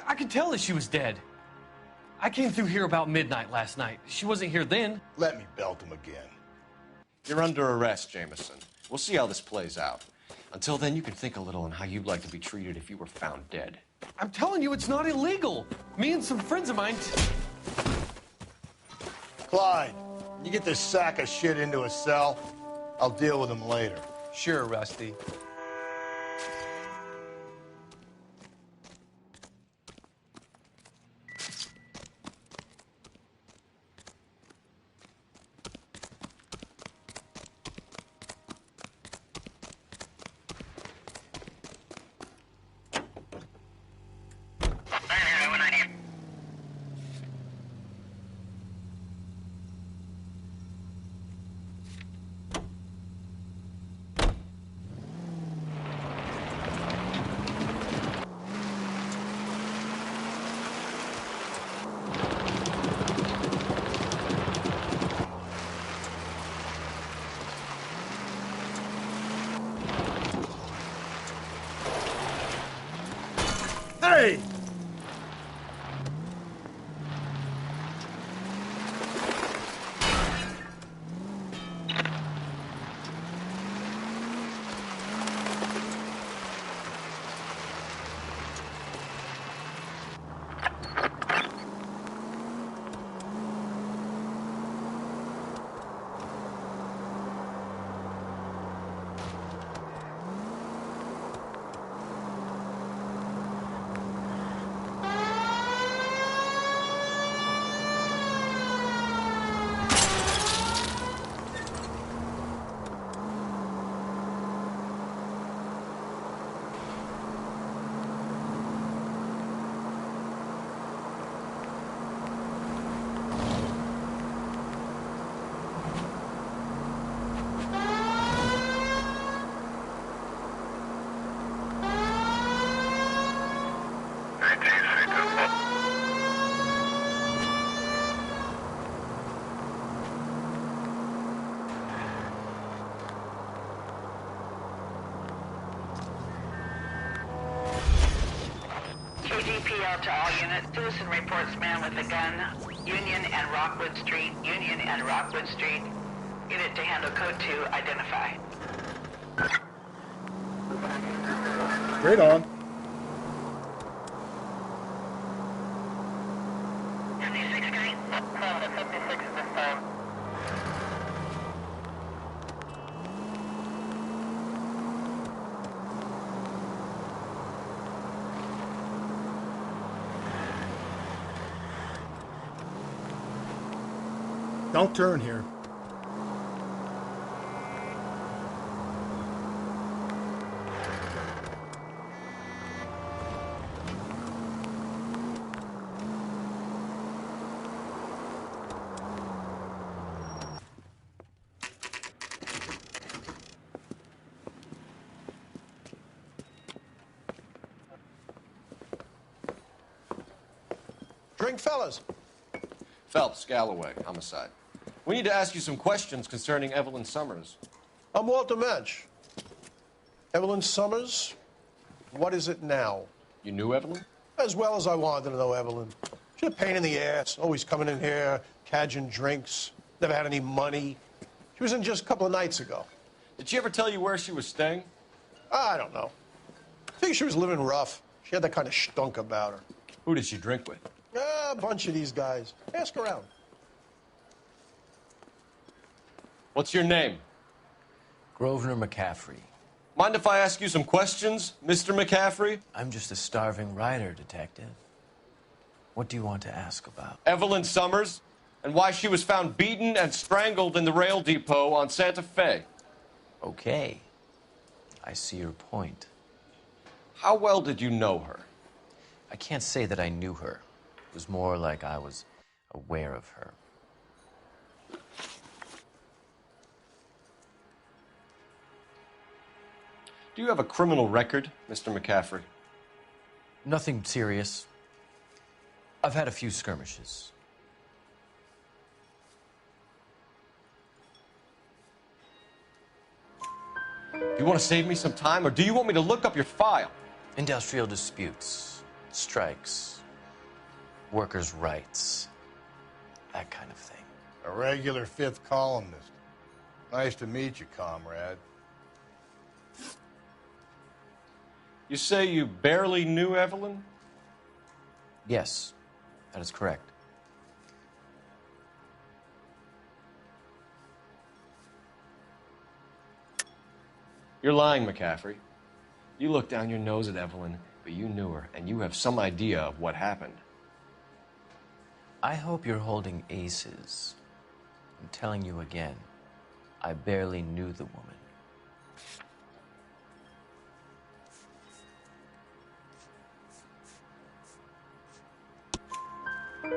I could tell that she was dead. I came through here about midnight last night. She wasn't here then. Let me belt him again. You're under arrest, Jameson. We'll see how this plays out. Until then, you can think a little on how you'd like to be treated if you were found dead. I'm telling you, it's not illegal. Me and some friends of mine... Clyde, you get this sack of shit into a cell. I'll deal with him later. Sure, Rusty. Hey! KGPL to all units. Citizen reports man with a gun. Union and Rockwood Street. Union and Rockwood Street. Unit to handle code 2. Identify. Straight on. Don't turn here. Drink, fellas. Phelps, Galloway, homicide. We need to ask you some questions concerning Evelyn Summers. I'm Walter Mensch. Evelyn Summers, what is it now? You knew Evelyn? As well as I wanted to know Evelyn. She's a pain in the ass, always coming in here, cadging drinks, never had any money. She was in just a couple of nights ago. Did she ever tell you where she was staying? I don't know. I think she was living rough. She had that kind of stunk about her. Who did she drink with? A bunch of these guys. Ask around. What's your name? Grosvenor McCaffrey. Mind if I ask you some questions, Mr. McCaffrey? I'm just a starving writer, Detective. What do you want to ask about? Evelyn Summers, and why she was found beaten and strangled in the rail depot on Santa Fe. Okay. I see your point. How well did you know her? I can't say that I knew her. was more like I was aware of her. Do you have a criminal record, Mr. McCaffrey? Nothing serious. I've had a few skirmishes. Do you want to save me some time, or do you want me to look up your file? Industrial disputes, strikes, workers' rights, that kind of thing. A regular fifth columnist. Nice to meet you, comrade. You say you barely knew Evelyn? Yes, that is correct. You're lying, McCaffrey. You looked down your nose at Evelyn, but you knew her, and you have some idea of what happened. I hope you're holding aces. I'm telling you again, I barely knew the woman.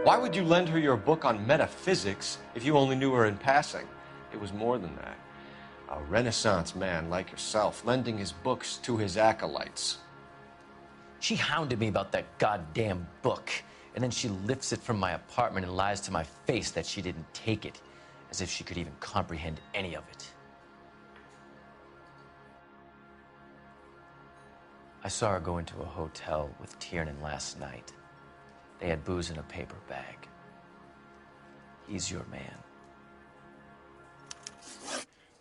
Why would you lend her your book on metaphysics if you only knew her in passing? It was more than that. A Renaissance man like yourself, lending his books to his acolytes. She hounded me about that goddamn book, and then she lifts it from my apartment and lies to my face that she didn't take it, as if she could even comprehend any of it. I saw her go into a hotel with Tiernan last night. They had booze in a paper bag. He's your man.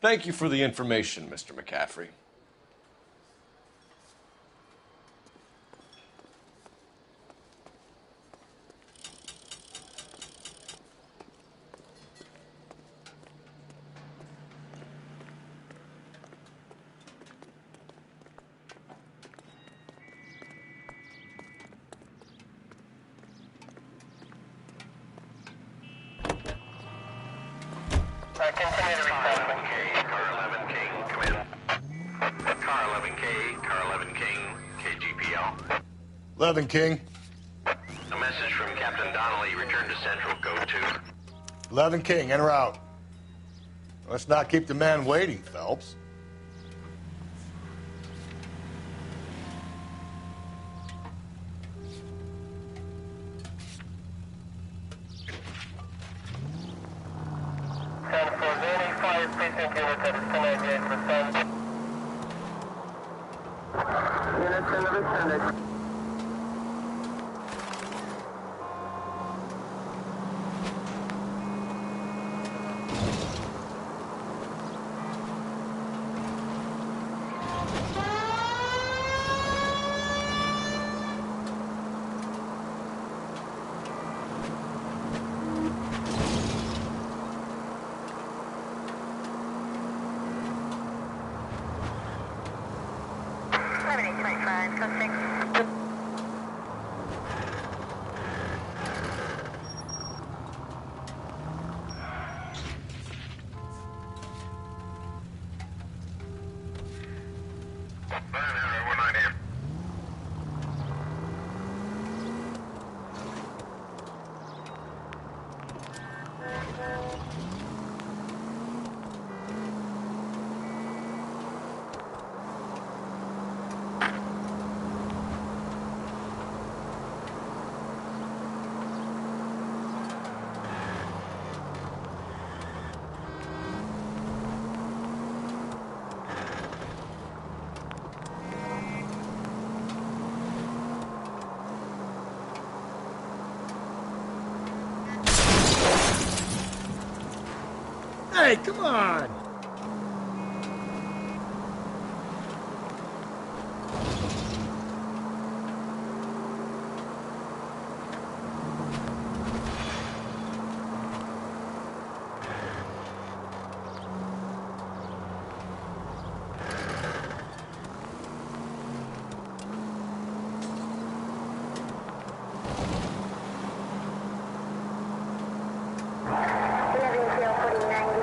Thank you for the information, Mr. McCaffrey. Car 11 King, come in. Car 11K, Car 11 King, KGPL. 11 King. A message from Captain Donnelly. Return to Central, code 2. 11 King, en route. Let's not keep the man waiting, Phelps. Hey, come on!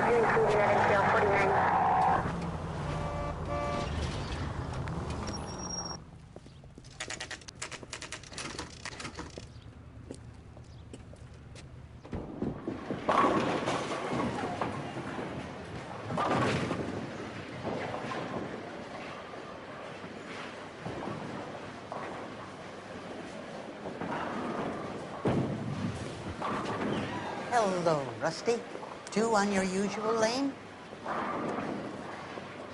Did you receive 11 Hello, Rusty. 2 on your usual lane?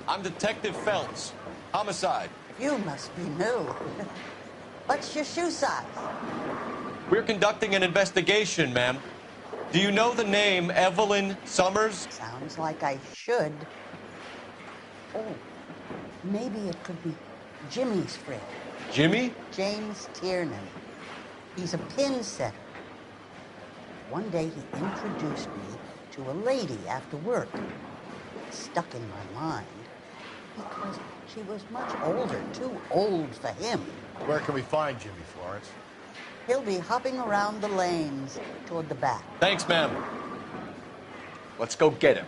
I'm Detective Phelps. Homicide. You must be new. What's your shoe size? We're conducting an investigation, ma'am. Do you know the name Evelyn Summers? Sounds like I should. Oh, maybe it could be Jimmy's friend. Jimmy? James Tiernan. He's a pin setter. One day he introduced me to a lady after work. It stuck in my mind because she was much older, too old for him. Where can we find Jimmy, Florence? He'll be hopping around the lanes toward the back. Thanks, ma'am. Let's go get him.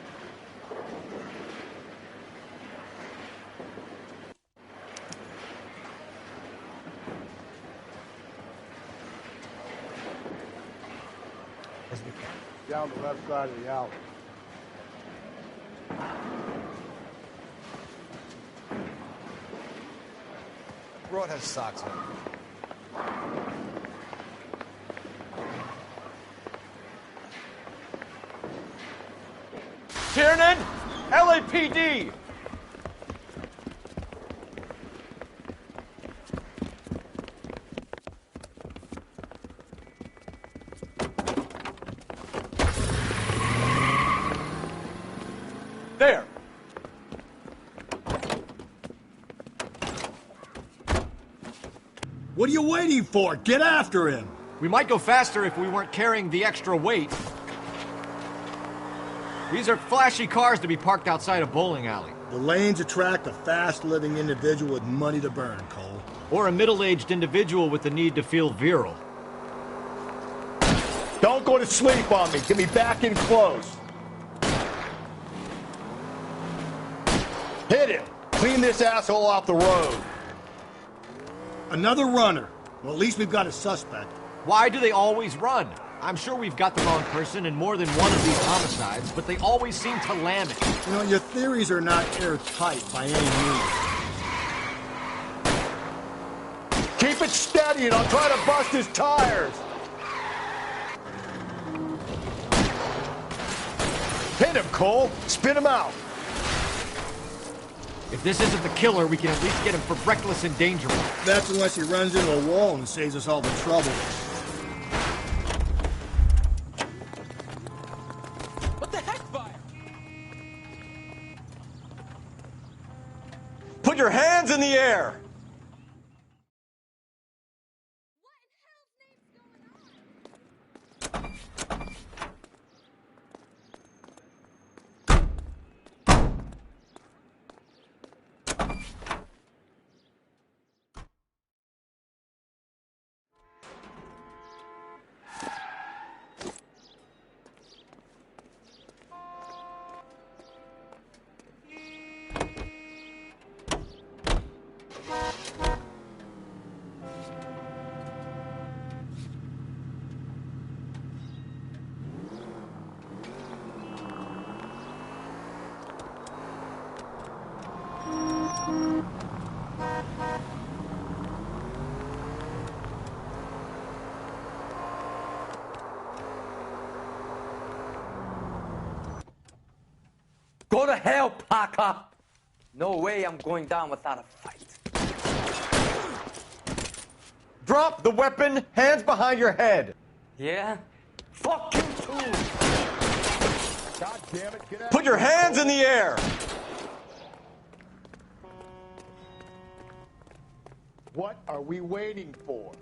Down the left side of the alley. Broad has socks on. Tiernan, LAPD. There. What are you waiting for? Get after him! We might go faster if we weren't carrying the extra weight. These are flashy cars to be parked outside a bowling alley. The lanes attract a fast-living individual with money to burn, Cole. Or a middle-aged individual with the need to feel virile. Don't go to sleep on me. Get me back in close. Hit him. Clean this asshole off the road. Another runner. Well, at least we've got a suspect. Why do they always run? I'm sure we've got the wrong person in more than one of these homicides, but they always seem to lam it. You know, your theories are not airtight by any means. Keep it steady and I'll try to bust his tires. Hit him, Cole. Spin him out. If this isn't the killer, we can at least get him for reckless endangerment. That's unless he runs into a wall and saves us all the trouble. What the heck, fire? Put your hands in the air! Go to hell, Parker! No way I'm going down without a fight. Drop the weapon, hands behind your head. Yeah? Fuck you too! God damn it, get out. Put your hands in the air! What are we waiting for?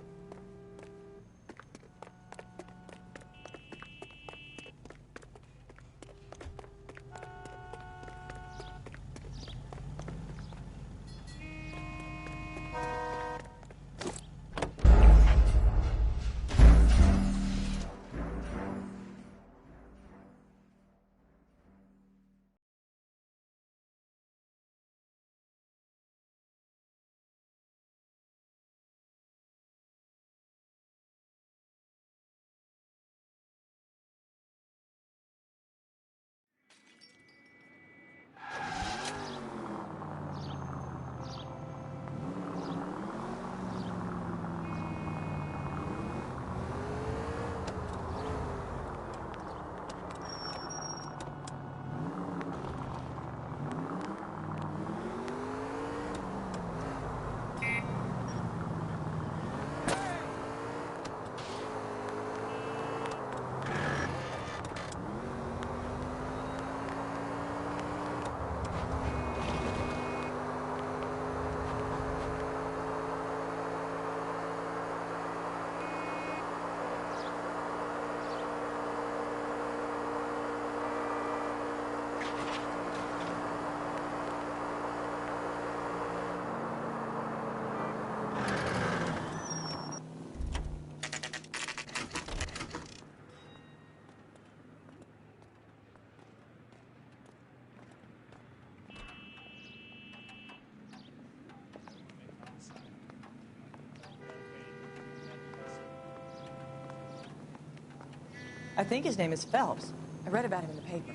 I think his name is Phelps. I read about him in the paper.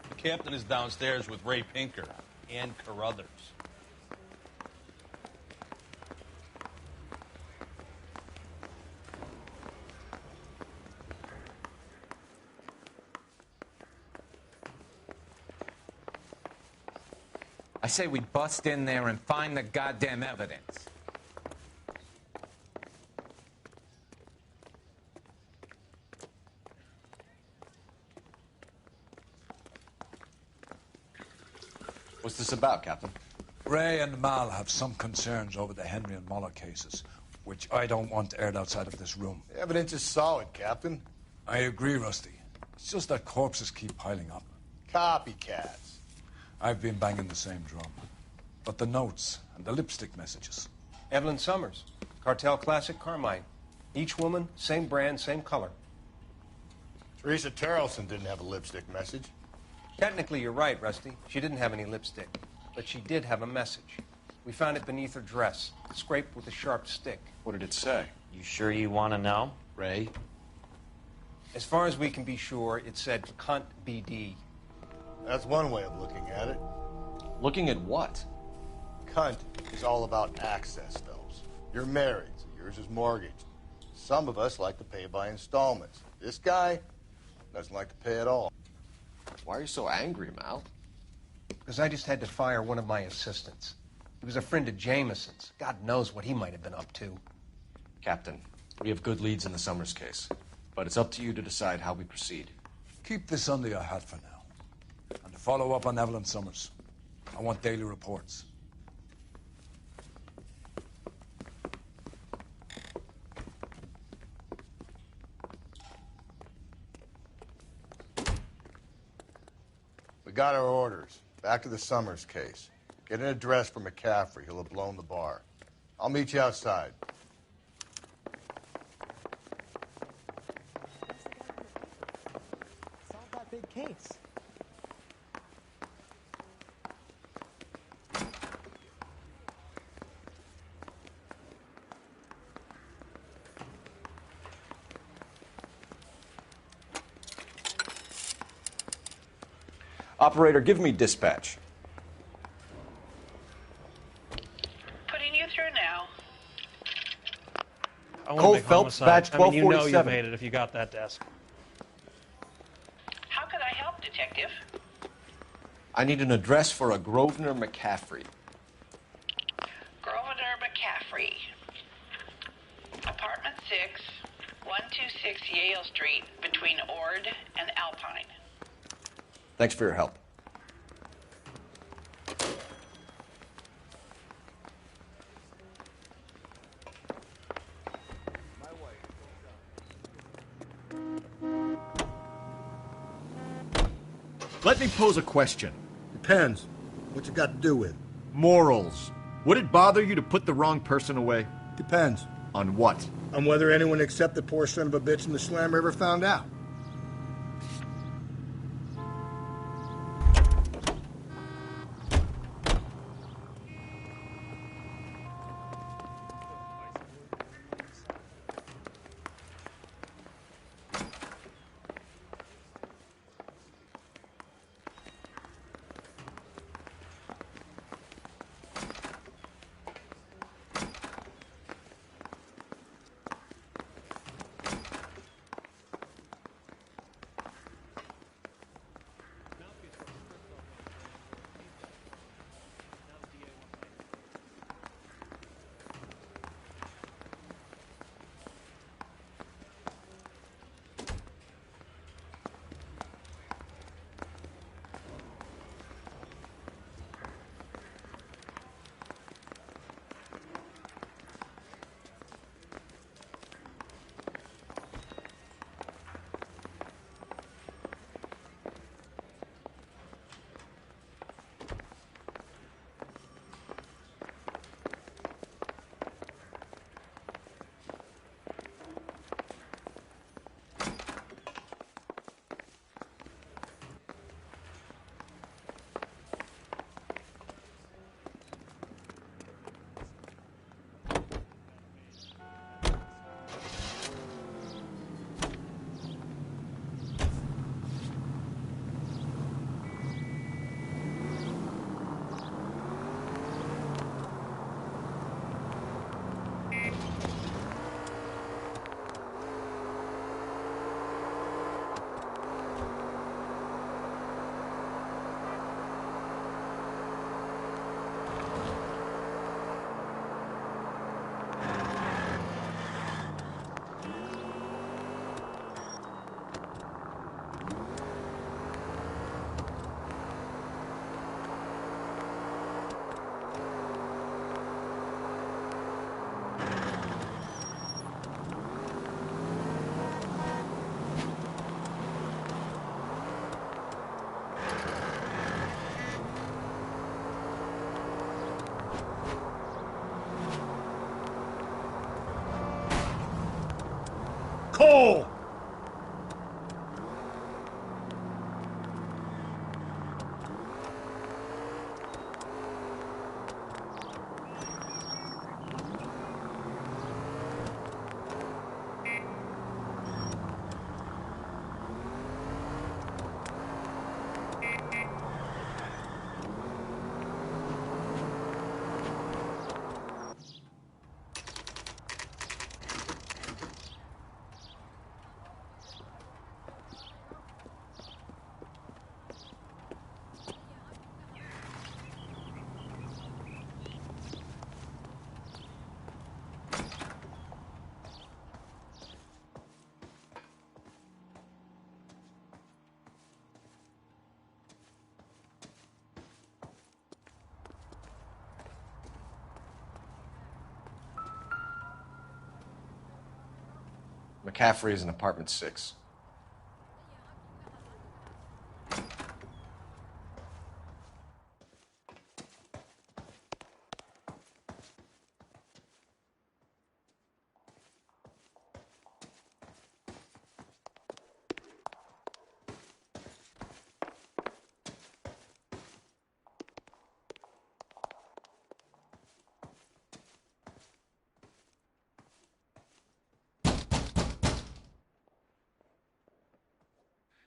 The captain is downstairs with Ray Pinker and Carruthers. I say we bust in there and find the goddamn evidence. What's this about, Captain? Ray and Mal have some concerns over the Henry and Muller cases, which I don't want aired outside of this room. The evidence is solid, Captain. I agree, Rusty. It's just that corpses keep piling up. Copycats. I've been banging the same drum. But the notes and the lipstick messages. Evelyn Summers, Cartel Classic Carmine. Each woman, same brand, same color. Teresa Terrelson didn't have a lipstick message. Technically, you're right, Rusty. She didn't have any lipstick. But she did have a message. We found it beneath her dress, scraped with a sharp stick. What did it say? You sure you want to know? Ray? As far as we can be sure, it said, "Cunt BD." That's one way of looking at it. Looking at what? Cunt is all about access, Phelps. You're married, so yours is mortgaged. Some of us like to pay by installments. This guy doesn't like to pay at all. Why are you so angry, Mal? Because I just had to fire one of my assistants. He was a friend of Jameson's. God knows what he might have been up to. Captain, we have good leads in the Summers case, but it's up to you to decide how we proceed. Keep this under your hat for now. And to follow up on Evelyn Summers, I want daily reports. We got our orders. Back to the Summers case. Get an address for McCaffrey. He'll have blown the bar. I'll meet you outside. Solve that big case. Operator, give me dispatch. Putting you through now. I want Cole to make Phelps, homicide. badge I mean, you know you 1247. made it if you got that desk. How could I help, Detective? I need an address for a Grosvenor McCaffrey. Grosvenor McCaffrey. Apartment 6, 126 Yale Street, between Ord and Alpine. Thanks for your help. Let me pose a question. Depends. What's it got to do with? Morals. Would it bother you to put the wrong person away? Depends. On what? On whether anyone except the poor son of a bitch in the slammer ever found out. Cole! McCaffrey is in apartment 6.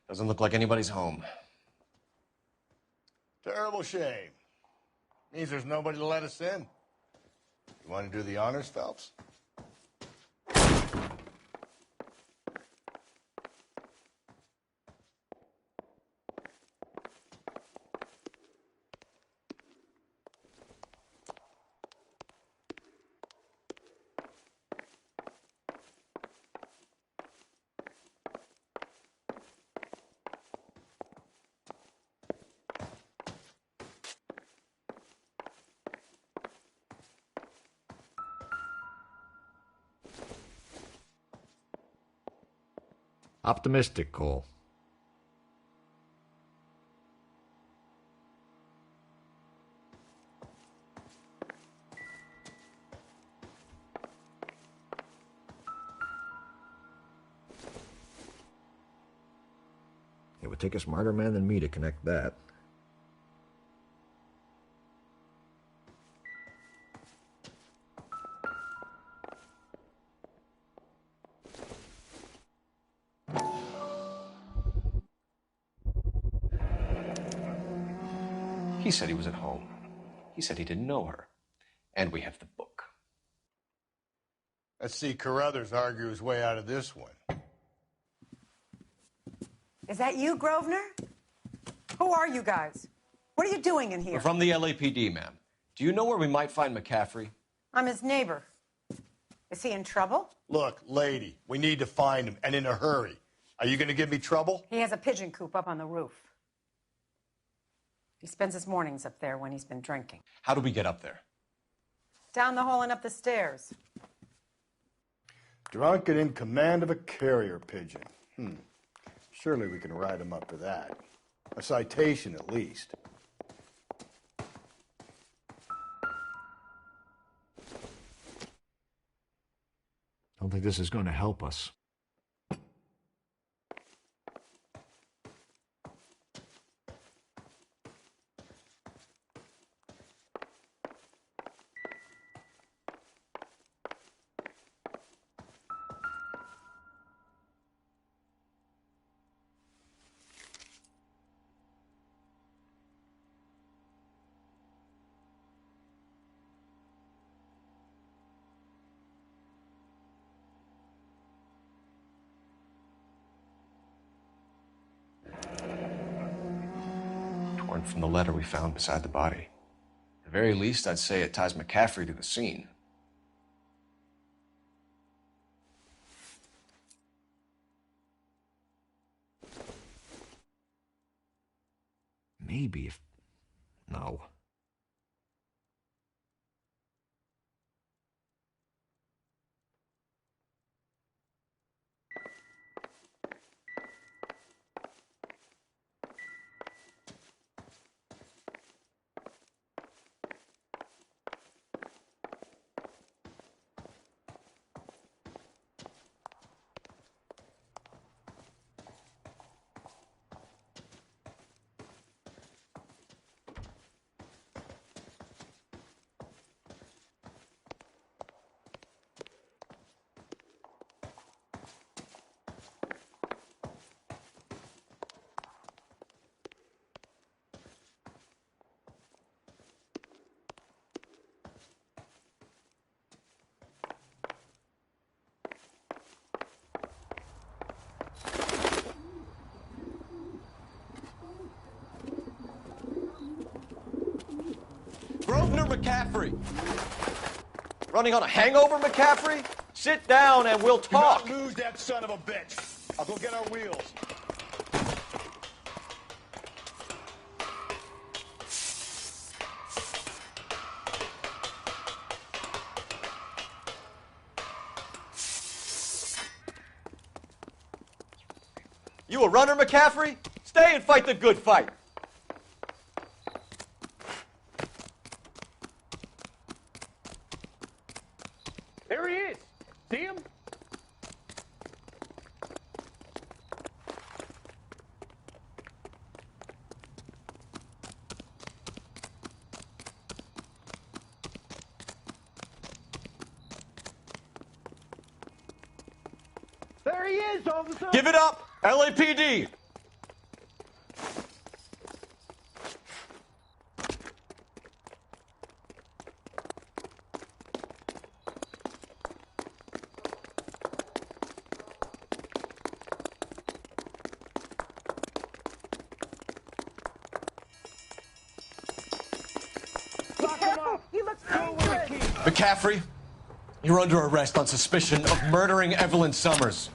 Doesn't look like anybody's home. Terrible shame. Means there's nobody to let us in. You want to do the honors, Phelps? Optimistic, Cole. It would take a smarter man than me to connect that. He said he was at home. He said he didn't know her. And we have the book. Let's see Carruthers argue his way out of this one. Is that you, Grosvenor? Who are you guys? What are you doing in here? We're from the LAPD, ma'am. Do you know where we might find McCaffrey? I'm his neighbor. Is he in trouble? Look, lady, we need to find him, and in a hurry. Are you going to give me trouble? He has a pigeon coop up on the roof. He spends his mornings up there when he's been drinking. How do we get up there? Down the hall and up the stairs. Drunk and in command of a carrier pigeon. Surely we can write him up for that. A citation, at least. Don't think this is going to help us. Torn from the letter we found beside the body. At the very least, I'd say it ties McCaffrey to the scene. Maybe if... No. McCaffrey. Running on a hangover, McCaffrey? Sit down and we'll talk. Do not lose that son of a bitch. I'll go get our wheels. You a runner, McCaffrey? Stay and fight the good fight. There he is. See him? There he is, officer. Give it up, LAPD. McCaffrey, you're under arrest on suspicion of murdering Evelyn Summers.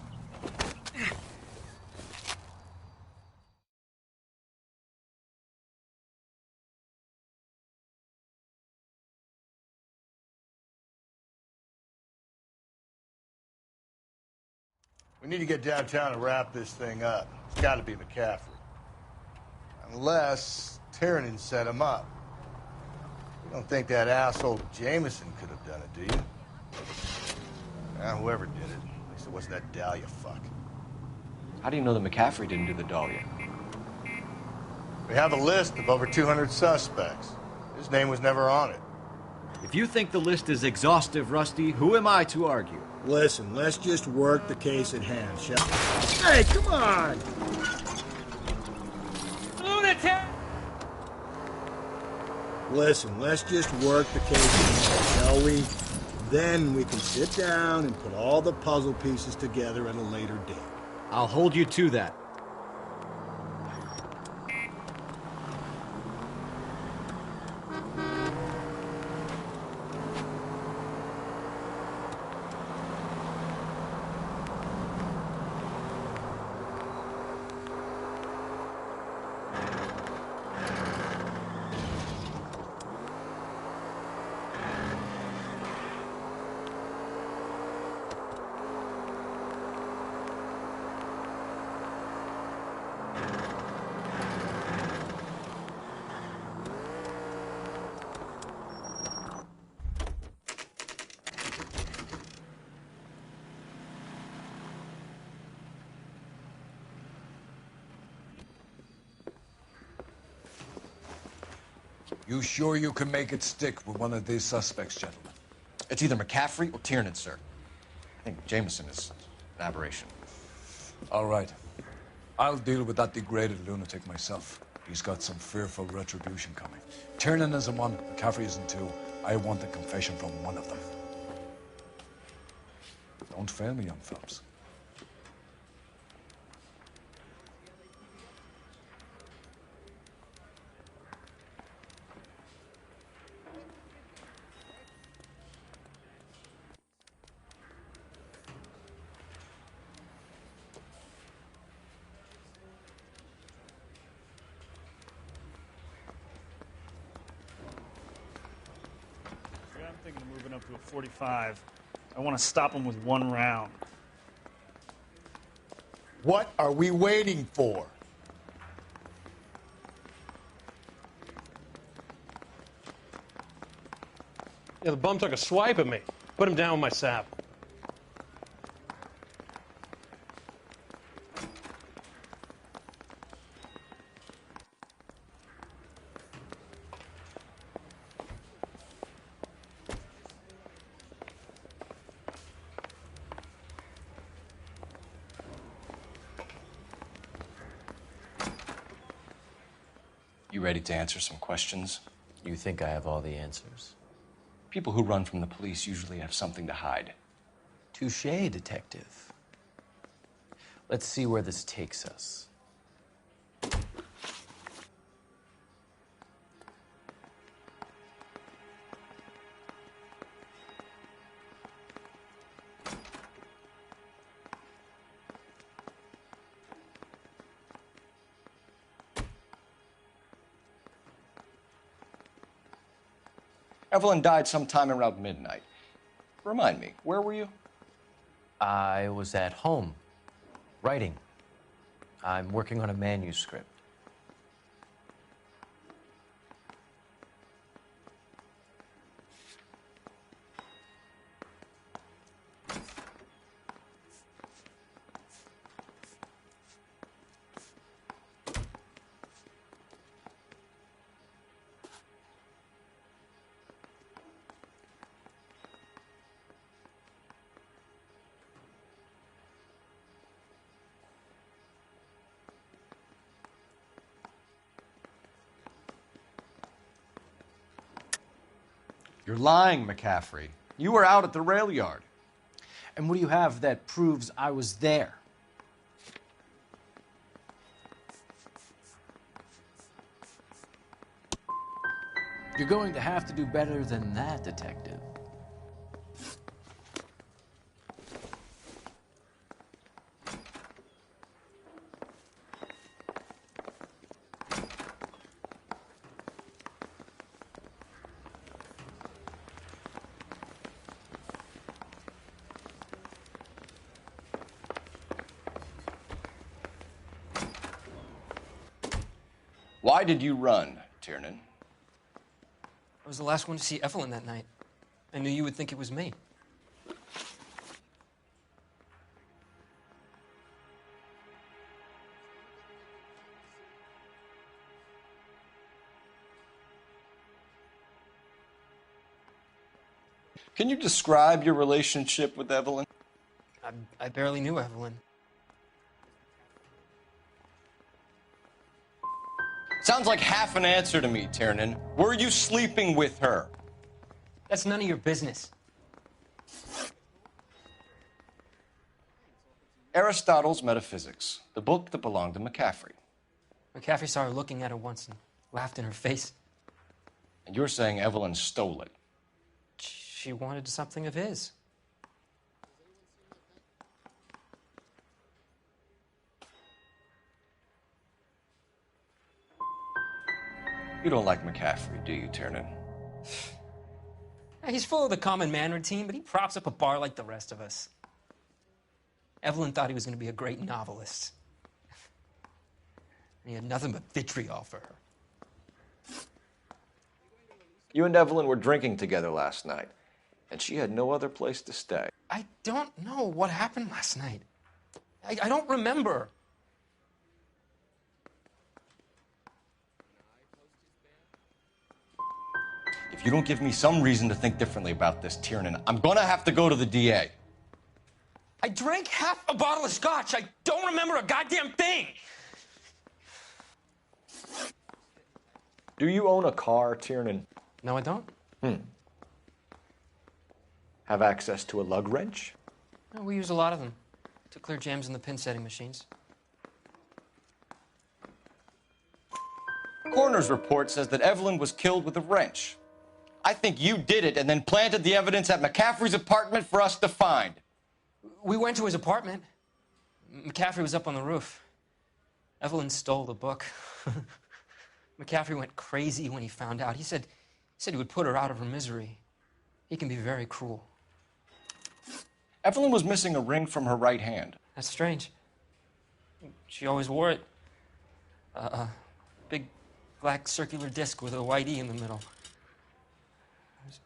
We need to get downtown and wrap this thing up. It's got to be McCaffrey. Unless Tiernan set him up. You don't think that asshole Jameson could have done it, do you? Whoever did it. At least it wasn't that Dahlia fuck. How do you know that McCaffrey didn't do the Dahlia? We have a list of over 200 suspects. His name was never on it. If you think the list is exhaustive, Rusty, who am I to argue? Listen, let's just work the case at hand, shall we? Hey, come on! Lunatic! Listen, let's just work the case at hand, shall we? Then we can sit down and put all the puzzle pieces together at a later date. I'll hold you to that. You sure you can make it stick with one of these suspects, gentlemen? It's either McCaffrey or Tiernan, sir. I think Jameson is an aberration. All right. I'll deal with that degraded lunatic myself. He's got some fearful retribution coming. Tiernan isn't one, McCaffrey isn't two. I want a confession from one of them. Don't fail me, young Phelps. I'm thinking of moving up to a 45. I want to stop him with one round. What are we waiting for? Yeah, the bum took a swipe at me. Put him down with my sap. You ready to answer some questions? You think I have all the answers? People who run from the police usually have something to hide. Touché, detective. Let's see where this takes us. Evelyn died sometime around midnight. Remind me, where were you? I was at home, writing. I'm working on a manuscript. You're lying, McCaffrey. You were out at the rail yard. And what do you have that proves I was there? You're going to have to do better than that, Detective. Why did you run, Tiernan? I was the last one to see Evelyn that night. I knew you would think it was me. Can you describe your relationship with Evelyn? I barely knew Evelyn. Sounds like half an answer to me, Tiernan. Were you sleeping with her? That's none of your business. Aristotle's Metaphysics, the book that belonged to McCaffrey. McCaffrey saw her looking at her once and laughed in her face. And you're saying Evelyn stole it? She wanted something of his. You don't like McCaffrey, do you, Tiernan? He's full of the common man routine, but he props up a bar like the rest of us. Evelyn thought he was going to be a great novelist. And he had nothing but vitriol for her. You and Evelyn were drinking together last night, and she had no other place to stay. I don't know what happened last night. I don't remember. If you don't give me some reason to think differently about this, Tiernan, I'm gonna have to go to the DA. I drank half a bottle of scotch. I don't remember a goddamn thing. Do you own a car, Tiernan? No, I don't. Have access to a lug wrench? No, we use a lot of them to clear jams in the pin setting machines. Coroner's report says that Evelyn was killed with a wrench. I think you did it and then planted the evidence at McCaffrey's apartment for us to find. We went to his apartment. McCaffrey was up on the roof. Evelyn stole the book. McCaffrey went crazy when he found out. He said he would put her out of her misery. He can be very cruel. Evelyn was missing a ring from her right hand. That's strange. She always wore it. A big black circular disc with a white E in the middle.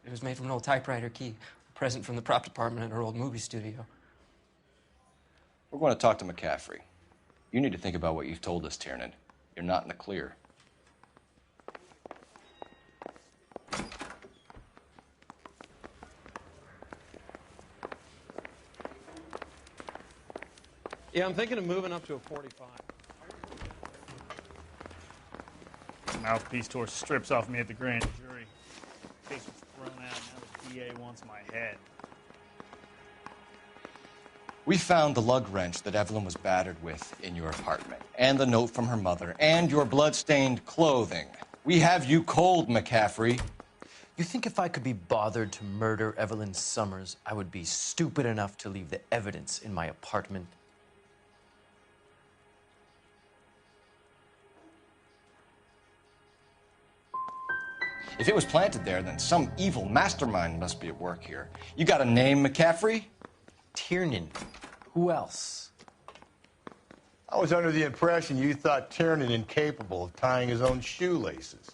It was made from an old typewriter key, a present from the prop department at her old movie studio. We're going to talk to McCaffrey. You need to think about what you've told us, Tiernan. You're not in the clear. Yeah, I'm thinking of moving up to a 45. Mouthpiece tore strips off me at the grand jury. Case was thrown out. Now the DA wants my head. We found the lug wrench that Evelyn was battered with in your apartment, and the note from her mother, and your blood-stained clothing. We have you cold, McCaffrey. You think if I could be bothered to murder Evelyn Summers, I would be stupid enough to leave the evidence in my apartment? If it was planted there, then some evil mastermind must be at work here. You got a name, McCaffrey? Tiernan. Who else? I was under the impression you thought Tiernan incapable of tying his own shoelaces.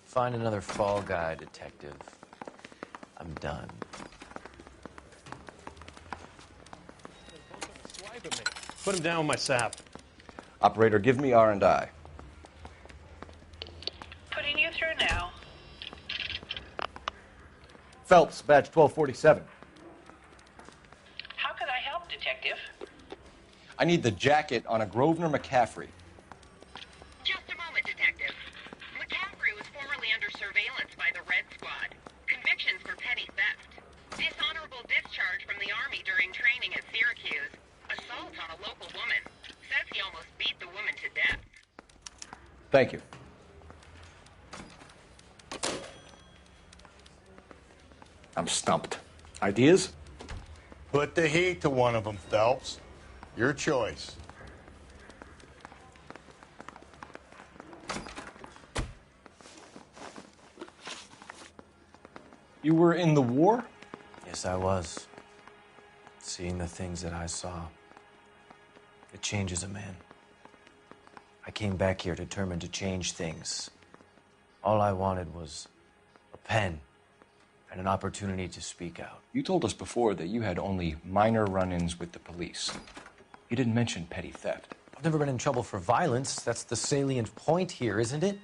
Find another fall guy, detective. I'm done. Put him down with my sap. Operator, give me R&I. Putting you through now. Phelps, badge 1247. How can I help, Detective? I need the jacket on a Grosvenor McCaffrey. Just a moment, Detective. McCaffrey was formerly under surveillance by the Red Squad. Convictions for petty theft. Dishonorable discharge from the Army during training at Syracuse. Assault on a local woman. Says he almost beat the woman to death. Thank you. I'm stumped. Ideas? Put the heat to one of them, Phelps. Your choice. You were in the war? Yes, I was. Seeing the things that I saw, it changes a man. I came back here determined to change things. All I wanted was a pen and an opportunity to speak out. You told us before that you had only minor run-ins with the police. You didn't mention petty theft. I've never been in trouble for violence. That's the salient point here, isn't it?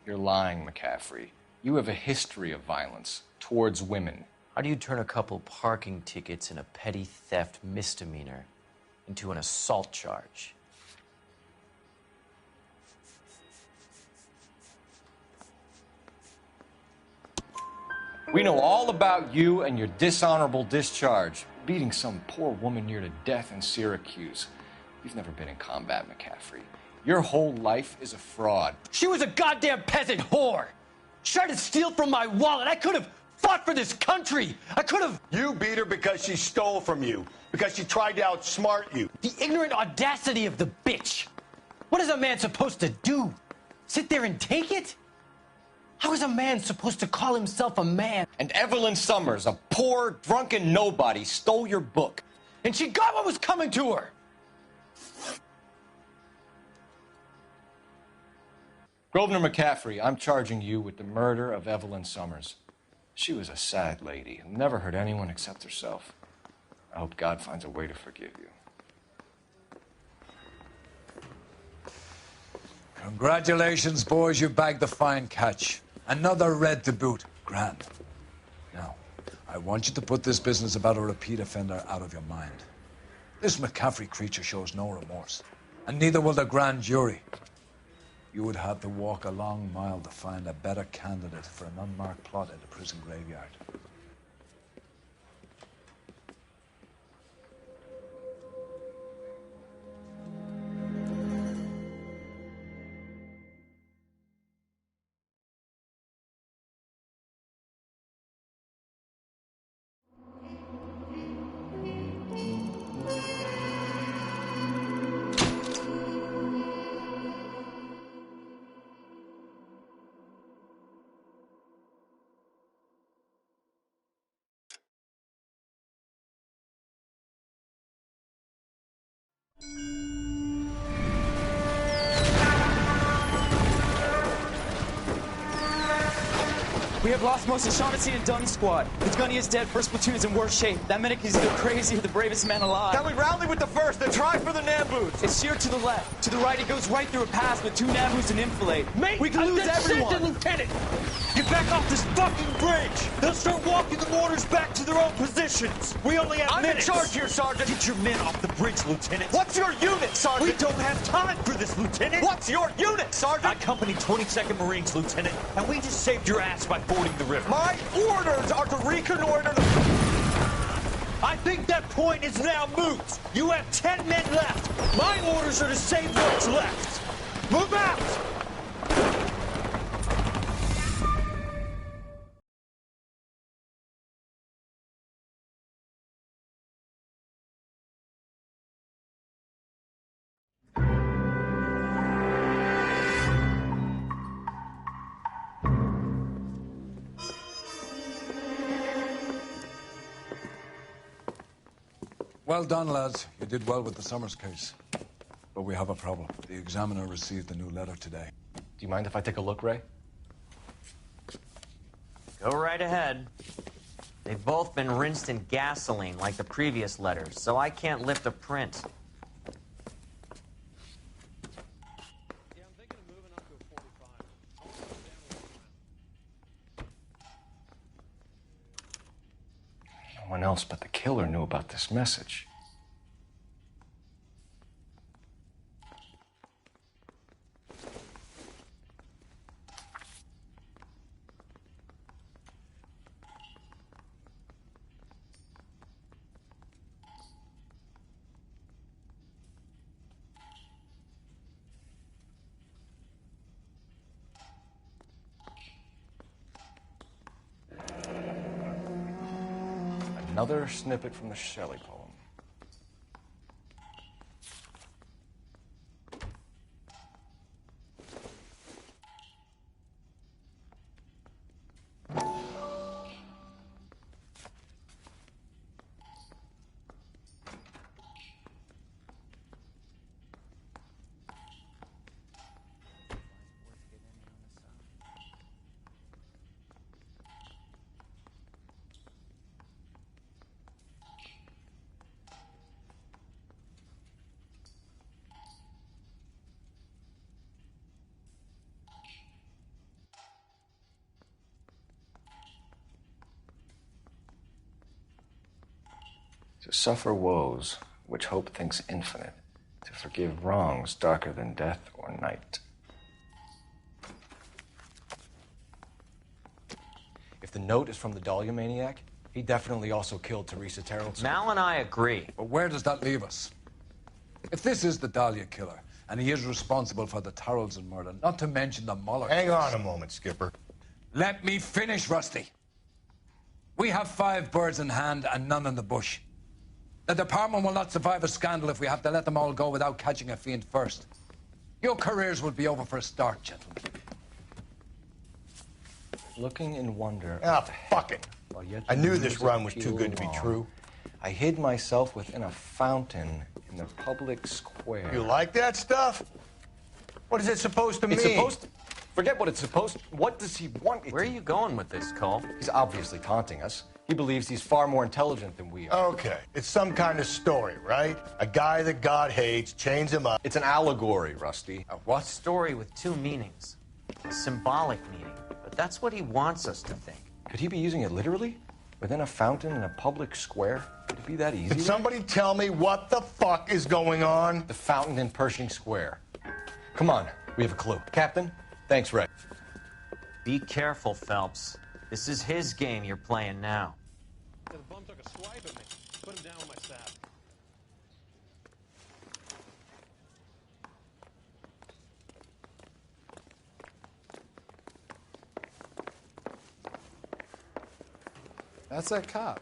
You're lying, McCaffrey. You have a history of violence towards women. How do you turn a couple parking tickets and a petty theft misdemeanor into an assault charge? We know all about you and your dishonorable discharge, beating some poor woman near to death in Syracuse. You've never been in combat, McCaffrey. Your whole life is a fraud. She was a goddamn peasant whore. She tried to steal from my wallet. I could have fought for this country. I could have. You beat her because she stole from you, because she tried to outsmart you. The ignorant audacity of the bitch. What is a man supposed to do? Sit there and take it? How is a man supposed to call himself a man? And Evelyn Summers, a poor, drunken nobody, stole your book. And she got what was coming to her. Grosvenor McCaffrey, I'm charging you with the murder of Evelyn Summers. She was a sad lady who never hurt anyone except herself. I hope God finds a way to forgive you. Congratulations, boys. You bagged the fine catch. Another red to boot. Grand. Now, I want you to put this business about a repeat offender out of your mind. This McCaffrey creature shows no remorse, and neither will the grand jury. You would have to walk a long mile to find a better candidate for an unmarked plot in the prison graveyard. We have lost most of Shaughnessy and Dunn's squad. The gunny is dead. First platoon is in worse shape. That medic is either crazy or the bravest man alive. Then we rally with the first and try for the Nambus. It's sheer to the left. To the right, it goes right through a pass with 2 Nambus and Enfilade. Mate, we can lose everyone. Lieutenant, get back off this fucking bridge. They'll start walking the mortars back to their own positions. We only have minutes. I'm in charge here, Sergeant. Get your men off the bridge, Lieutenant. What's your unit, Sergeant? We don't have time for this, Lieutenant. What's your unit, Sergeant? I company 22nd Marines, Lieutenant, and we just saved your ass by fording the river. My orders are to reconnoiter the... I think that point is now moot. You have 10 men left. My orders are to save what's left. Move out! Well done, lads. You did well with the Summers case. But we have a problem. The examiner received a new letter today. Do you mind if I take a look, Ray? Go right ahead. They've both been rinsed in gasoline like the previous letters, so I can't lift a print. No one else but the killer knew about this message. Another snippet from the Shelley poem. To suffer woes which hope thinks infinite, to forgive wrongs darker than death or night. If the note is from the Dahlia maniac, he definitely also killed Teresa Terrell. Mal and I agree. But where does that leave us? If this is the Dahlia killer, and he is responsible for the Tarrelson murder, not to mention the Muller Hang case. on a moment, Skipper. Let me finish, Rusty. We have 5 birds in hand and none in the bush. The department will not survive a scandal if we have to let them all go without catching a fiend first. Your careers will be over for a start, gentlemen. Looking in wonder. Ah, fuck it. I knew this run was too good to be true. I hid myself within a fountain in the public square. You like that stuff? What is it supposed to mean? It's supposed to... Forget what it's supposed to... What does he want it Where are you going with this, Cole? He's obviously taunting us. He believes he's far more intelligent than we are. Okay, it's some kind of story, right? A guy that God hates, chains him up. It's an allegory, Rusty. A what? Story with 2 meanings. A symbolic meaning. But that's what he wants us to think. Could he be using it literally? Within a fountain in a public square? Could it be that easy? Can somebody tell me what the fuck is going on? The fountain in Pershing Square. Come on, we have a clue. Captain, thanks, Ray. Be careful, Phelps. This is his game you're playing now. The bum took a swipe at me. Put him down with my staff. That's that cop.